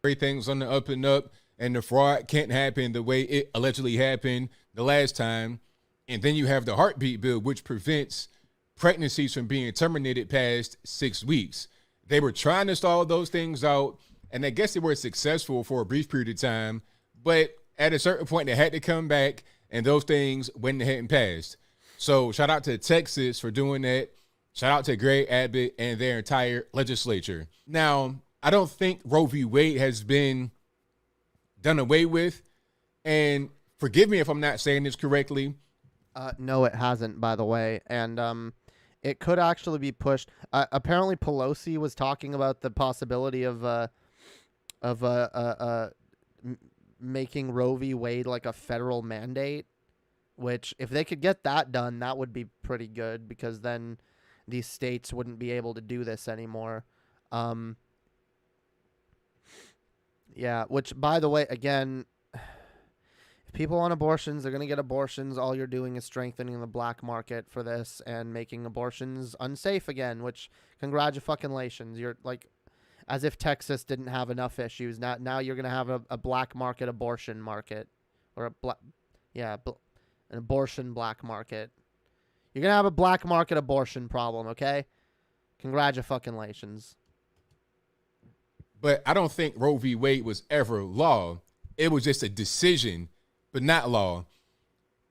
Everything's on the up and up, and the fraud can't happen the way it allegedly happened the last time. And then you have the heartbeat bill, which prevents pregnancies from being terminated past 6 weeks. They were trying to stall those things out, and I guess they were successful for a brief period of time. But at a certain point, they had to come back, and those things went ahead and passed. So shout out to Texas for doing that. Shout out to Greg Abbott and their entire legislature. Now, I don't think Roe v. Wade has been done away with. And forgive me if I'm not saying this correctly. No, it hasn't, by the way. And it could actually be pushed. Apparently, Pelosi was talking about the possibility of making Roe v. Wade like a federal mandate, which if they could get that done, that would be pretty good, because then these states wouldn't be able to do this anymore. Yeah, which, by the way, again, if people want abortions, they're going to get abortions. All you're doing is strengthening the black market for this and making abortions unsafe again, which, congratulations. You're like, as if Texas didn't have enough issues. Now you're going to have a black market abortion market, or an abortion black market. You're going to have a black market abortion problem, okay? Congratulations. But I don't think Roe v. Wade was ever law. It was just a decision, but not law.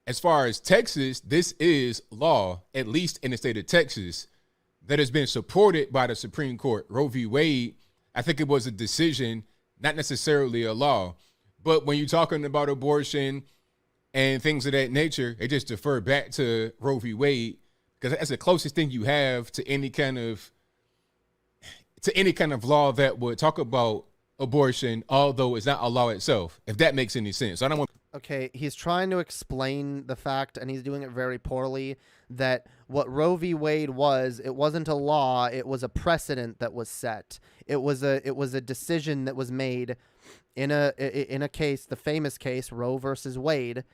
As far as Texas, this is law, at least in the state of Texas, that has been supported by the Supreme Court. Roe v. Wade, I think it was a decision, not necessarily a law. But when you're talking about abortion and things of that nature, they just defer back to Roe v. Wade, because that's the closest thing you have to any kind of law that would talk about abortion, although it's not a law itself, if that makes any sense. I don't want. Okay, he's trying to explain the fact, and he's doing it very poorly, that what Roe v. Wade was, it wasn't a law, it was a precedent that was set. It was a decision that was made in a case, the famous case, Roe versus Wade,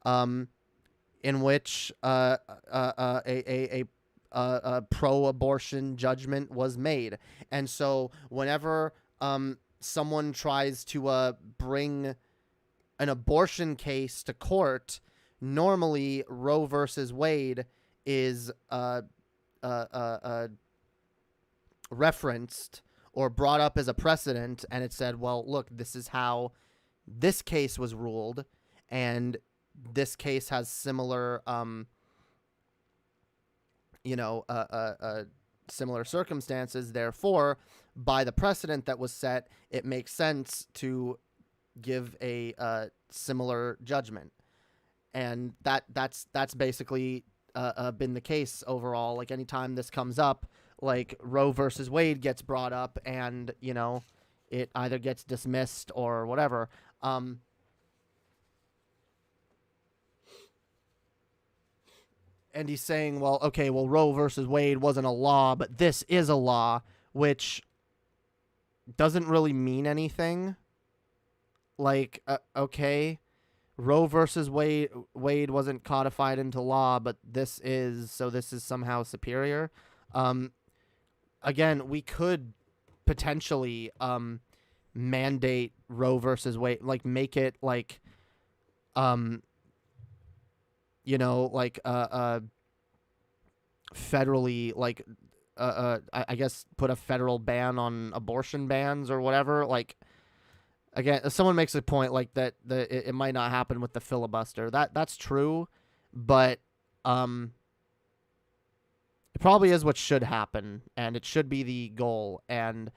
in which a pro-abortion judgment was made. And so whenever someone tries to bring an abortion case to court, normally Roe versus Wade is referenced or brought up as a precedent, and it said, well, look, this is how this case was ruled, and this case has similar similar circumstances. Therefore, by the precedent that was set, it makes sense to give a similar judgment. And that's basically been the case overall. Like, anytime this comes up, like Roe versus Wade gets brought up, and it either gets dismissed or whatever. And he's saying, well, okay, well, Roe versus Wade wasn't a law, but this is a law, which doesn't really mean anything. Like, okay, Roe versus Wade wasn't codified into law, but this is, so this is somehow superior. Again, we could potentially mandate Roe versus Wade, like make it like, federally, like, I guess put a federal ban on abortion bans or whatever. Like, again, someone makes a point like that it might not happen with the filibuster. That's true, but it probably is what should happen, and it should be the goal. And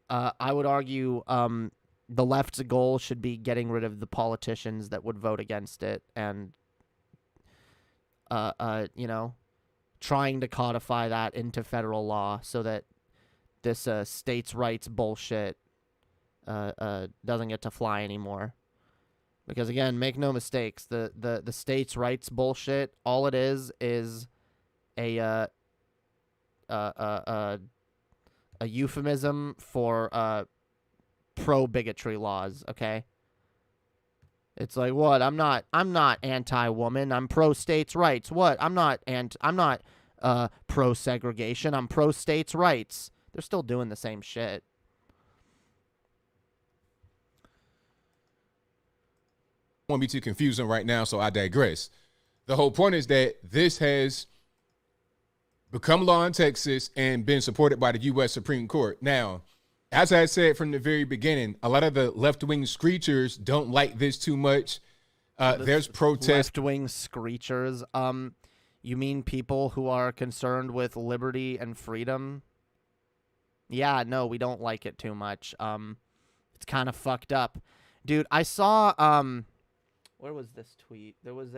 I would argue the left's goal should be getting rid of the politicians that would vote against it, and trying to codify that into federal law so that this states' rights bullshit doesn't get to fly anymore. Because, again, make no mistakes, the states' rights bullshit, all it is a euphemism for pro-bigotry laws, okay? It's like, what? I'm not anti-woman. I'm pro-states' rights. What? I'm not pro-segregation. I'm pro-states' rights. They're still doing the same shit. I won't be too confusing right now, so I digress. The whole point is that this has become law in Texas and been supported by the U.S. Supreme Court. Now, as I said from the very beginning, a lot of the left-wing screechers don't like this too much. There's protests. Left-wing screechers. You mean people who are concerned with liberty and freedom? Yeah, no, we don't like it too much. It's kind of fucked up. Dude, I saw, where was this tweet? There was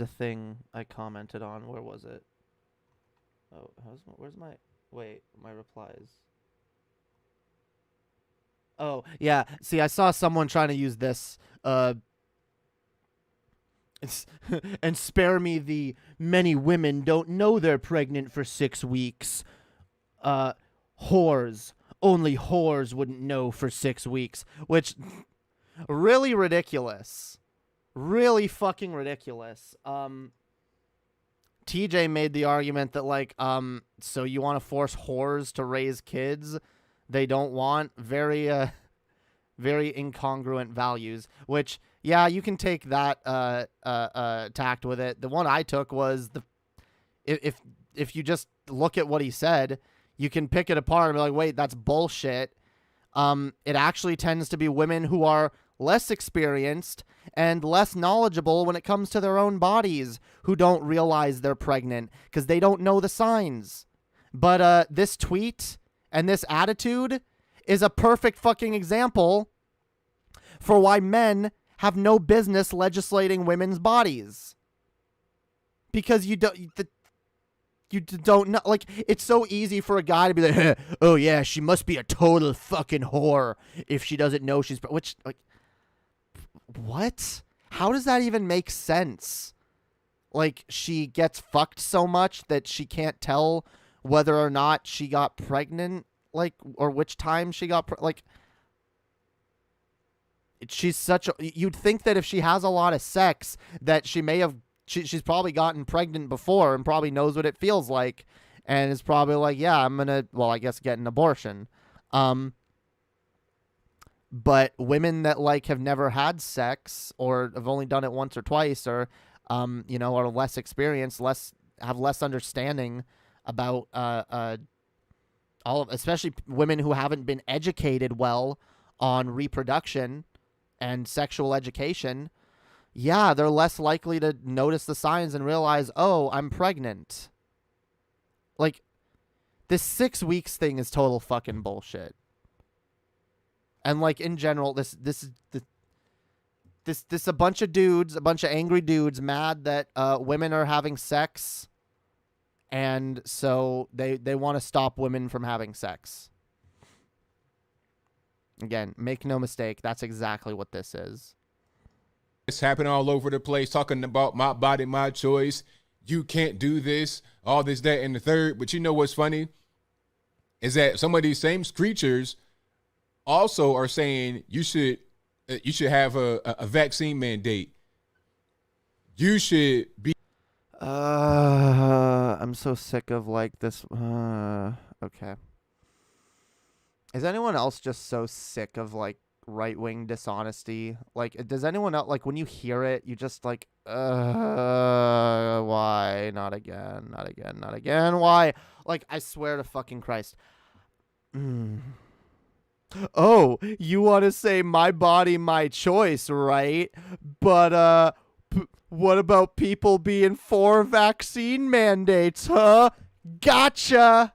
a thing I commented on. Where was it? Oh, where's my replies? Oh, yeah. See, I saw someone trying to use this, and spare me the many women don't know they're pregnant for 6 weeks. Whores. Only whores wouldn't know for 6 weeks. Which, really ridiculous. Really fucking ridiculous. TJ made the argument that, like, so you want to force whores to raise kids they don't want? Very incongruent values, which, yeah, you can take that tact with it. The one I took was if you just look at what he said, you can pick it apart and be like, wait, that's bullshit. It actually tends to be women who are less experienced and less knowledgeable when it comes to their own bodies who don't realize they're pregnant because they don't know the signs. But this tweet and this attitude is a perfect fucking example for why men have no business legislating women's bodies. Because you don't know. Like, it's so easy for a guy to be like, oh yeah, she must be a total fucking whore if she doesn't know she's, which, like, what? How does that even make sense? Like, she gets fucked so much that she can't tell whether or not she got pregnant, like, or which time she got like, she's such a, you'd think that if she has a lot of sex that she may have, she's probably gotten pregnant before and probably knows what it feels like and is probably like, yeah, I'm gonna, well, I guess get an abortion. But women that, like, have never had sex or have only done it once or twice or, you know, are less experienced, have less understanding about all of, especially women who haven't been educated well on reproduction and sexual education. Yeah, they're less likely to notice the signs and realize, oh, I'm pregnant. Like, this 6 weeks thing is total fucking bullshit. And, like, in general, this a bunch of dudes, a bunch of angry dudes mad that women are having sex, and so they want to stop women from having sex. Again, make no mistake, that's exactly what this is. It's happening all over the place, talking about my body, my choice. You can't do this, all this, that, and the third. But you know what's funny? Is that some of these same screechers also are saying you should have a vaccine mandate. You should be. I'm so sick of, like, this. Okay. Is anyone else just so sick of, like, right-wing dishonesty? Like, does anyone else, like, when you hear it, you just, like, why? Not again, not again, not again. Why? Like, I swear to fucking Christ. Oh, you want to say my body, my choice, right? But, what about people being for vaccine mandates, huh? Gotcha!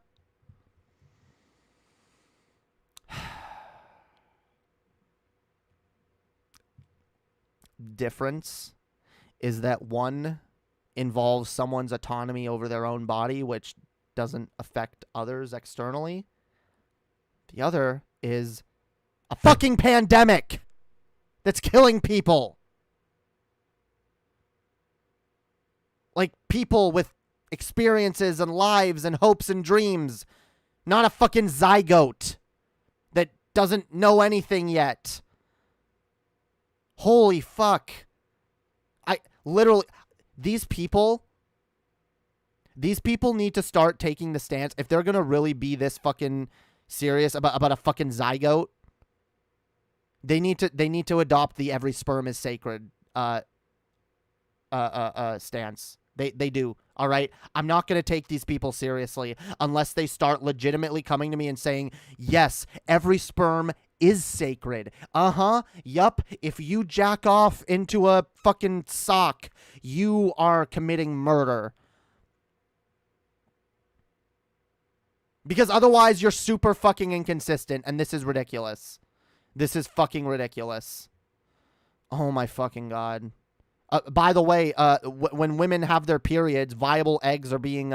Difference is that one involves someone's autonomy over their own body, which doesn't affect others externally. The other is a fucking pandemic that's killing people. Like, people with experiences and lives and hopes and dreams. Not a fucking zygote that doesn't know anything yet. Holy fuck. I literally, these people need to start taking the stance. If they're going to really be this fucking serious about a fucking zygote, they need to adopt the every sperm is sacred stance. They do. All right. I'm not going to take these people seriously unless they start legitimately coming to me and saying, yes, every sperm is sacred. Yup. If you jack off into a fucking sock, you are committing murder. Because otherwise you're super fucking inconsistent, and this is ridiculous. This is fucking ridiculous. Oh my fucking God. By the way, when women have their periods, viable eggs are being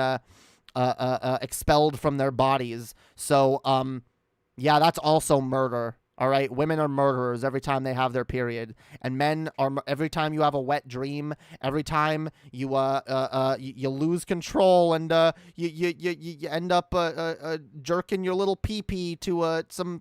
expelled from their bodies. So, yeah, that's also murder. All right, women are murderers every time they have their period, and men are every time you have a wet dream, every time you you lose control and you end up jerking your little pee-pee to some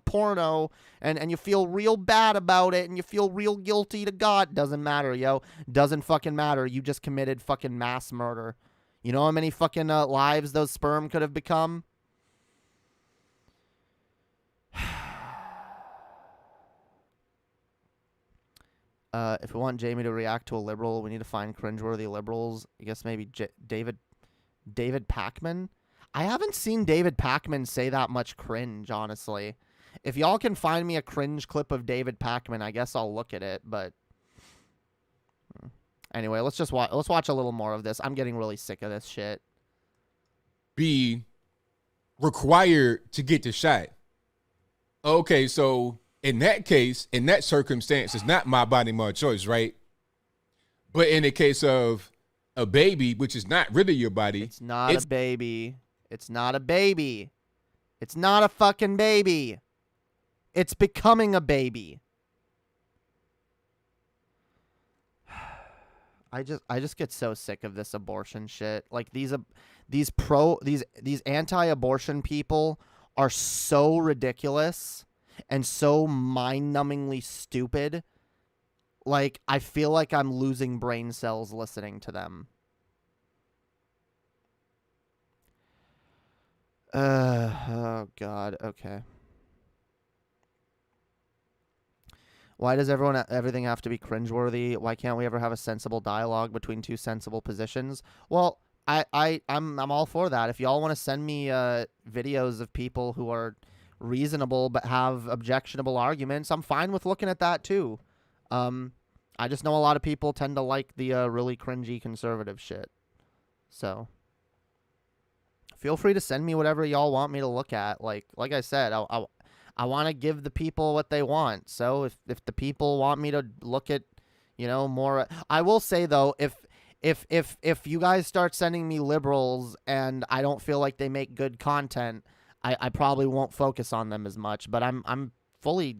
porno, and you feel real bad about it, and you feel real guilty to God. Doesn't matter, yo. Doesn't fucking matter. You just committed fucking mass murder. You know how many fucking lives those sperm could have become? If we want Jamie to react to a liberal, we need to find cringeworthy liberals. I guess maybe David Pakman. I haven't seen David Pakman say that much cringe, honestly. If y'all can find me a cringe clip of David Pakman, I guess I'll look at it. But anyway, let's watch a little more of this. I'm getting really sick of this shit. Be required to get the shot. Okay, so in that case, in that circumstance, it's not my body, my choice, right? But in the case of a baby, which is not really your body. It's not a baby. It's not a baby. It's not a fucking baby. It's becoming a baby. I just get so sick of this abortion shit. Like these anti-abortion people are so ridiculous and so mind-numbingly stupid. Like, I feel like I'm losing brain cells listening to them. Oh, God. Okay. Why does everything have to be cringeworthy? Why can't we ever have a sensible dialogue between two sensible positions? Well, I'm all for that. If y'all want to send me videos of people who are reasonable but have objectionable arguments, I'm fine with looking at that too. I just know a lot of people tend to like the really cringy conservative shit. So feel free to send me whatever y'all want me to look at. Like I said, I want to give the people what they want. So if the people want me to look at, more, I will say though, if you guys start sending me liberals and I don't feel like they make good content, I probably won't focus on them as much, but I'm fully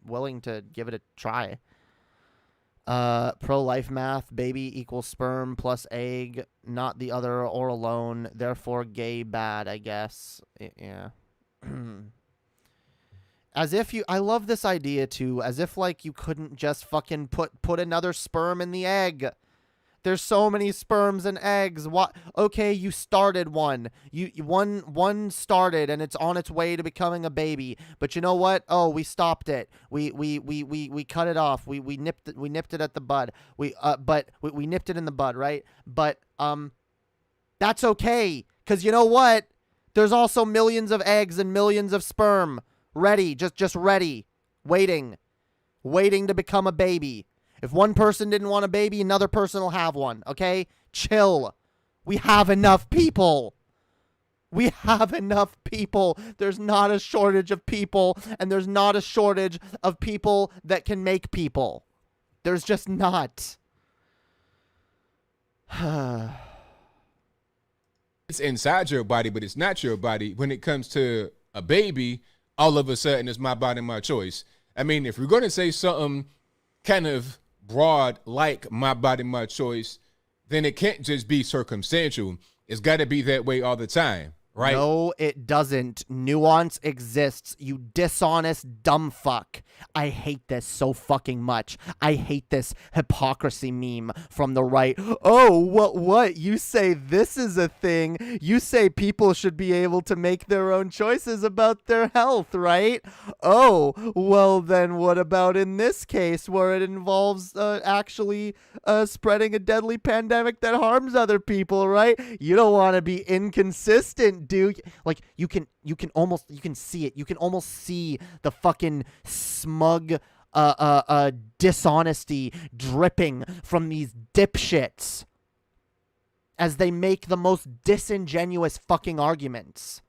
willing to give it a try. Pro-life math, baby equals sperm plus egg, not the other or alone, therefore gay bad, I guess. Yeah. I love this idea too, as if like you couldn't just fucking put another sperm in the egg. There's so many sperms and eggs. What? Okay, you started one. One started and it's on its way to becoming a baby. But you know what? Oh, we stopped it. We cut it off. We nipped it at the bud. We nipped it in the bud, right? But that's okay, cuz you know what? There's also millions of eggs and millions of sperm ready, just ready, waiting to become a baby. If one person didn't want a baby, another person will have one, okay? Chill. We have enough people. We have enough people. There's not a shortage of people, and there's not a shortage of people that can make people. There's just not. It's inside your body, but it's not your body. When it comes to a baby, all of a sudden it's my body, my choice. I mean, if we're going to say something kind of broad like my body, my choice, then it can't just be circumstantial. It's got to be that way all the time, right? No, it doesn't. Nuance exists. You dishonest dumb fuck. I hate this so fucking much. I hate this hypocrisy meme from the right. Oh, what? You say this is a thing. You say people should be able to make their own choices about their health, right? Oh, well then what about in this case where it involves actually spreading a deadly pandemic that harms other people, right? You don't want to be inconsistent, dude. Like you can see it. You can almost see the fucking smug dishonesty dripping from these dipshits as they make the most disingenuous fucking arguments.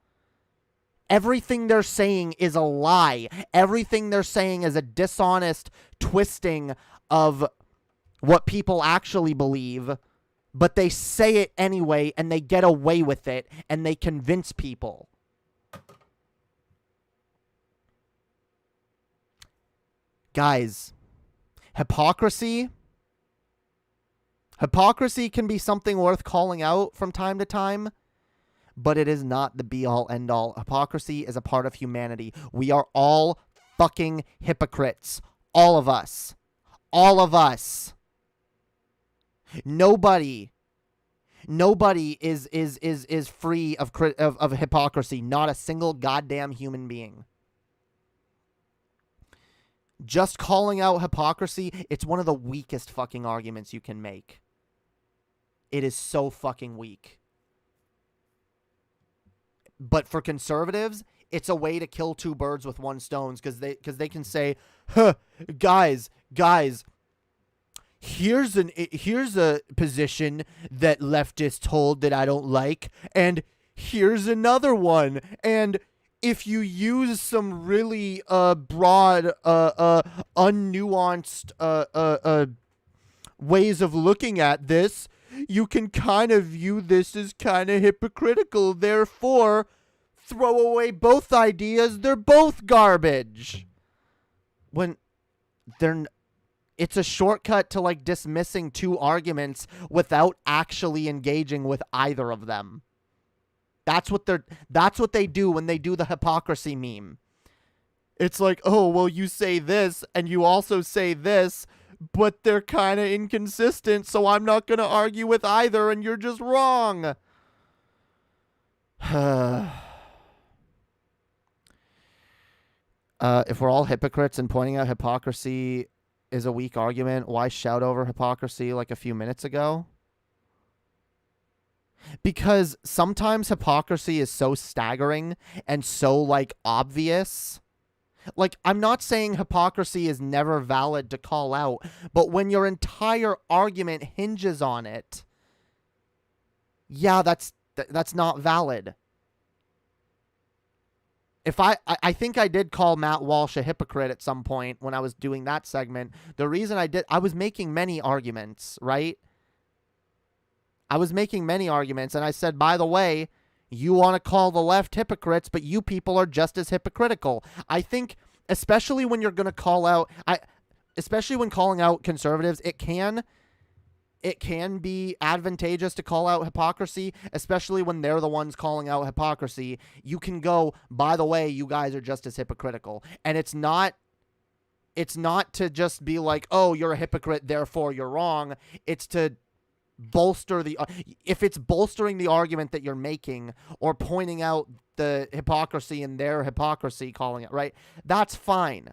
Everything they're saying is a lie. Everything they're saying is a dishonest twisting of what people actually believe, but they say it anyway and they get away with it and they convince people. Guys, hypocrisy can be something worth calling out from time to time, but it is not the be-all, end-all. Hypocrisy is a part of humanity. We are all fucking hypocrites. All of us. All of us. Nobody is free of hypocrisy. Not a single goddamn human being. Just calling out hypocrisy, it's one of the weakest fucking arguments you can make. It is so fucking weak. But for conservatives, it's a way to kill two birds with one stone, because they can say, huh, guys, here's a position that leftists hold that I don't like, and here's another one, and if you use some really broad, unnuanced ways of looking at this, you can kind of view this as kind of hypocritical. Therefore, throw away both ideas. They're both garbage. When it's a shortcut to like dismissing two arguments without actually engaging with either of them. That's what they do when they do the hypocrisy meme. It's like, oh, well, you say this and you also say this, but they're kind of inconsistent, so I'm not going to argue with either, and you're just wrong. If we're all hypocrites and pointing out hypocrisy is a weak argument, why shout over hypocrisy like a few minutes ago? Because sometimes hypocrisy is so staggering and so, like, obvious. Like, I'm not saying hypocrisy is never valid to call out, but when your entire argument hinges on it, yeah, that's not valid. If I think I did call Matt Walsh a hypocrite at some point when I was doing that segment. The reason I was making many arguments, right? I was making many arguments, and I said, by the way, you want to call the left hypocrites, but you people are just as hypocritical. I think, especially when you're going to call out, especially when calling out conservatives, it can be advantageous to call out hypocrisy, especially when they're the ones calling out hypocrisy. You can go, by the way, you guys are just as hypocritical. And it's not to just be like, oh, you're a hypocrite, therefore you're wrong. It's to bolster if it's bolstering the argument that you're making or pointing out the hypocrisy in their hypocrisy, calling it, right? That's fine.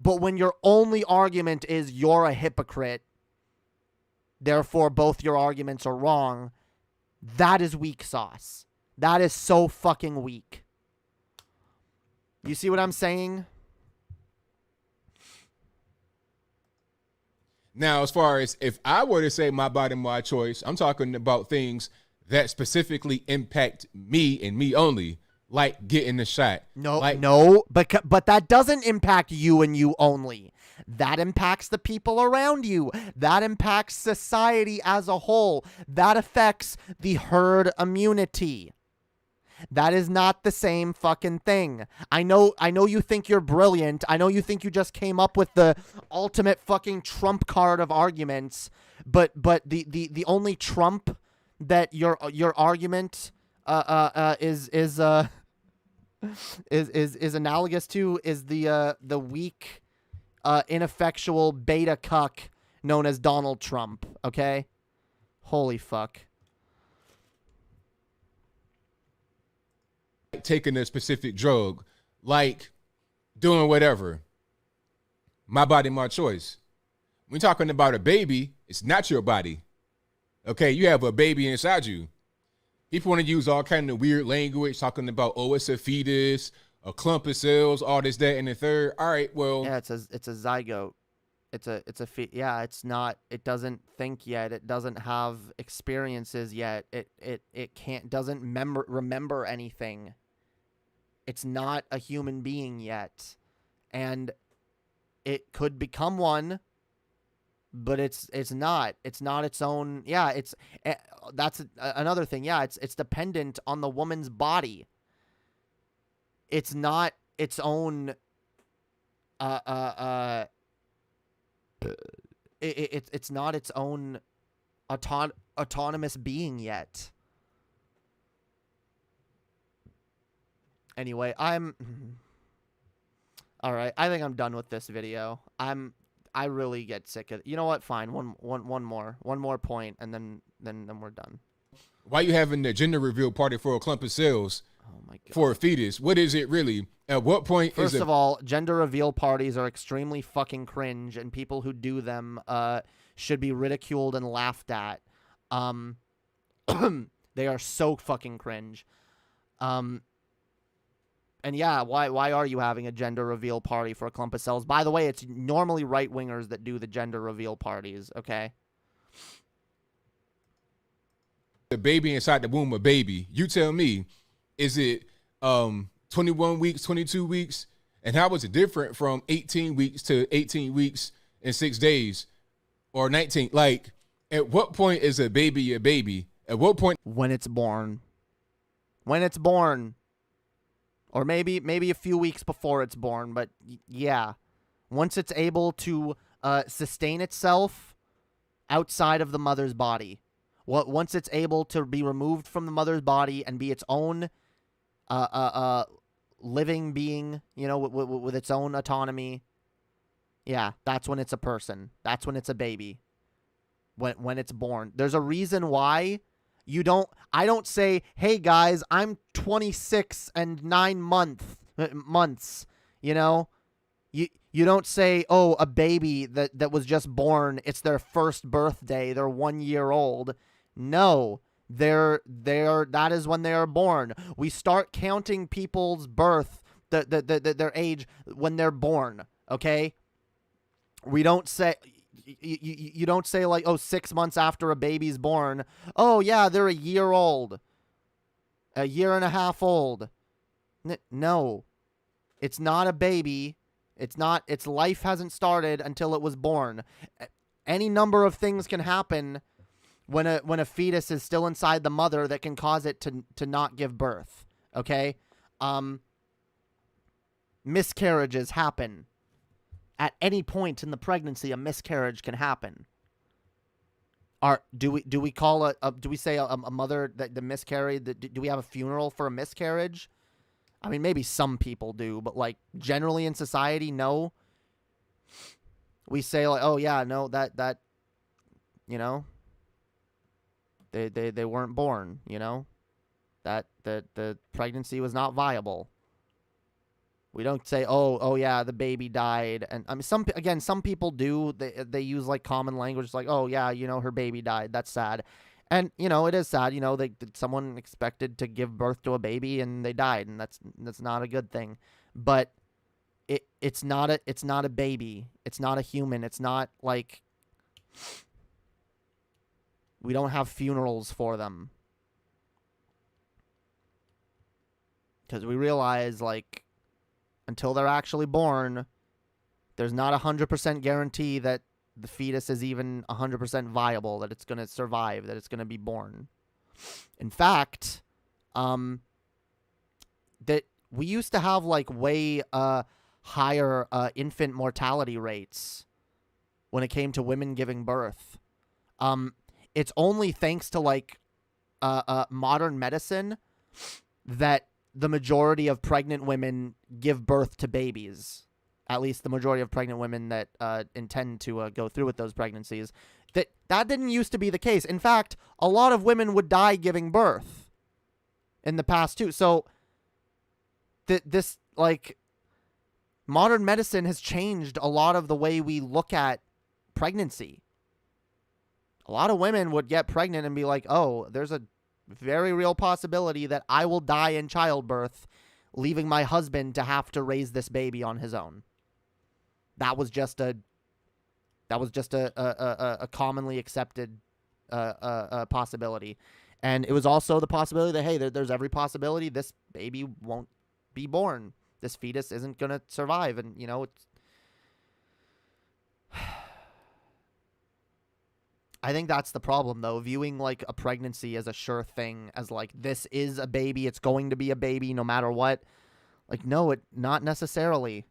But when your only argument is you're a hypocrite, therefore both your arguments are wrong, that is weak sauce. That is so fucking weak. You see what I'm saying? Now, as far as if I were to say my body, my choice, I'm talking about things that specifically impact me and me only, like getting the shot. No, but that doesn't impact you and you only. That impacts the people around you. That impacts society as a whole. That affects the herd immunity. That is not the same fucking thing. I know you think you're brilliant. I know you think you just came up with the ultimate fucking trump card of arguments, but the only trump that your argument is analogous to is the weak ineffectual beta cuck known as Donald Trump, okay? Holy fuck. Taking a specific drug, like doing whatever. My body, my choice. When talking about a baby, it's not your body. Okay, you have a baby inside you. People want to use all kind of weird language, talking about, oh, it's a fetus, a clump of cells, all this, that, and the third. All right, well, yeah, it's a zygote. It's not. It doesn't think yet. It doesn't have experiences yet. Doesn't remember anything. It's not a human being yet, and it could become one. But it's not. It's not its own. Yeah, that's another thing. Yeah, it's dependent on the woman's body. It's not its own. It's not its own autonomous being yet. Anyway, all right. I think I'm done with this video. I really get sick of it. You know what? Fine. One more point, and then we're done. Why you having the gender reveal party for a clump of cells? Oh my God. For a fetus? What is it really? At what point First of all, gender reveal parties are extremely fucking cringe, and people who do them should be ridiculed and laughed at. They are so fucking cringe. And yeah, why are you having a gender reveal party for a clump of cells? By the way, it's normally right-wingers that do the gender reveal parties, okay? The baby inside the womb, a baby. You tell me, is it 21 weeks, 22 weeks? And how is it different from 18 weeks to 18 weeks and 6 days or 19? Like, at what point is a baby a baby? At what point? When it's born. When it's born. Or maybe a few weeks before it's born, but yeah. Once it's able to sustain itself outside of the mother's body. Once it's able to be removed from the mother's body and be its own living being, you know, with its own autonomy. Yeah, that's when it's a person. That's when it's a baby. When it's born. There's a reason why I don't say, hey guys, I'm 26 and 9 months, you know? You don't say, oh, a baby that was just born, it's their first birthday, they're 1 year old. No, that is when they are born. We start counting people's birth, their age when they're born, okay? We don't say... You don't say like, oh, 6 months after a baby's born, oh yeah, they're a year old, a year and a half old. No, it's not a baby. Its life hasn't started until it was born. Any number of things can happen when a fetus is still inside the mother that can cause it to not give birth. Okay, miscarriages happen. At any point in the pregnancy, a miscarriage can happen. Do we say a mother that miscarried? Do we have a funeral for a miscarriage? I mean, maybe some people do, but like generally in society, no. We say like, oh yeah, no, that you know, they weren't born, you know, that the pregnancy was not viable. We don't say, oh yeah, the baby died, and I mean, some people do. They use like common language, like, oh yeah, you know, her baby died. That's sad, and you know, it is sad. You know, someone expected to give birth to a baby and they died, and that's not a good thing. But it's not a baby. It's not a human. It's not like we don't have funerals for them because we realize like. Until they're actually born, there's not 100% guarantee that the fetus is even 100% viable, that it's going to survive, that it's going to be born. In fact, that we used to have like way higher infant mortality rates when it came to women giving birth. It's only thanks to like modern medicine that the majority of pregnant women give birth to babies. At least the majority of pregnant women that intend to go through with those pregnancies. That didn't used to be the case. In fact, a lot of women would die giving birth in the past too. So this like modern medicine has changed a lot of the way we look at pregnancy. A lot of women would get pregnant and be like, oh, there's a very real possibility that I will die in childbirth, leaving my husband to have to raise this baby on his own. That was just a commonly accepted possibility. And it was also the possibility that, hey, there's every possibility this baby won't be born. This fetus isn't going to survive. And, you know, it's... I think that's the problem, though. Viewing, like, a pregnancy as a sure thing, as, like, this is a baby, it's going to be a baby no matter what. Like, no, not necessarily.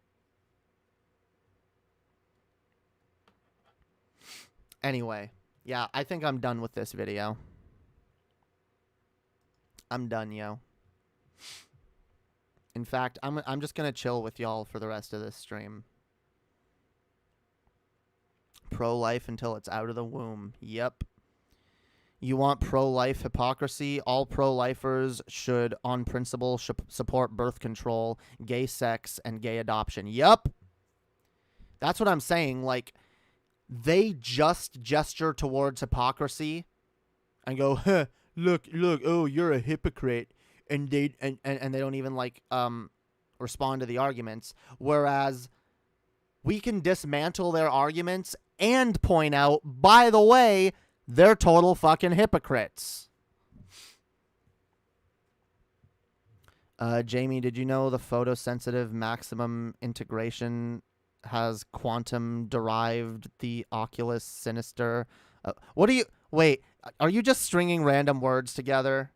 Anyway, yeah, I think I'm done with this video. I'm done, yo. In fact, I'm just gonna chill with y'all for the rest of this stream. Pro-life until it's out of the womb. Yep. You want pro-life hypocrisy? All pro-lifers should, on principle, support birth control, gay sex, and gay adoption. Yep. That's what I'm saying. Like, they just gesture towards hypocrisy and go, huh, look, oh, you're a hypocrite. And they don't even, like, respond to the arguments. Whereas we can dismantle their arguments and point out, by the way, they're total fucking hypocrites. Jamie, did you know the photosensitive maximum integration has quantum derived the Oculus Sinister? Wait, are you just stringing random words together?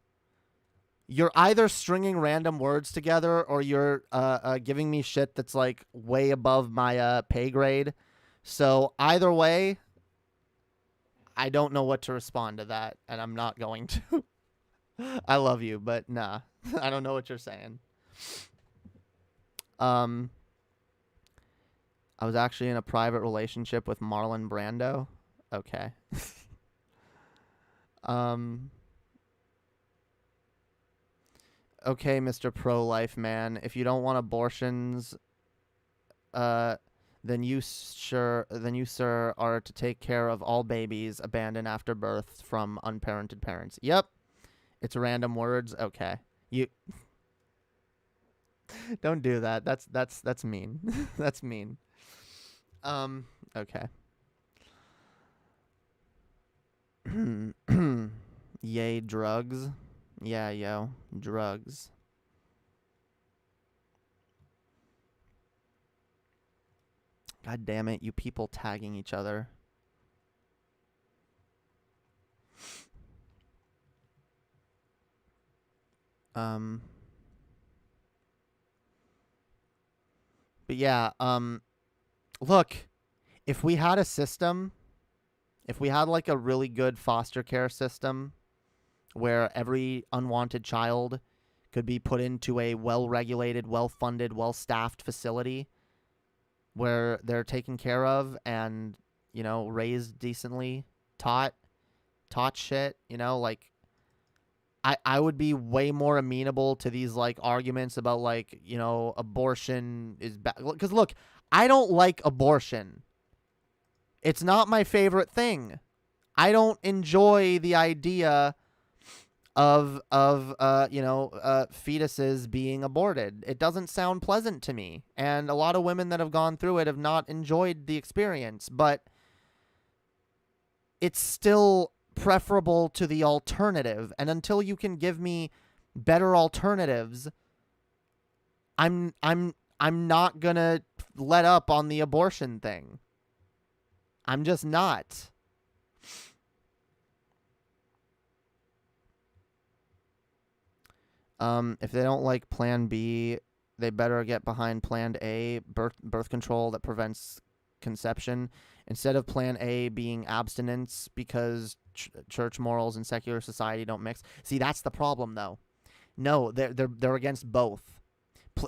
You're either stringing random words together or you're giving me shit that's like way above my pay grade. So either way, I don't know what to respond to that, and I'm not going to. I love you, but nah, I don't know what you're saying. I was actually in a private relationship with Marlon Brando. Okay. Okay, Mr. Pro-Life Man, if you don't want abortions, then you, sir, are to take care of all babies abandoned after birth from unparented parents. Yep. It's random words. Okay. You don't do that. That's mean. That's mean. Okay. Yay, drugs. Yeah, yo, drugs. God damn it, you people tagging each other. But yeah, look, if we had a system, if we had like a really good foster care system where every unwanted child could be put into a well-regulated, well-funded, well-staffed facility where they're taken care of and, you know, raised decently, taught shit, you know, like, I would be way more amenable to these, like, arguments about, like, you know, abortion is bad. Because, look, I don't like abortion. It's not my favorite thing. I don't enjoy the idea of fetuses being aborted. It doesn't sound pleasant to me. And a lot of women that have gone through it have not enjoyed the experience. But it's still preferable to the alternative. And until you can give me better alternatives, I'm not gonna let up on the abortion thing. I'm just not. If they don't like Plan B, they better get behind Plan A, birth control that prevents conception, instead of Plan A being abstinence because church morals and secular society don't mix. See, that's the problem, though. No, they're against both.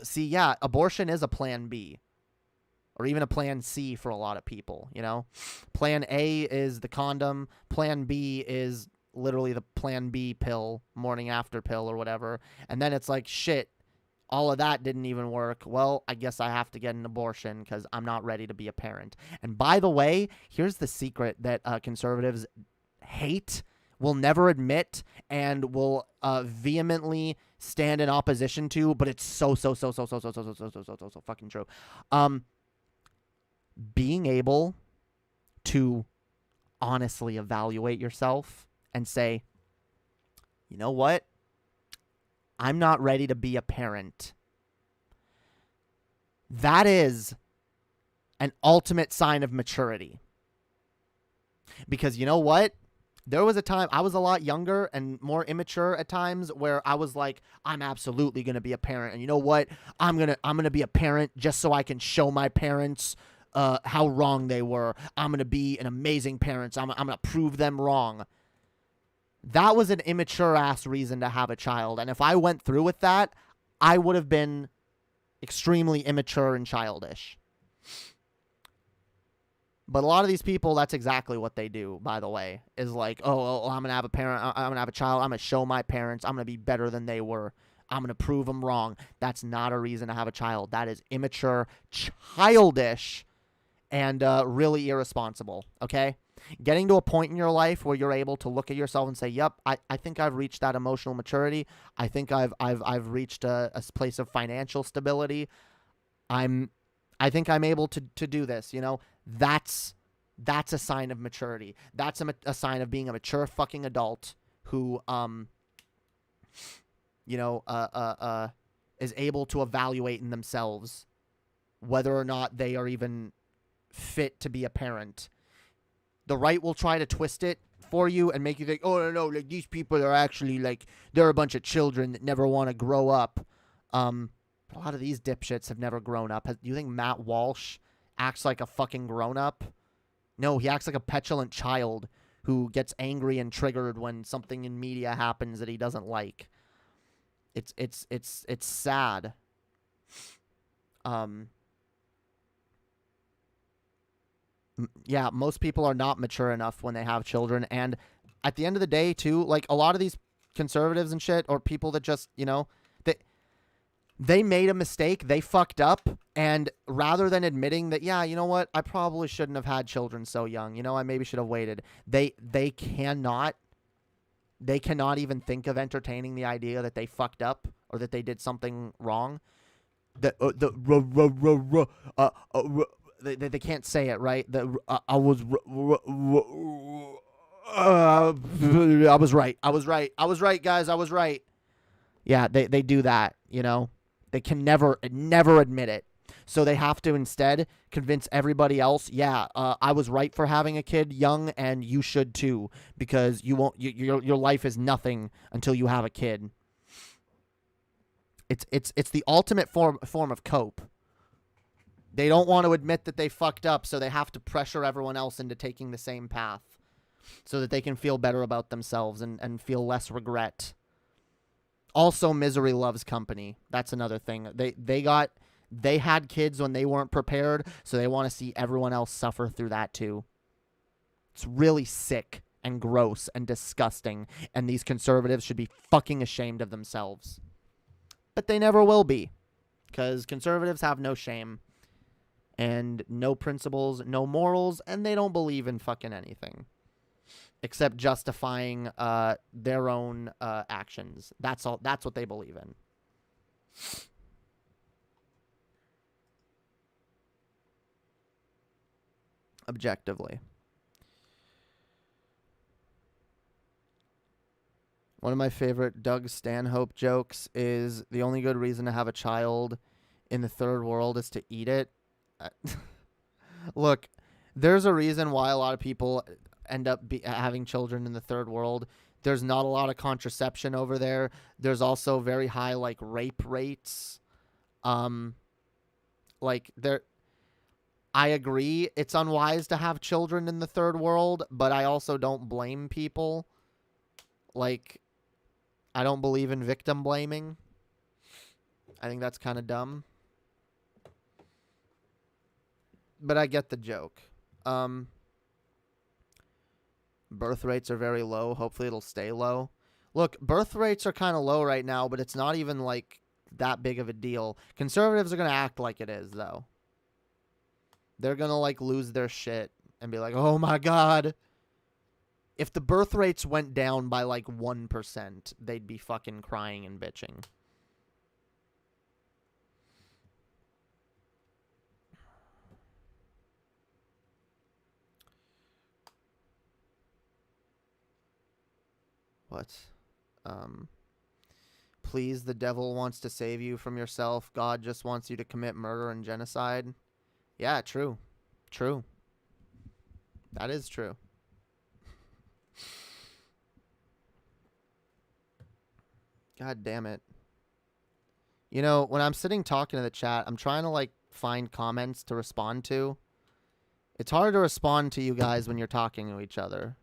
See, yeah, abortion is a Plan B, or even a Plan C for a lot of people. You know, Plan A is the condom. Plan B is literally the Plan B pill, morning after pill or whatever. And then it's like, shit, all of that didn't even work. Well, I guess I have to get an abortion because I'm not ready to be a parent. And by the way, here's the secret that conservatives hate, will never admit, and will vehemently stand in opposition to, but it's so fucking true. Being able to honestly evaluate yourself and say, you know what? I'm not ready to be a parent. That is an ultimate sign of maturity. Because you know what? There was a time I was a lot younger and more immature at times where I was like, I'm absolutely going to be a parent. And you know what? I'm going to be a parent just so I can show my parents how wrong they were. I'm going to be an amazing parent. I'm going to prove them wrong. That was an immature ass reason to have a child. And if I went through with that, I would have been extremely immature and childish. But a lot of these people, that's exactly what they do, by the way, is like, oh, I'm going to have a parent. I'm going to have a child. I'm going to show my parents. I'm going to be better than they were. I'm going to prove them wrong. That's not a reason to have a child. That is immature, childish, and really irresponsible, okay? Getting to a point in your life where you're able to look at yourself and say, yep, I think I've reached that emotional maturity. I think I've reached a place of financial stability. I think I'm able to do this, you know? That's a sign of maturity. That's a sign of being a mature fucking adult who is able to evaluate in themselves whether or not they are even fit to be a parent. The right will try to twist it for you and make you think, oh, no, like these people are actually like, they're a bunch of children that never want to grow up. A lot of these dipshits have never grown up. Do you think Matt Walsh acts like a fucking grown-up? No, he acts like a petulant child who gets angry and triggered when something in media happens that he doesn't like. It's sad. Yeah, most people are not mature enough when they have children. And at the end of the day, too, like a lot of these conservatives and shit, or people that just, you know, they made a mistake, they fucked up, and rather than admitting that, yeah, you know what, I probably shouldn't have had children so young, you know, I maybe should have waited, they cannot even think of entertaining the idea that they fucked up or that they did something wrong. They can't say it, right? I was right, guys, I was right. Yeah, they do that, you know. They can never admit it. So they have to instead convince everybody else, yeah, I was right for having a kid young, and you should too, because your life is nothing until you have a kid. It's the ultimate form of cope. They don't want to admit that they fucked up, so they have to pressure everyone else into taking the same path so that they can feel better about themselves and feel less regret. Also, misery loves company. That's another thing. They had kids when they weren't prepared, so they want to see everyone else suffer through that too. It's really sick and gross and disgusting, and these conservatives should be fucking ashamed of themselves. But they never will be, because conservatives have no shame and no principles, no morals, and they don't believe in fucking anything except justifying their own actions. That's all. That's what they believe in. Objectively. One of my favorite Doug Stanhope jokes is the only good reason to have a child in the third world is to eat it. Look, there's a reason why a lot of people end up having children in the third world. There's not a lot of contraception over there. There's also very high like rape rates. Like there, I agree it's unwise to have children in the third world, but I also don't blame people. Like, I don't believe in victim blaming. I think that's kind of dumb. But I get the joke. Birth rates are very low. Hopefully it'll stay low. Look, birth rates are kind of low right now, but it's not even like that big of a deal. Conservatives are going to act like it is, though. They're going to like lose their shit and be like, oh my God. If the birth rates went down by like 1%, they'd be fucking crying and bitching. What? Please, the devil wants to save you from yourself. God just wants you to commit murder and genocide. Yeah, true. True. That is true. God damn it. You know, when I'm sitting talking to the chat, I'm trying to like find comments to respond to. It's hard to respond to you guys when you're talking to each other.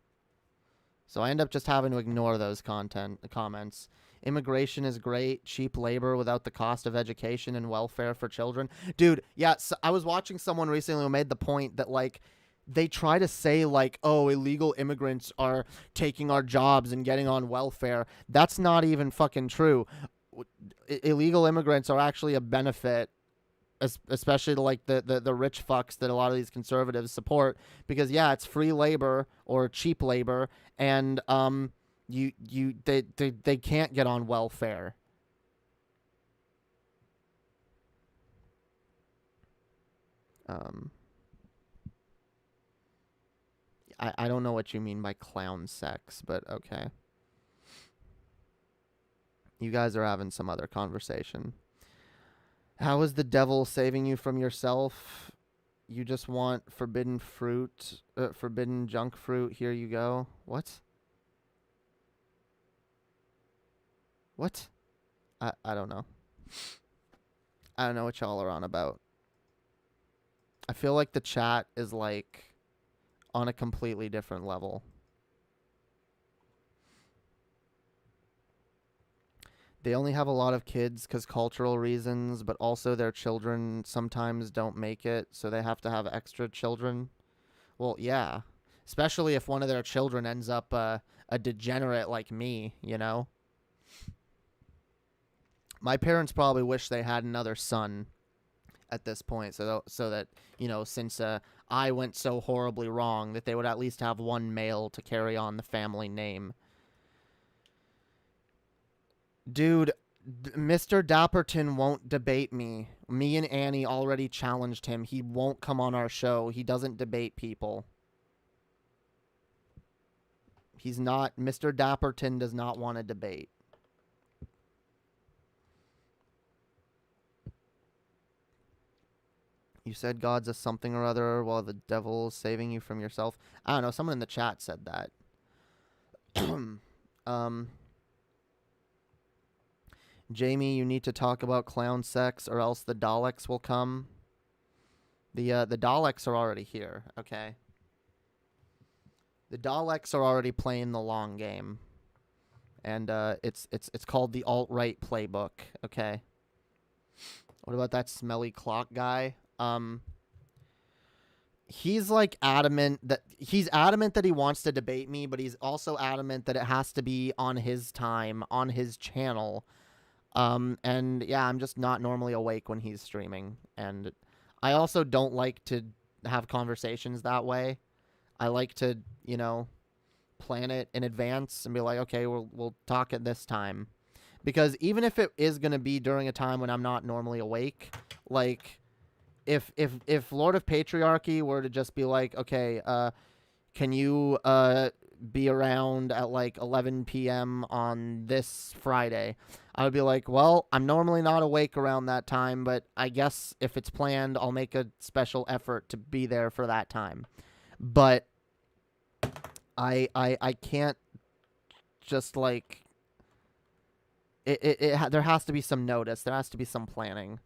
So I end up just having to ignore those comments. Immigration is great. Cheap labor without the cost of education and welfare for children. Dude, yeah, so I was watching someone recently who made the point that, like, they try to say, like, oh, illegal immigrants are taking our jobs and getting on welfare. That's not even fucking true. Illegal immigrants are actually a benefit, especially to like the rich fucks that a lot of these conservatives support, because yeah, it's free labor or cheap labor, and they can't get on welfare. I don't know what you mean by clown sex, but okay. You guys are having some other conversation. How is the devil saving you from yourself? You just want forbidden fruit, forbidden junk fruit. Here you go. What? What? I don't know. I don't know what y'all are on about. I feel like the chat is like on a completely different level. They only have a lot of kids because cultural reasons, but also their children sometimes don't make it, so they have to have extra children. Well, yeah. Especially if one of their children ends up a degenerate like me, you know? My parents probably wish they had another son at this point, so that, you know, since I went so horribly wrong, that they would at least have one male to carry on the family name. Dude, Mr. Dapperton won't debate me. Me and Annie already challenged him. He won't come on our show. He doesn't debate people. He's not... Mr. Dapperton does not want to debate. You said God's a something or other while the devil is saving you from yourself. I don't know. Someone in the chat said that. Jamie, you need to talk about clown sex or else the Daleks will come. The Daleks are already here, okay? The Daleks are already playing the long game. And it's called the alt-right playbook, okay? What about that smelly clock guy? He's like adamant that he wants to debate me, but he's also adamant that it has to be on his time, on his channel. And yeah, I'm just not normally awake when he's streaming. And I also don't like to have conversations that way. I like to, you know, plan it in advance and be like, okay, we'll talk at this time. Because even if it is going to be during a time when I'm not normally awake, like if Lord of Patriarchy were to just be like, okay, can you be around at like 11 p.m. on this Friday? I would be like, well, I'm normally not awake around that time, but I guess if it's planned, I'll make a special effort to be there for that time. But I can't just like there has to be some notice. There has to be some planning.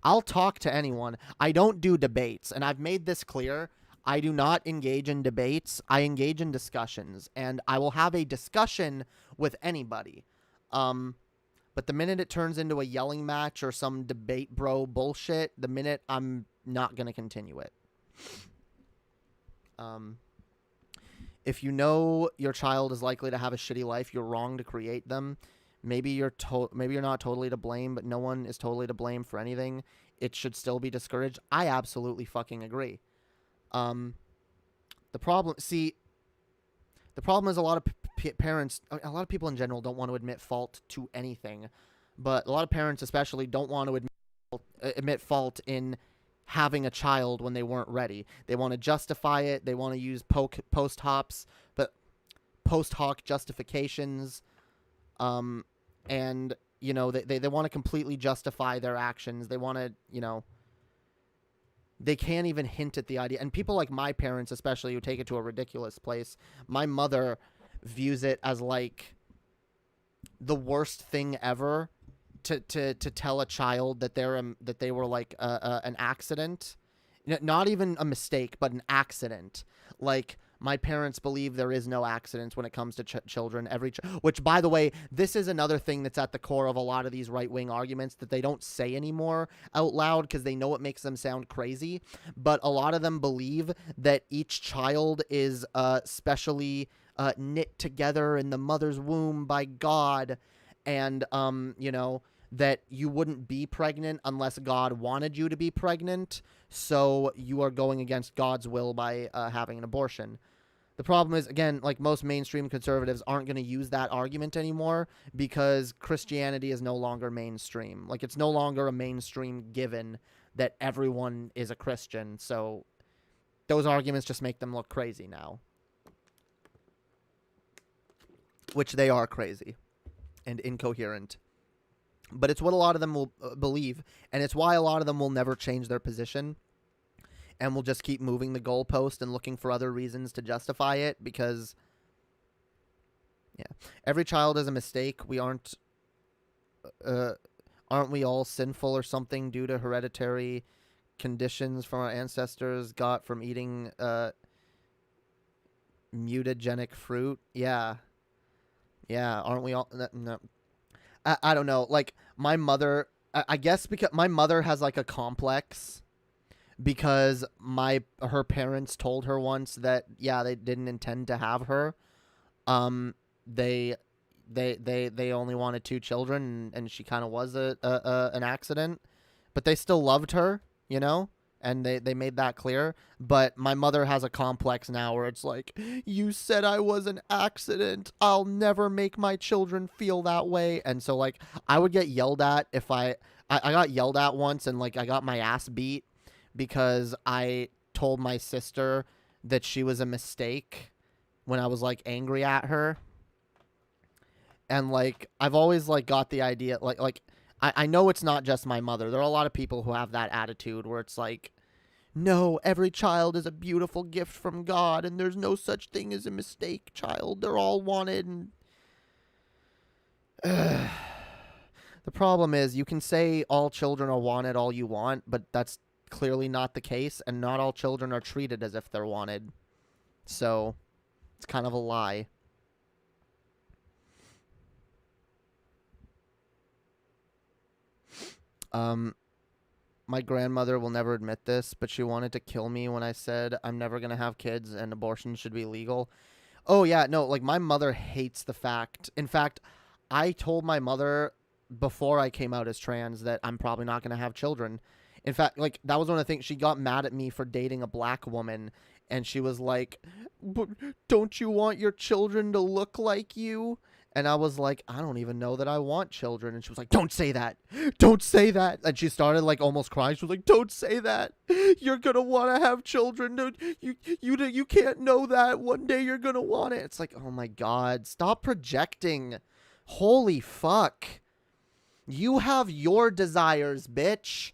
I'll talk to anyone. I don't do debates, and I've made this clear. I do not engage in debates. I engage in discussions, and I will have a discussion with anybody. But the minute it turns into a yelling match or some debate bro bullshit, the minute I'm not going to continue it. If you know your child is likely to have a shitty life, you're wrong to create them. Maybe you're not totally to blame, but no one is totally to blame for anything. It should still be discouraged. I absolutely fucking agree. The problem is a lot of parents, a lot of people in general don't want to admit fault to anything, but a lot of parents especially don't want to admit fault in having a child when they weren't ready. They want to justify it. They want to use post hoc justifications. And, you know, they want to completely justify their actions. They want to, you know, they can't even hint at the idea. And people like my parents, especially, who take it to a ridiculous place. My mother views it as like the worst thing ever to tell a child that they were like an accident, not even a mistake, but an accident. Like, my parents believe there is no accidents when it comes to children. Which, by the way, this is another thing that's at the core of a lot of these right-wing arguments that they don't say anymore out loud because they know it makes them sound crazy. But a lot of them believe that each child is specially knit together in the mother's womb by God, and you know, that you wouldn't be pregnant unless God wanted you to be pregnant, so you are going against God's will by having an abortion. The problem is, again, like, most mainstream conservatives aren't going to use that argument anymore because Christianity is no longer mainstream. Like, it's no longer a mainstream given that everyone is a Christian, so those arguments just make them look crazy now. Which they are crazy and incoherent. But it's what a lot of them will believe, and it's why a lot of them will never change their position and will just keep moving the goalpost and looking for other reasons to justify it, because, yeah, every child is a mistake. We aren't we all sinful or something due to hereditary conditions from our ancestors got from eating mutagenic fruit? Yeah, aren't we all? No. I don't know, like, my mother, I guess because my mother has, like, a complex because her parents told her once that, yeah, they didn't intend to have her. They only wanted 2 children, and she kind of was an accident, but they still loved her, you know? And they made that clear. But my mother has a complex now where it's like, you said I was an accident. I'll never make my children feel that way. And so, like, I would get yelled at if I got yelled at once, and, like, I got my ass beat because I told my sister that she was a mistake when I was, like, angry at her. And, like, I've always, like, got the idea, like I know it's not just my mother. There are a lot of people who have that attitude where it's like, no, every child is a beautiful gift from God, and there's no such thing as a mistake child. They're all wanted. And the problem is, you can say all children are wanted all you want, but that's clearly not the case, and not all children are treated as if they're wanted. So it's kind of a lie. My grandmother will never admit this, but she wanted to kill me when I said I'm never going to have kids and abortion should be legal. Oh, yeah, no, like, my mother hates the fact. In fact, I told my mother before I came out as trans that I'm probably not going to have children. In fact, like, that was one of the things. She got mad at me for dating a black woman, and she was like, but don't you want your children to look like you? And I was like, I don't even know that I want children. And she was like, don't say that. Don't say that. And she started, like, almost crying. She was like, don't say that. You're going to want to have children. You can't know that. One day you're going to want it. It's like, oh, my God. Stop projecting. Holy fuck. You have your desires, bitch.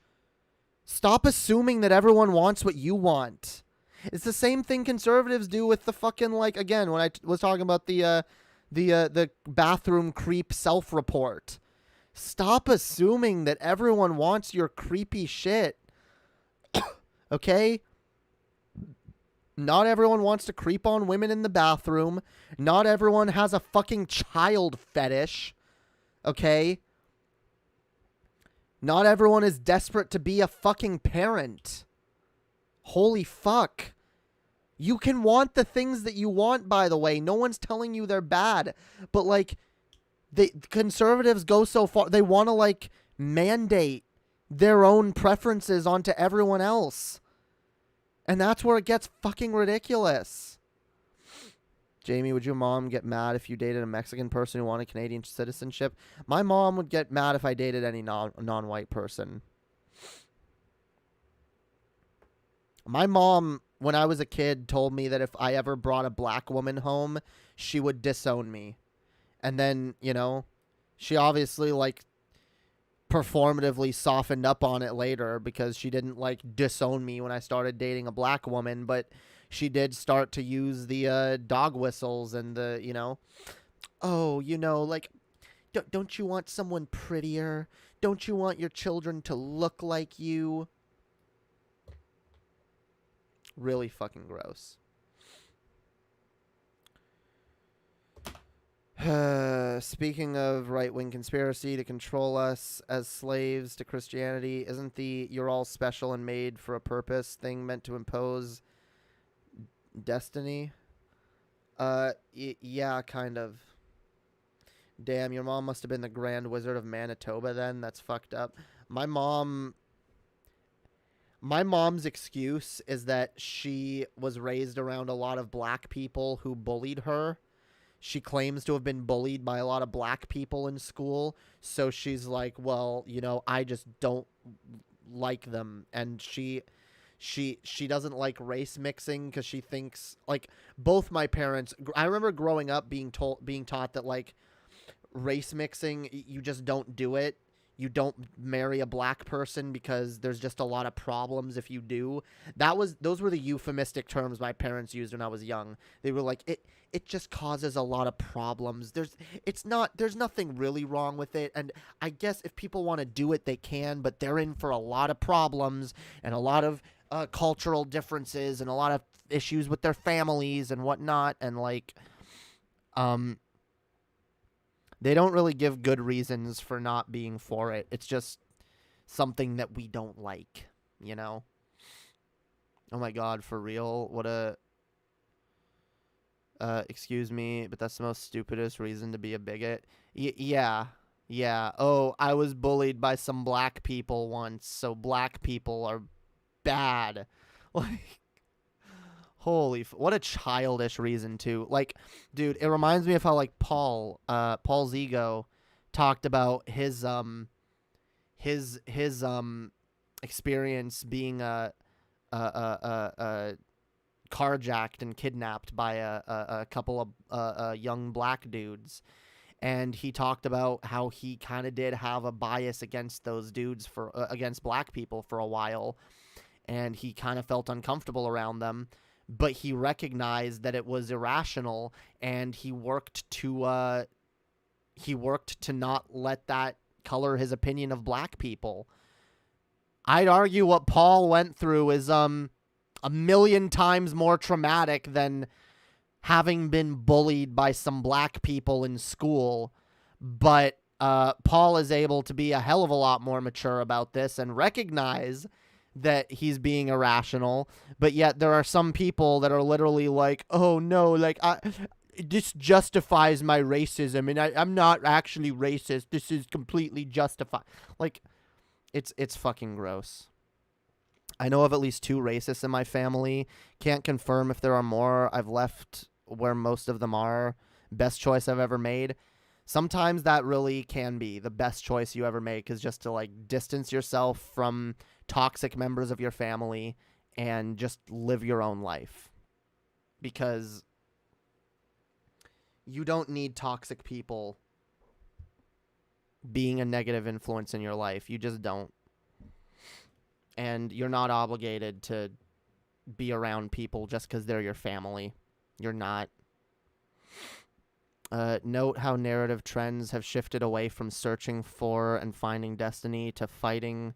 Stop assuming that everyone wants what you want. It's the same thing conservatives do with the fucking, like, again, when I was talking about the the bathroom creep self-report. Stop assuming that everyone wants your creepy shit. Okay? Not everyone wants to creep on women in the bathroom. Not everyone has a fucking child fetish. Okay? Not everyone is desperate to be a fucking parent. Holy fuck. You can want the things that you want, by the way. No one's telling you they're bad. But, like, conservatives go so far. They want to, like, mandate their own preferences onto everyone else. And that's where it gets fucking ridiculous. Jamie, would your mom get mad if you dated a Mexican person who wanted Canadian citizenship? My mom would get mad if I dated any non-white person. My mom, when I was a kid, told me that if I ever brought a black woman home, she would disown me. And then, you know, she obviously, like, performatively softened up on it later because she didn't, like, disown me when I started dating a black woman, but she did start to use the dog whistles and the, you know, oh, you know, like, don't you want someone prettier? Don't you want your children to look like you? Really fucking gross. Speaking of right-wing conspiracy to control us as slaves to Christianity, isn't the "you're all special and made for a purpose" thing meant to impose destiny? Yeah, kind of. Damn, your mom must have been the Grand Wizard of Manitoba then. That's fucked up. My mom's excuse is that she was raised around a lot of black people who bullied her. She claims to have been bullied by a lot of black people in school. So she's like, well, you know, I just don't like them. And she doesn't like race mixing because she thinks, like, both my parents, I remember growing up being taught that, like, race mixing, you just don't do it. You don't marry a black person because there's just a lot of problems if you do. Those were the euphemistic terms my parents used when I was young. They were like, it just causes a lot of problems. There's nothing really wrong with it. And I guess if people want to do it, they can, but they're in for a lot of problems and a lot of cultural differences and a lot of issues with their families and whatnot. And, like, they don't really give good reasons for not being for it. It's just something that we don't like, you know? Oh my God, for real? What a... excuse me, but that's the most stupidest reason to be a bigot. Yeah. Oh, I was bullied by some black people once, so black people are bad. Like... Holy, what a childish reason to, like, dude, it reminds me of how, like, Paul's ego talked about his experience being carjacked and kidnapped by a couple of young black dudes. And he talked about how he kind of did have a bias against those dudes against black people for a while. And he kind of felt uncomfortable around them. But he recognized that it was irrational, and he worked to not let that color his opinion of black people. I'd argue what Paul went through is a million times more traumatic than having been bullied by some black people in school. But Paul is able to be a hell of a lot more mature about this and recognize that he's being irrational, but yet there are some people that are literally like, oh no, like, this justifies my racism, and I'm not actually racist. This is completely justified. Like, it's fucking gross. I know of at least 2 racists in my family. Can't confirm if there are more. I've left where most of them are. Best choice I've ever made. Sometimes that really can be the best choice you ever make, is just to, like, distance yourself from toxic members of your family and just live your own life, because you don't need toxic people being a negative influence in your life. You just don't. And you're not obligated to be around people just because they're your family. You're not. Note how narrative trends have shifted away from searching for and finding destiny to fighting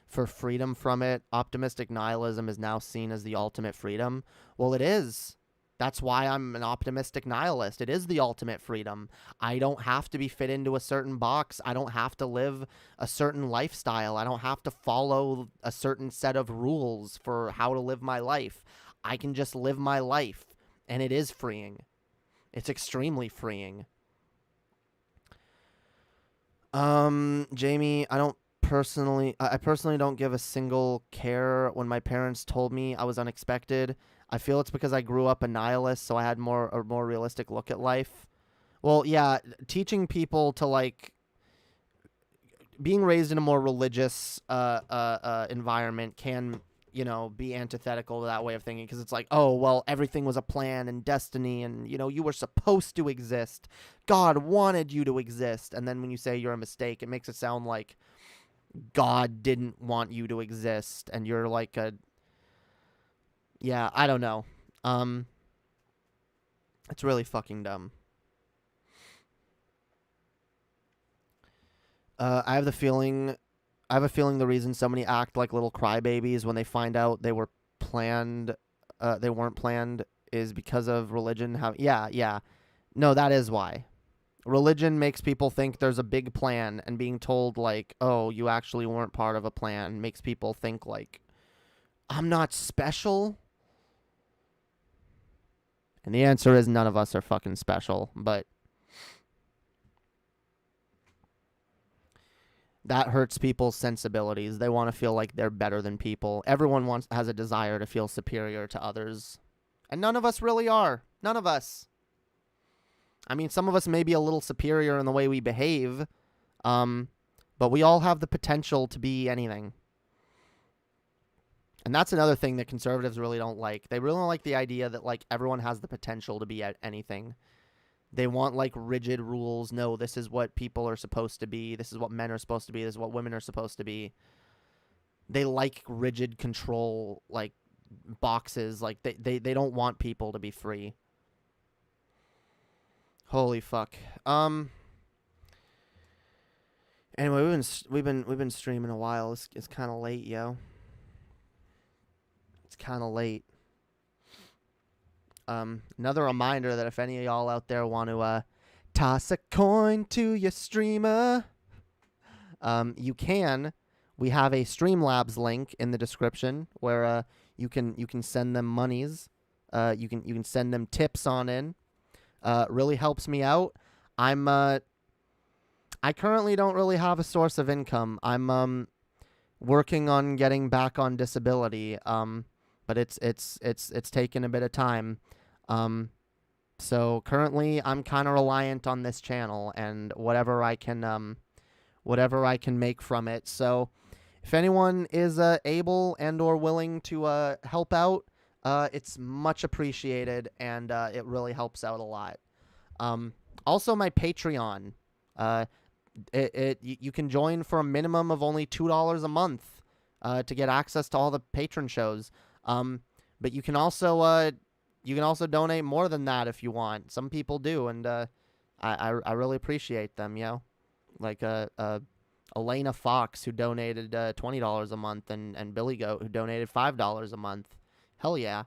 for freedom from it. Optimistic nihilism is now seen as the ultimate freedom. Well, it is. That's why I'm an optimistic nihilist. It is the ultimate freedom. I don't have to be fit into a certain box. I don't have to live a certain lifestyle. I don't have to follow a certain set of rules for how to live my life. I can just live my life, and it is freeing. It's extremely freeing. Jamie, I personally don't give a single care when my parents told me I was unexpected. I feel it's because I grew up a nihilist, so I had a more realistic look at life. Well, yeah, teaching people to, like, being raised in a more religious environment can, you know, be antithetical to that way of thinking, because it's like, oh, well, everything was a plan and destiny, and, you know, you were supposed to exist. God wanted you to exist. And then when you say you're a mistake, it makes it sound like God didn't want you to exist, and you're like a... Yeah, I don't know. It's really fucking dumb. I have a feeling the reason so many act like little crybabies when they find out they weren't planned is because of religion. Yeah. No, that is why. Religion makes people think there's a big plan, and being told, like, oh, you actually weren't part of a plan, makes people think, like, I'm not special. And the answer is none of us are fucking special, but that hurts people's sensibilities. They want to feel like they're better than people. Everyone has a desire to feel superior to others. And none of us really are. None of us. I mean, some of us may be a little superior in the way we behave, but we all have the potential to be anything. And that's another thing that conservatives really don't like. They really don't like the idea that, like, everyone has the potential to be at anything. They want, like, rigid rules. No, this is what people are supposed to be. This is what men are supposed to be. This is what women are supposed to be. They like rigid control, like, boxes. Like, they don't want people to be free. Holy fuck. Anyway, we've been streaming a while. It's kind of late, yo. Kind of late. Another reminder that if any of y'all out there want to toss a coin to your streamer, you can. We have a Streamlabs link in the description where you can send them monies. You can send them tips on in. Really helps me out. I currently don't really have a source of income. I'm working on getting back on disability. But it's taken a bit of time. So currently I'm kind of reliant on this channel and whatever I can make from it. So if anyone is able and or willing to help out, it's much appreciated, and it really helps out a lot. Also my Patreon, you can join for a minimum of only $2 a month to get access to all the patron shows. But you can also donate more than that if you want. Some people do, and I really appreciate them, yo. Like Elena Fox, who donated $20 a month, and Billy Goat, who donated $5 a month. Hell yeah.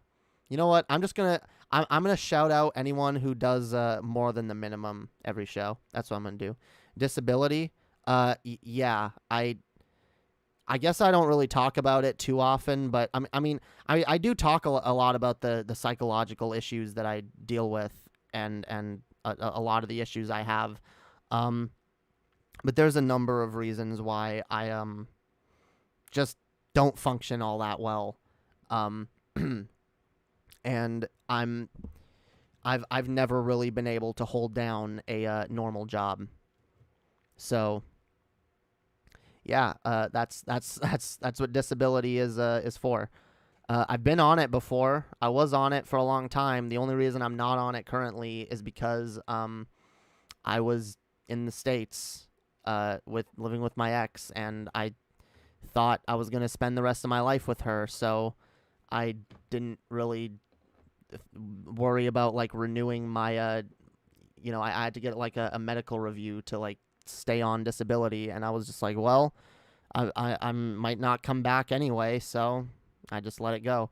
You know what? I'm gonna shout out anyone who does more than the minimum every show. That's what I'm gonna do. Disability, yeah, I guess I don't really talk about it too often, but I do talk a lot about the psychological issues that I deal with and a lot of the issues I have. But there's a number of reasons why I just don't function all that well. And I've never really been able to hold down a normal job. So yeah, that's what disability is for. I've been on it before. I was on it for a long time. The only reason I'm not on it currently is because I was in the States living with my ex, and I thought I was going to spend the rest of my life with her, so I didn't really worry about, like, renewing my you know, I had to get like a medical review to like stay on disability, and I was just like, well, I might not come back anyway, so I just let it go.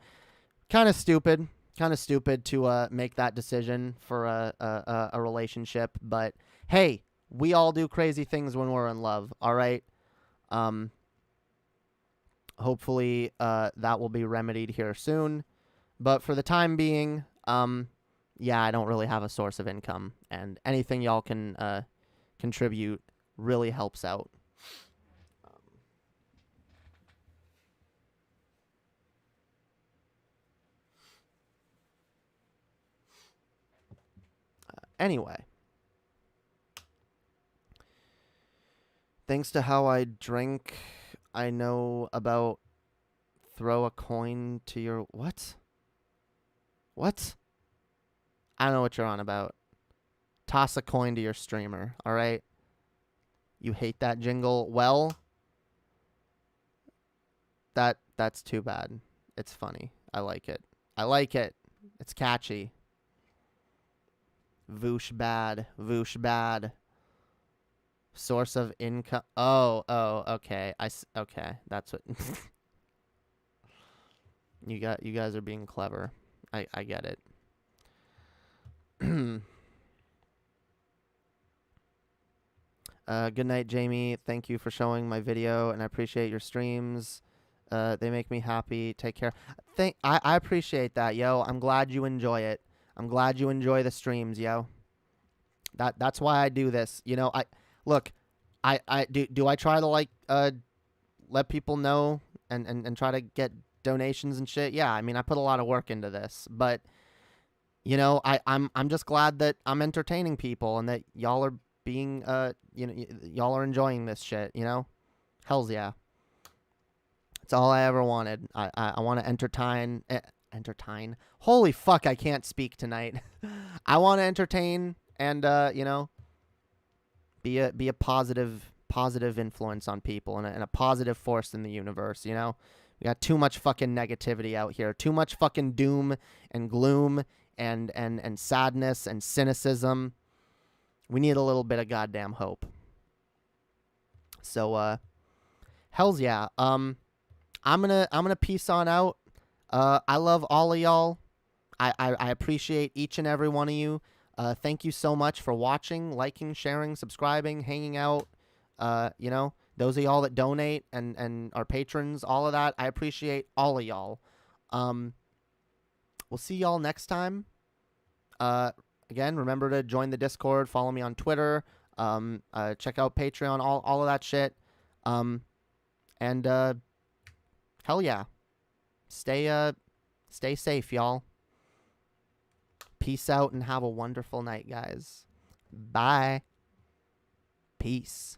Kind of stupid to make that decision for a relationship, but hey, we all do crazy things when we're in love, all right? Hopefully that will be remedied here soon, but for the time being, yeah, I don't really have a source of income, and anything y'all can contribute really helps out. Anyway, thanks to how I drink, I know about throw a coin to your... What? What? I don't know what you're on about. Toss a coin to your streamer, all right? You hate that jingle? Well, that's too bad. It's funny. I like it. I like it. It's catchy. Voosh bad. Voosh bad. Source of income. Oh, okay. Okay, that's what... You guys are being clever. I get it. Good night, Jamie. Thank you for showing my video, and I appreciate your streams. They make me happy. Take care. I appreciate that, yo. I'm glad you enjoy it. I'm glad you enjoy the streams, yo. That's why I do this. You know, I do I try to like let people know and try to get donations and shit. Yeah, I mean, I put a lot of work into this, but you know, I'm just glad that I'm entertaining people and that y'all are being you know, y'all are enjoying this shit, you know? Hells yeah. It's all I ever wanted. I want to entertain. Holy fuck, I can't speak tonight. I want to entertain and you know, be a positive influence on people and a positive force in the universe, you know? We got too much fucking negativity out here. Too much fucking doom and gloom and sadness and cynicism. We need a little bit of goddamn hope. So hells yeah. I'm gonna peace on out. I love all of y'all. I appreciate each and every one of you. Thank you so much for watching, liking, sharing, subscribing, hanging out. You know, those of y'all that donate and are patrons, all of that, I appreciate all of y'all. We'll see y'all next time. Again, remember to join the Discord, follow me on Twitter, check out Patreon, all of that shit. And hell yeah. Stay safe, y'all. Peace out and have a wonderful night, guys. Bye. Peace.